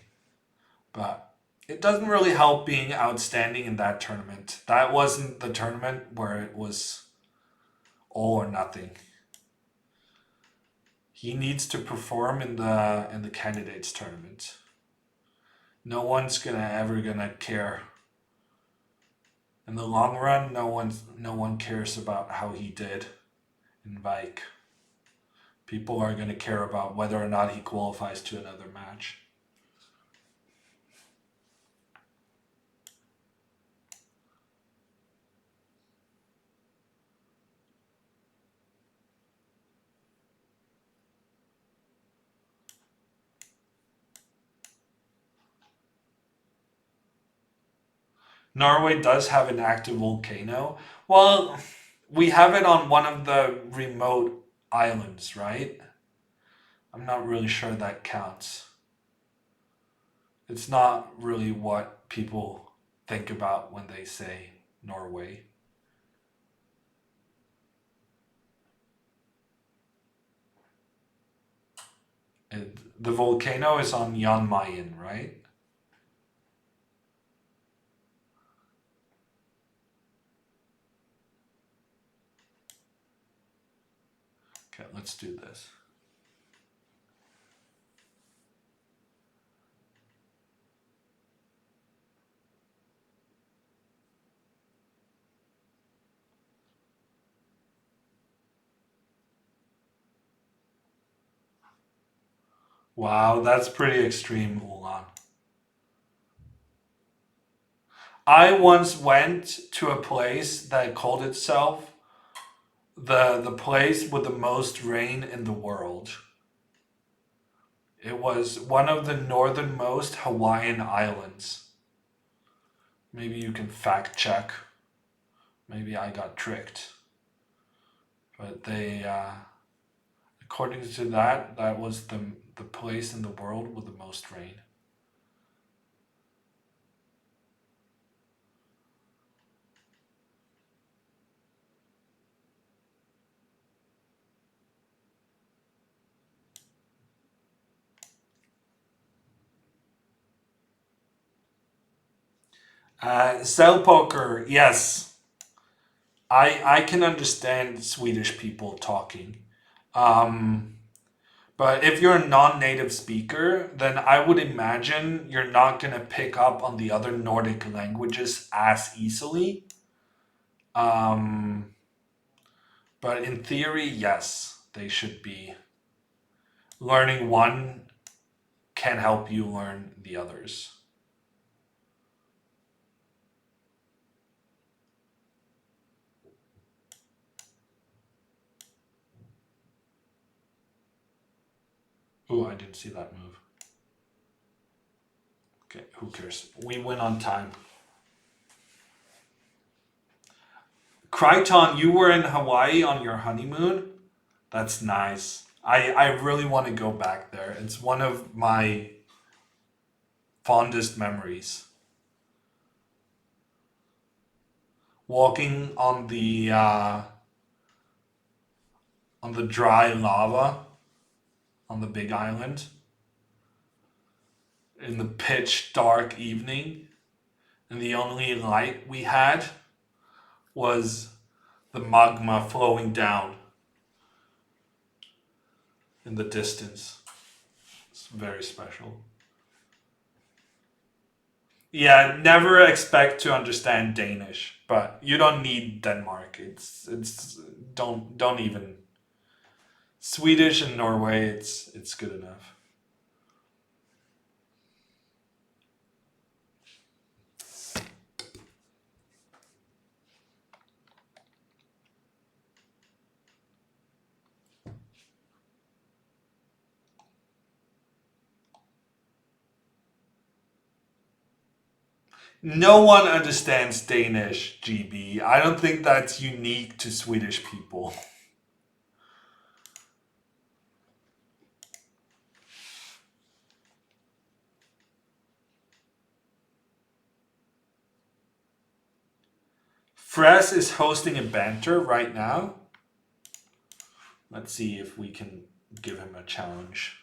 But it doesn't really help being outstanding in that tournament. That wasn't the tournament where it was all or nothing. He needs to perform in the candidates tournament. No one's ever gonna care. In the long run, no one cares about how he did in Vike. People are gonna care about whether or not he qualifies to another match. Norway does have an active volcano. Well, we have it on one of the remote islands, right? I'm not really sure that counts. It's not really what people think about when they say Norway. The volcano is on Jan Mayen, right? Okay, let's do this. Wow, that's pretty extreme, Ulan. I once went to a place that called itself the place with the most rain in the world. It was one of the northernmost Hawaiian islands. Maybe you can fact check. Maybe I got tricked. But according to that, that was the place in the world with the most rain. Cell poker, yes. I can understand Swedish people talking. Um, but if you're a non-native speaker, then I would imagine you're not going to pick up on the other Nordic languages as easily. Um, but in theory, yes, they should be. Learning one can help you learn the others. Oh, I didn't see that move. Okay, who cares? We win on time. Crichton, you were in Hawaii on your honeymoon? That's nice. I really want to go back there. It's one of my fondest memories. Walking on the dry lava on the big island in the pitch dark evening, and the only light we had was the magma flowing down in the distance. It's very special. Yeah, never expect to understand Danish, but you don't need Denmark. It's don't even Swedish and Norway. It's good enough. No one understands Danish, GB. I don't think that's unique to Swedish people. Fres is hosting a banter right now. Let's see if we can give him a challenge.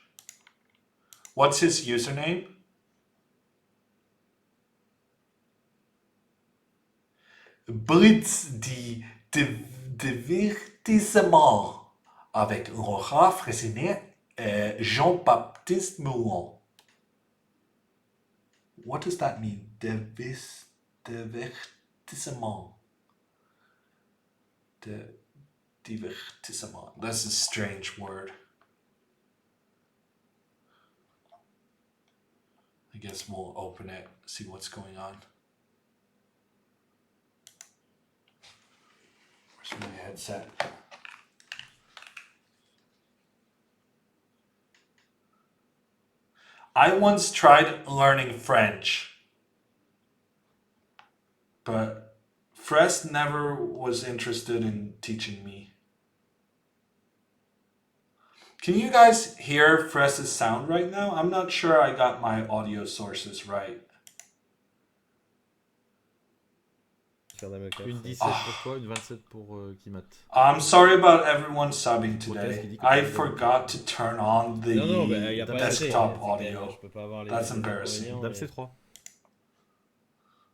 What's his username? Blitz divertissement avec Laurent Fressinet et Jean-Baptiste Moulon. What does that mean? Divertissement. Divertissement. That's a strange word. I guess we'll open it, see what's going on. Where's my headset? I once tried learning French, but Fres never was interested in teaching me. Can you guys hear Fres's sound right now? I'm not sure I got my audio sources right. Une 17 pour toi, une 27 pour Kimat. I'm sorry about everyone subbing today. I forgot to turn on the desktop audio. That's embarrassing. Dame C3.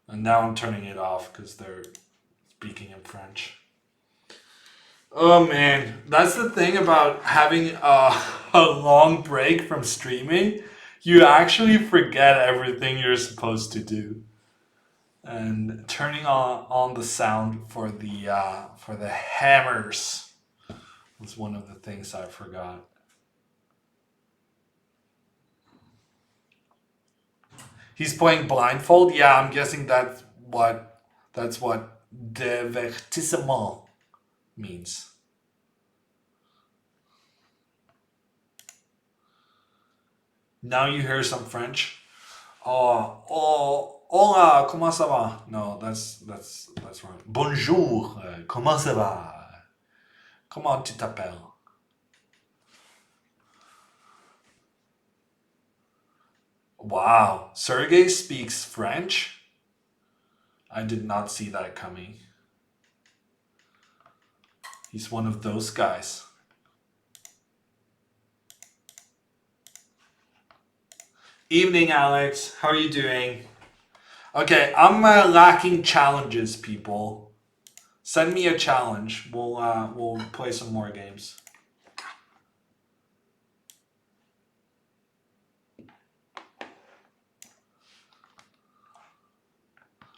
And now I'm turning it off because they're speaking in French. Oh man, that's the thing about having a long break from streaming. You actually forget everything you're supposed to do. And turning on the sound for the hammers was one of the things I forgot. He's playing blindfold. Yeah, I'm guessing that's what divertissement means. Now you hear some French. Hola, comment ça va? No, that's wrong. Bonjour, comment ça va? Comment tu t'appelles? Wow, Sergey speaks French? I did not see that coming. He's one of those guys. Evening, Alex. How are you doing? Okay, I'm lacking challenges, people. Send me a challenge. We'll play some more games.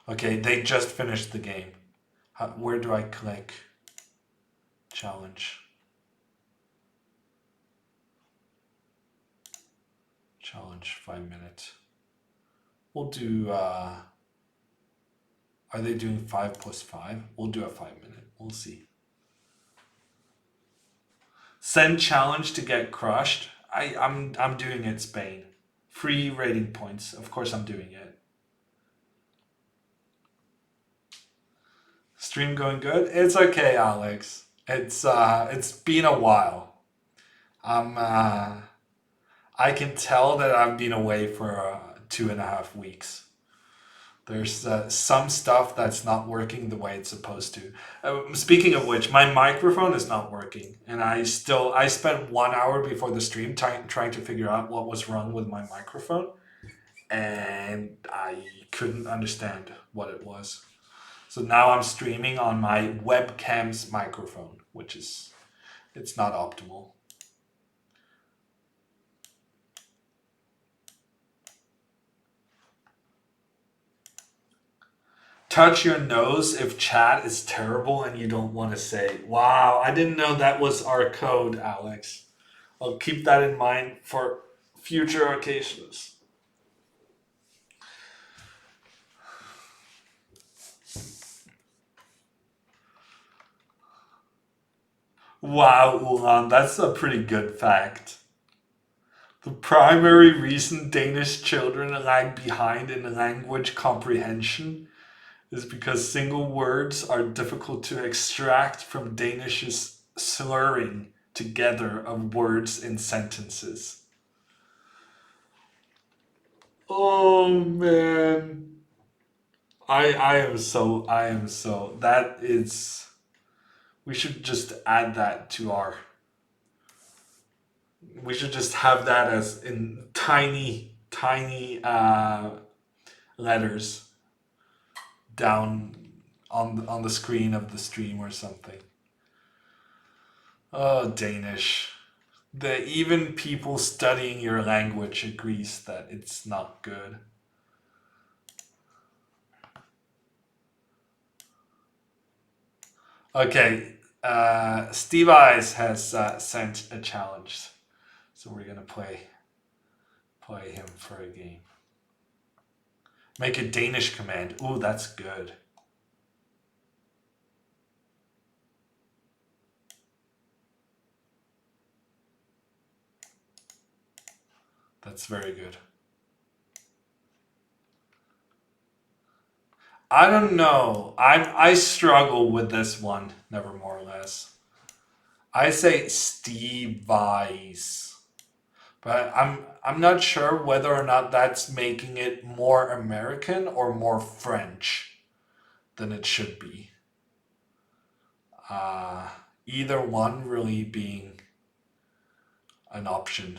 Okay, they just finished the game. Where do I click? Challenge. Challenge 5 minutes. We'll do, are they doing 5 plus 5? We'll do a 5 minute. We'll see. Send challenge to get crushed. I'm doing it, Spain. Free rating points. Of course I'm doing it. Stream going good? It's okay, Alex. It's been a while. I'm. I can tell that I've been away for 2.5 weeks. There's some stuff that's not working the way it's supposed to. Speaking of which, my microphone is not working, and I spent 1 hour before the stream trying to figure out what was wrong with my microphone, and I couldn't understand what it was. So now I'm streaming on my webcam's microphone, which is it's not optimal. Touch your nose if chat is terrible and you don't want to say, wow, I didn't know that was our code, Alex. I'll keep that in mind for future occasions. Wow, Ulan, that's a pretty good fact. The primary reason Danish children lag behind in language comprehension is because single words are difficult to extract from Danish's slurring together of words in sentences. Oh man. I am so that is we should just add that to our we should just have that as in tiny letters down on the screen of the stream or something. Oh, Danish. The even people studying your language agrees that it's not good. Okay, Steve Eyes has sent a challenge, so we're gonna play him for a game. Make a Danish command. Ooh, that's good. That's very good. I don't know. I struggle with this one, never more or less. I say Steve Weiss, but I'm not sure whether or not that's making it more American or more French than it should be. Uh, Either one really being an option.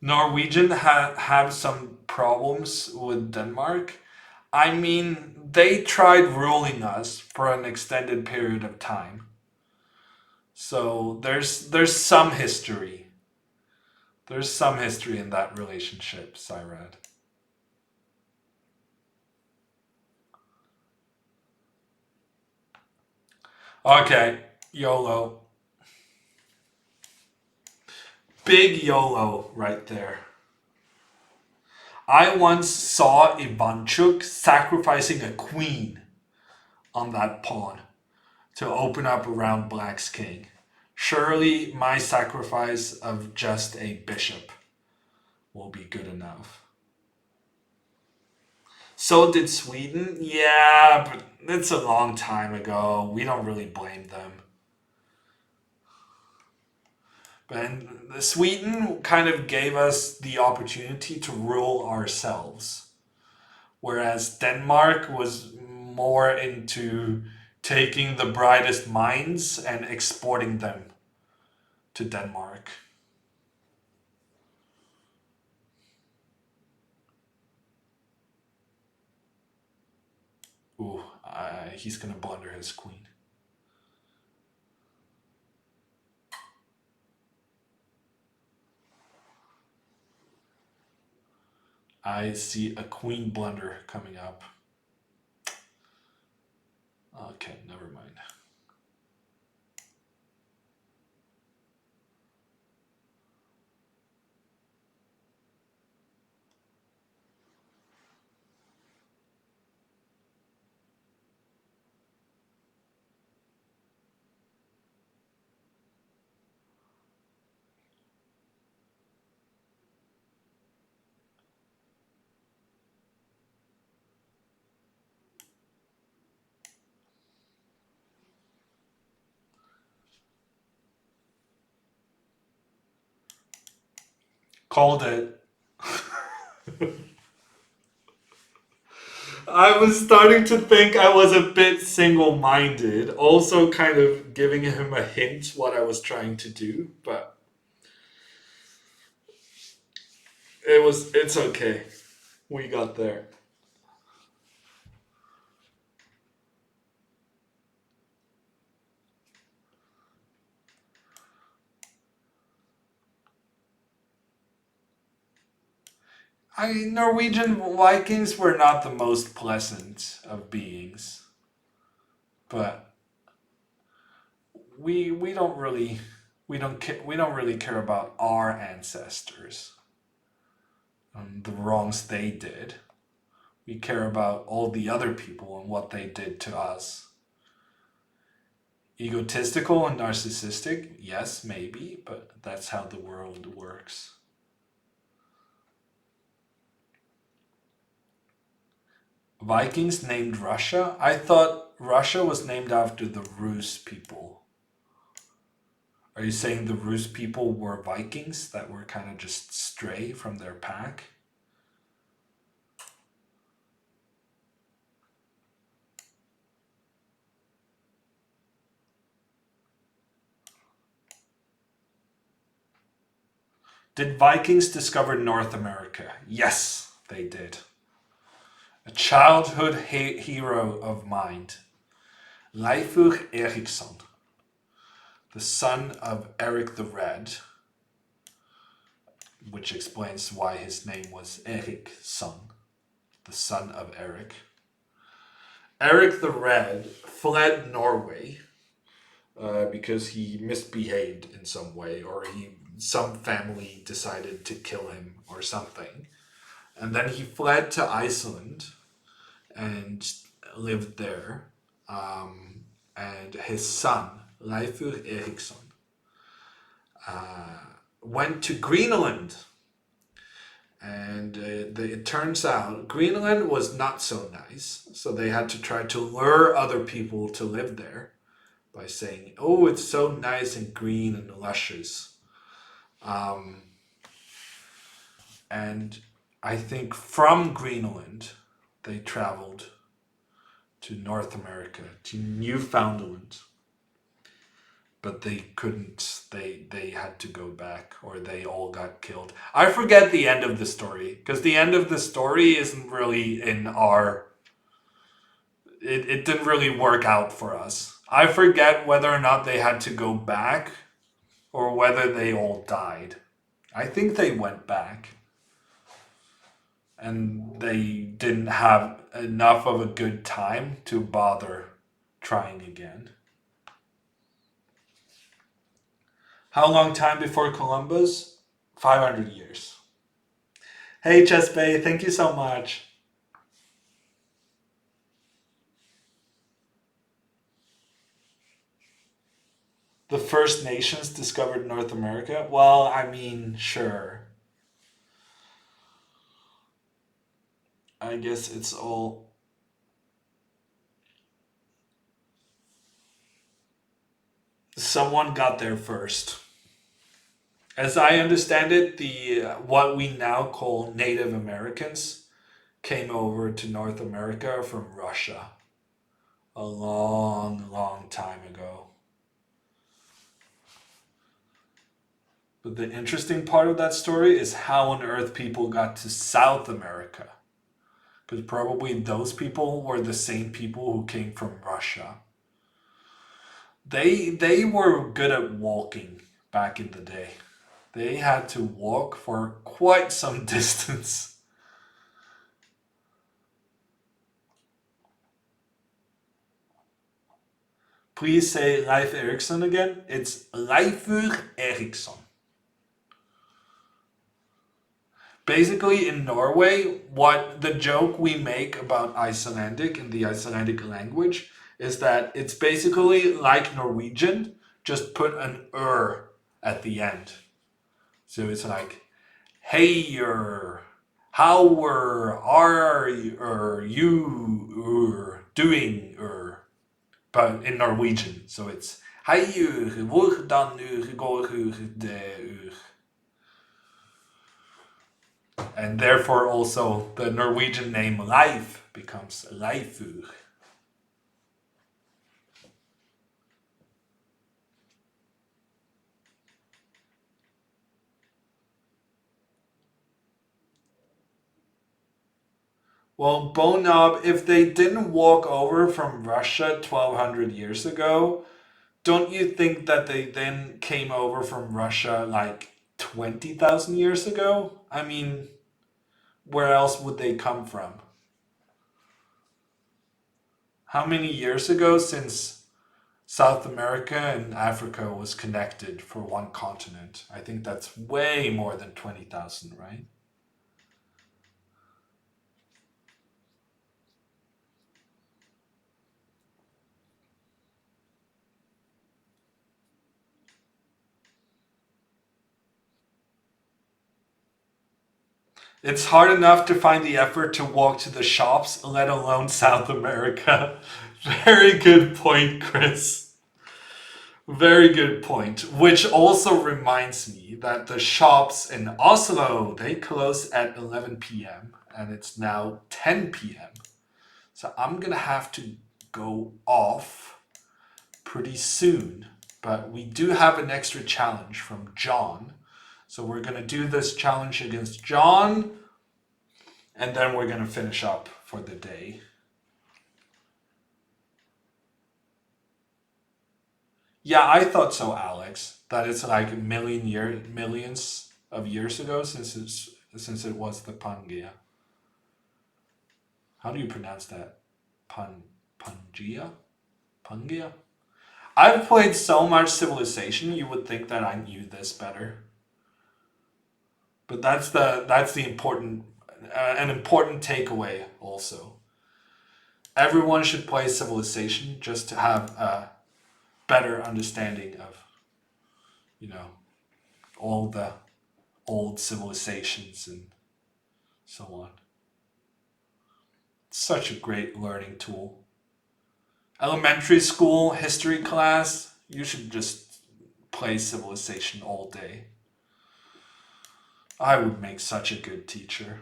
Norwegian have some problems with Denmark. I mean, they tried ruling us for an extended period of time. So there's some history. There's some history in that relationship, Cyrad. Okay, YOLO. Big YOLO right there. I once saw Ivanchuk sacrificing a queen on that pawn to open up around Black's king. Surely my sacrifice of just a bishop will be good enough. So did Sweden? Yeah, but it's a long time ago. We don't really blame them. But Sweden kind of gave us the opportunity to rule ourselves. Whereas Denmark was more into taking the brightest minds and exporting them to Denmark. Ooh, he's gonna blunder his queen. I see a queen blunder coming up. Okay, never mind. Called it. I was starting to think I was a bit single-minded, also kind of giving him a hint what I was trying to do, but it's okay. We got there. Norwegian Vikings were not the most pleasant of beings, but we don't really we don't really care about our ancestors and the wrongs they did. We care about all the other people and what they did to us. Egotistical and narcissistic, yes, maybe, but that's how the world works. Vikings named Russia? I thought Russia was named after the Rus people. Are you saying the Rus people were Vikings that were kind of just stray from their pack? Did Vikings discover North America? Yes, they did. A childhood hero of mine, Leifur Eriksson, the son of Eric the Red, which explains why his name was Eriksson, the son of Eric. Eric the Red fled Norway because he misbehaved in some way, or some family decided to kill him or something. And then he fled to Iceland and lived there. And his son, Leifur Eriksson, went to Greenland. And it turns out Greenland was not so nice. So they had to try to lure other people to live there by saying, oh, it's so nice and green and luscious. And I think from Greenland, they traveled to North America, to Newfoundland. But they couldn't, they had to go back, or they all got killed. I forget the end of the story, because the end of the story isn't really in our... It didn't really work out for us. I forget whether or not they had to go back, or whether they all died. I think they went back. And they didn't have enough of a good time to bother trying again. How long time before Columbus? 500 years. Hey, Chesbay, thank you so much. The First Nations discovered North America? Well, I mean, sure. I guess it's all... Someone got there first. As I understand it, what we now call Native Americans came over to North America from Russia a long, long time ago. But the interesting part of that story is how on earth people got to South America. Because probably those people were the same people who came from Russia. They were good at walking back in the day. They had to walk for quite some distance. Please say Leif Erikson again. It's Leifur Eriksson. Basically, in Norway, what the joke we make about Icelandic and the Icelandic language is that it's basically like Norwegian, just put an at the end. So it's like, hey, how are you doing? But in Norwegian, so it's hei, hvordan går det? And therefore also the Norwegian name life becomes leifur. Well, Bonob, if they didn't walk over from Russia 1200 years ago, don't you think that they then came over from Russia like 20,000 years ago? I mean, where else would they come from? How many years ago since South America and Africa was connected for one continent? I think that's way more than 20,000, right? It's hard enough to find the effort to walk to the shops, let alone South America. Very good point, Chris. Very good point. Which also reminds me that the shops in Oslo, they close at 11 p.m. and it's now 10 p.m. So I'm gonna have to go off pretty soon. But we do have an extra challenge from John. So we're gonna do this challenge against John, and then we're gonna finish up for the day. Yeah, I thought so, Alex. That it's like millions of years ago since it was the Pangea. How do you pronounce that? Pangea? Pangea? I've played so much Civilization, you would think that I knew this better. But that's the important an important takeaway also. Everyone should play Civilization just to have a better understanding of, you know, all the old civilizations and so on. Such a great learning tool. Elementary school history class, you should just play Civilization all day. I would make such a good teacher.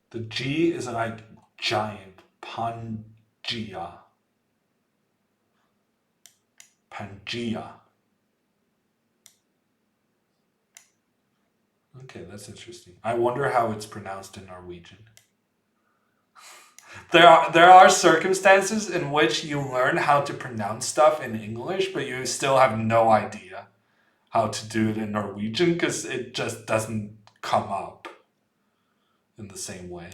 The G is like giant. Pangea. Pangea. Okay, that's interesting. I wonder how it's pronounced in Norwegian. There are circumstances in which you learn how to pronounce stuff in English, but you still have no idea how to do it in Norwegian because it just doesn't come up in the same way.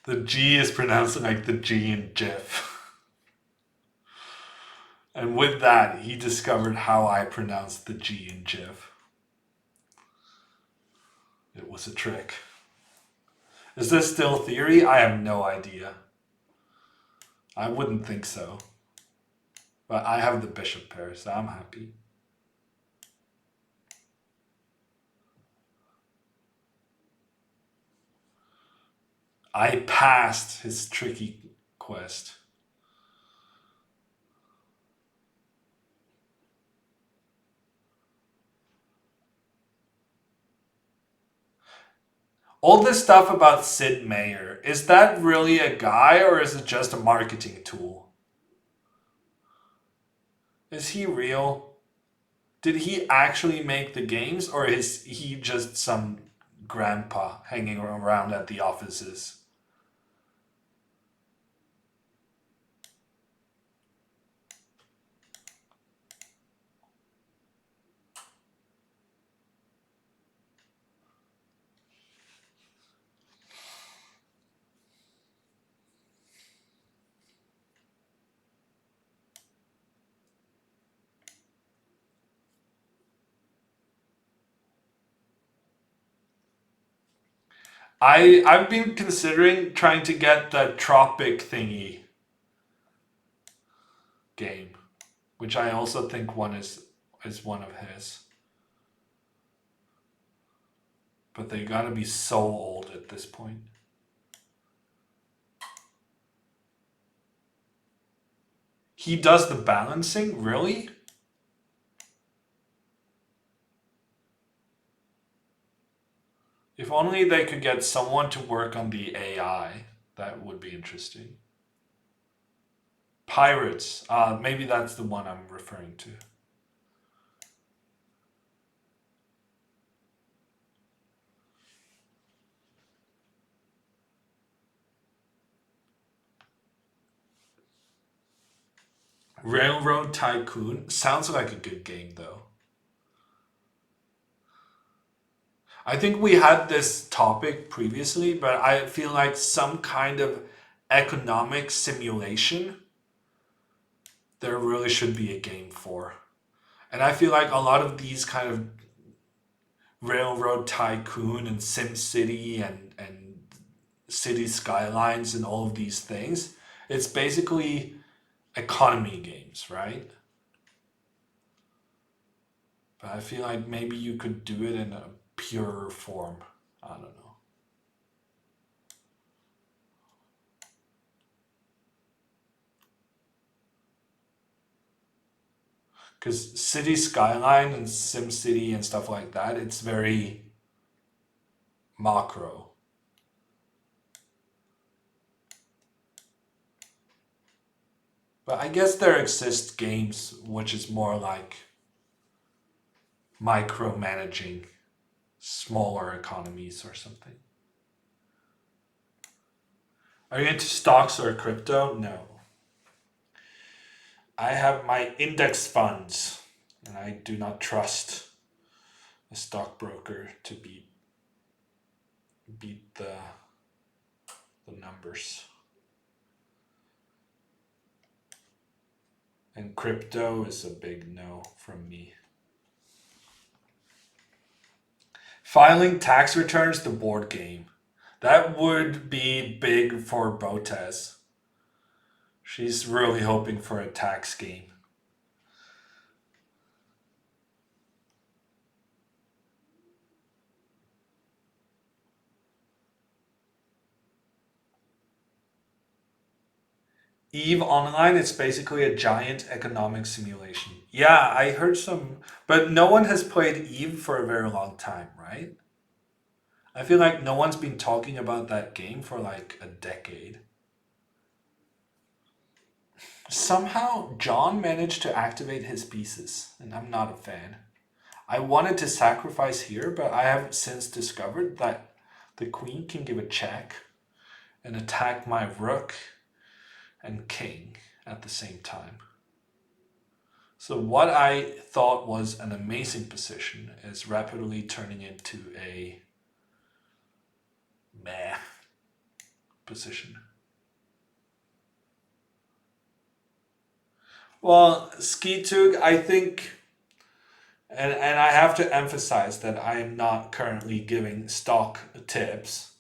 The G is pronounced like the G in GIF. And with that, he discovered how I pronounced the G in GIF. It was a trick. Is this still theory? I have no idea. I wouldn't think so. But I have the bishop pair, so I'm happy. I passed his tricky quest. All this stuff about Sid Meier, is that really a guy or is it just a marketing tool? Is he real? Did he actually make the games or is he just some grandpa hanging around at the offices? I've been considering trying to get the Tropic thingy game, which I also think one is one of his. But they gotta be so old at this point. He does the balancing, really? If only they could get someone to work on the AI, that would be interesting. Pirates. Maybe that's the one I'm referring to. Railroad Tycoon sounds like a good game, though. I think we had this topic previously, but I feel like some kind of economic simulation there really should be a game for. And I feel like a lot of these kind of Railroad Tycoon and Sim City and City Skylines and all of these things, it's basically economy games, right? But I feel like maybe you could do it in a purer form. I don't know. Because City Skyline and Sim City and stuff like that, it's very macro. But I guess there exist games which is more like micromanaging smaller economies or something. Are you into stocks or crypto? No. I have my index funds, and I do not trust a stockbroker to beat the numbers. And crypto is a big no from me. Filing tax returns, the board game. That would be big for Botez. She's really hoping for a tax game. Eve Online is basically a giant economic simulation. Yeah, I heard some, but no one has played Eve for a very long time, right? I feel like no one's been talking about that game for like a decade. Somehow, John managed to activate his pieces, and I'm not a fan. I wanted to sacrifice here, but I have since discovered that the queen can give a check and attack my rook and king at the same time. So what I thought was an amazing position is rapidly turning into a meh position. Well, Skitug, I think, and I have to emphasize that I am not currently giving stock tips.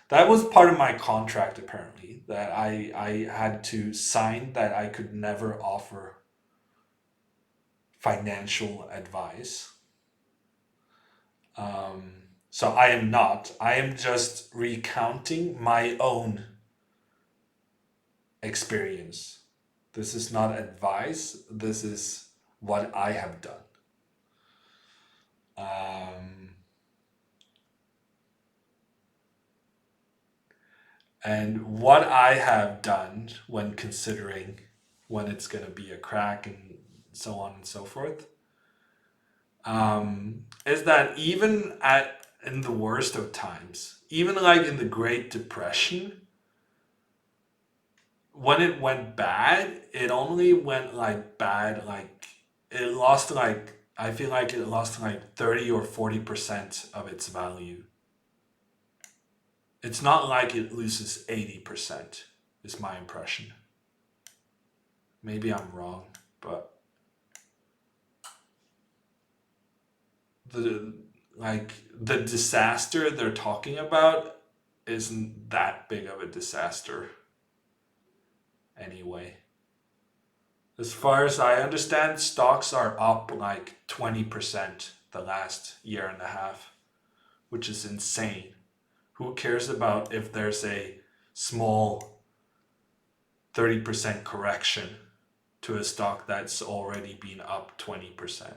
That was part of my contract, apparently, that I had to sign that I could never offer financial advice. Um, so I am not. I am just recounting my own experience. This is not advice. This is what I have done. Um, and what I have done when considering when it's going to be a crack and so on and so forth, is that even at in the worst of times, even like in the Great Depression, when it went bad, it only went like bad, like it lost like I feel like it lost like 30 or 40% of its value. It's not like it loses 80%, is my impression. Maybe I'm wrong, but the the disaster they're talking about isn't that big of a disaster anyway. As far as I understand, stocks are up like 20% the last year and a half, which is insane. Who cares about if there's a small 30% correction to a stock that's already been up 20%?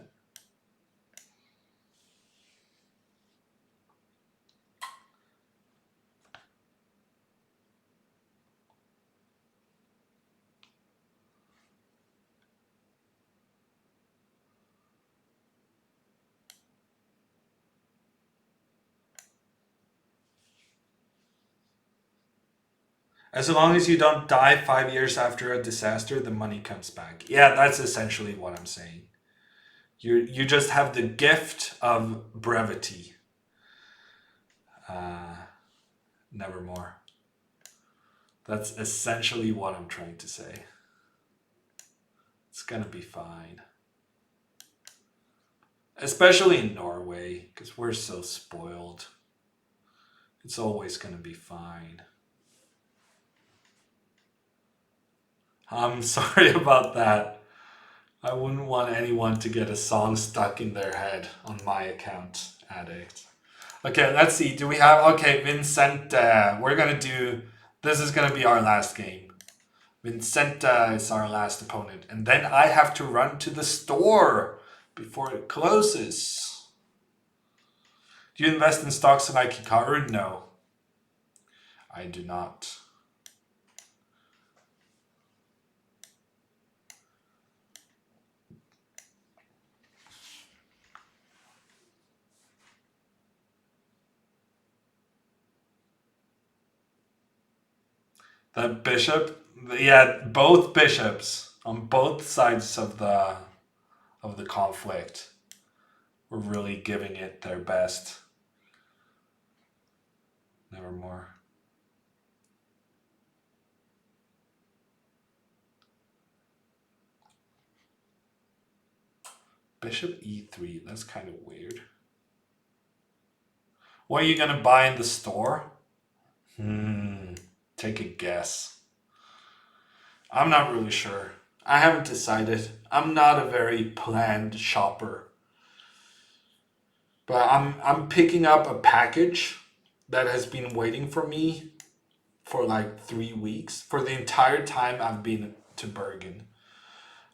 As long as you don't die 5 years after a disaster, the money comes back. Yeah, that's essentially what I'm saying. You just have the gift of brevity. Nevermore. That's essentially what I'm trying to say. It's gonna be fine. Especially in Norway, because we're so spoiled. It's always gonna be fine. I'm sorry about that. I wouldn't want anyone to get a song stuck in their head on my account, Addict. Okay, let's see. Do we have... Okay, Vincent, we're gonna do... This is gonna be our last game. Vincent is our last opponent. And then I have to run to the store before it closes. Do you invest in stocks like Hikaru? No. I do not. The bishop, yeah, both bishops on both sides of the conflict were really giving it their best. Nevermore. Bishop e3, that's kind of weird. What are you gonna buy in the store? Take a guess. I'm not really sure. I haven't decided. I'm not a very planned shopper. But I'm picking up a package that has been waiting for me for like 3 weeks. For the entire time I've been to Bergen,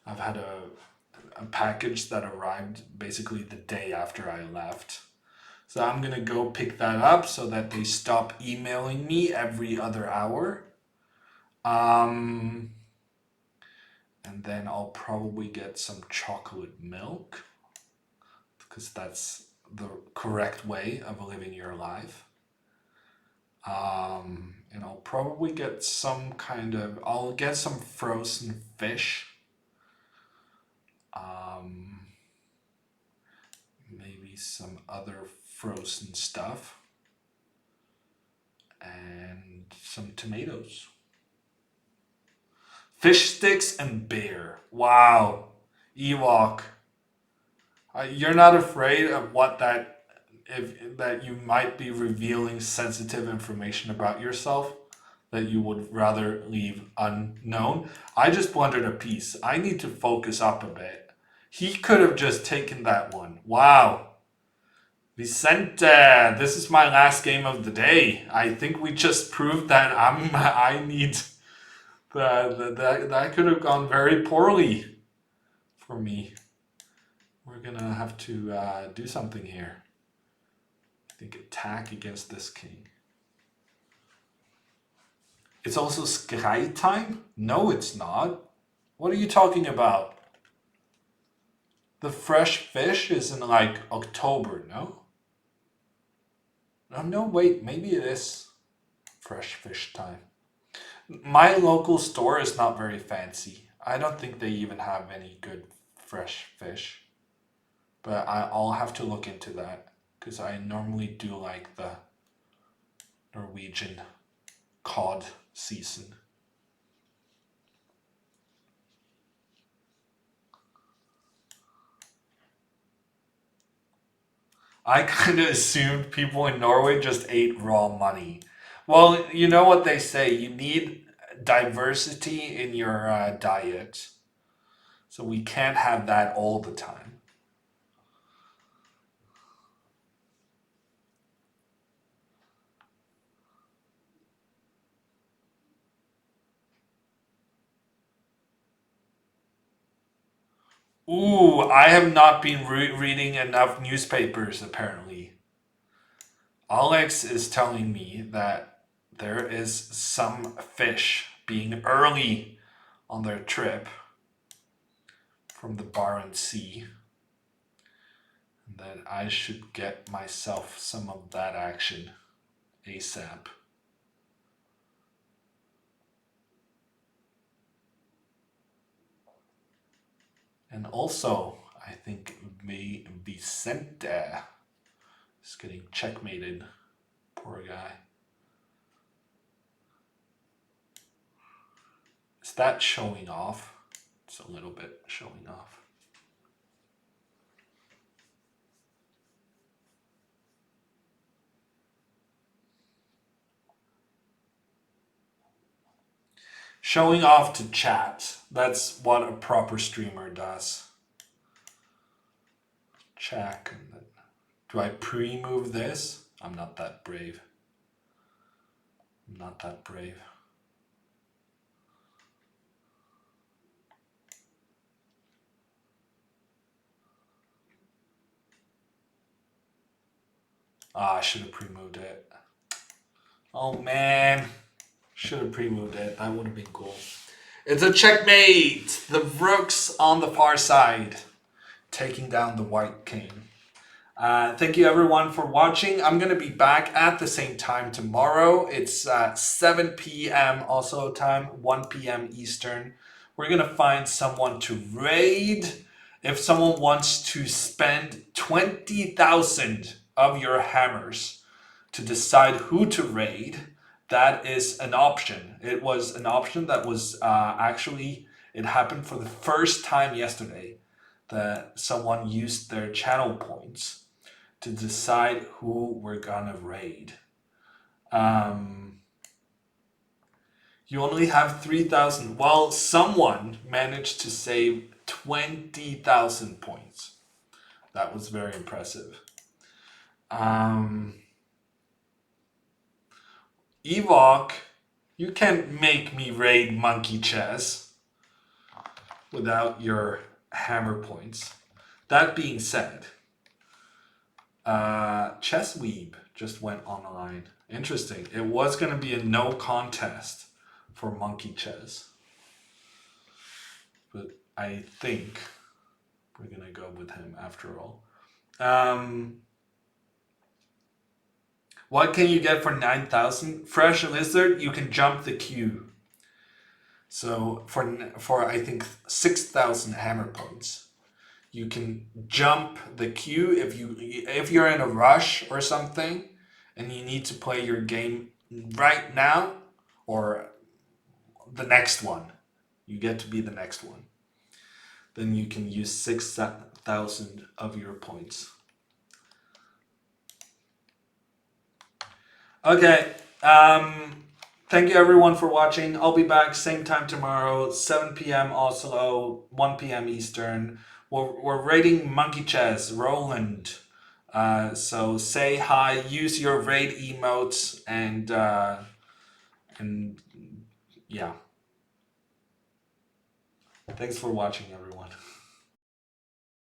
I've had a package that arrived basically the day after I left. So I'm gonna go pick that up so that they stop emailing me every other hour. And then I'll probably get some chocolate milk, because that's the correct way of living your life. And I'll probably get some kind of... I'll get some frozen fish. Maybe some other frozen stuff. And some tomatoes. Fish sticks and beer. Wow. Ewok. You're not afraid of what that... that you might be revealing sensitive information about yourself that you would rather leave unknown? I just wanted a piece. I need to focus up a bit. He could have just taken that one. Wow. Vicente, this is my last game of the day. I think we just proved that I need... That could have gone very poorly for me. We're gonna have to do something here. I think attack against this king. It's also sky time? No, it's not. What are you talking about? The fresh fish is in like October, no? No, wait, maybe it is fresh fish time. My local store is not very fancy. I don't think they even have any good fresh fish. But I'll have to look into that, because I normally do like the Norwegian cod season. I kind of assumed people in Norway just ate raw money. Well, you know what they say. You need diversity in your diet. So we can't have that all the time. Ooh, I have not been reading enough newspapers, apparently. Alex is telling me that there is some fish being early on their trip from the Barents Sea, and that I should get myself some of that action ASAP. And also, I think Vicente is getting checkmated. Poor guy. Is that showing off? It's a little bit showing off. Showing off to chat. That's what a proper streamer does. Check. Do I pre-move this? I'm not that brave. I'm not that brave. Ah, I should have pre-moved it. Oh man. Should have pre-moved it. That would have been cool. It's a checkmate! The rooks on the far side, taking down the white king. Thank you everyone for watching. I'm going to be back at the same time tomorrow. It's 7 p.m. Oslo time, 1 p.m. Eastern. We're going to find someone to raid. If someone wants to spend 20,000 of your hammers to decide who to raid, that is an option. It was an option that was actually, it happened for the first time yesterday that someone used their channel points to decide who we're gonna raid. You only have 3,000. Well, someone managed to save 20,000 points. That was very impressive. Evok, you can't make me raid Monkey Chess without your hammer points. That being said, Chess Weeb just went online. Interesting. It was going to be a no contest for Monkey Chess, but I think we're going to go with him after all. What can you get for 9,000? Fresh Lizard, you can jump the queue. So for I think 6,000 hammer points, you can jump the queue if you're in a rush or something, and you need to play your game right now or the next one. You get to be the next one. Then you can use 6,000 of your points. Okay. Thank you everyone for watching. I'll be back same time tomorrow, 7 p.m. Oslo, 1 p.m. Eastern. We're raiding Monkey Chess, Roland. So say hi, use your raid emotes, and yeah. Thanks for watching, everyone.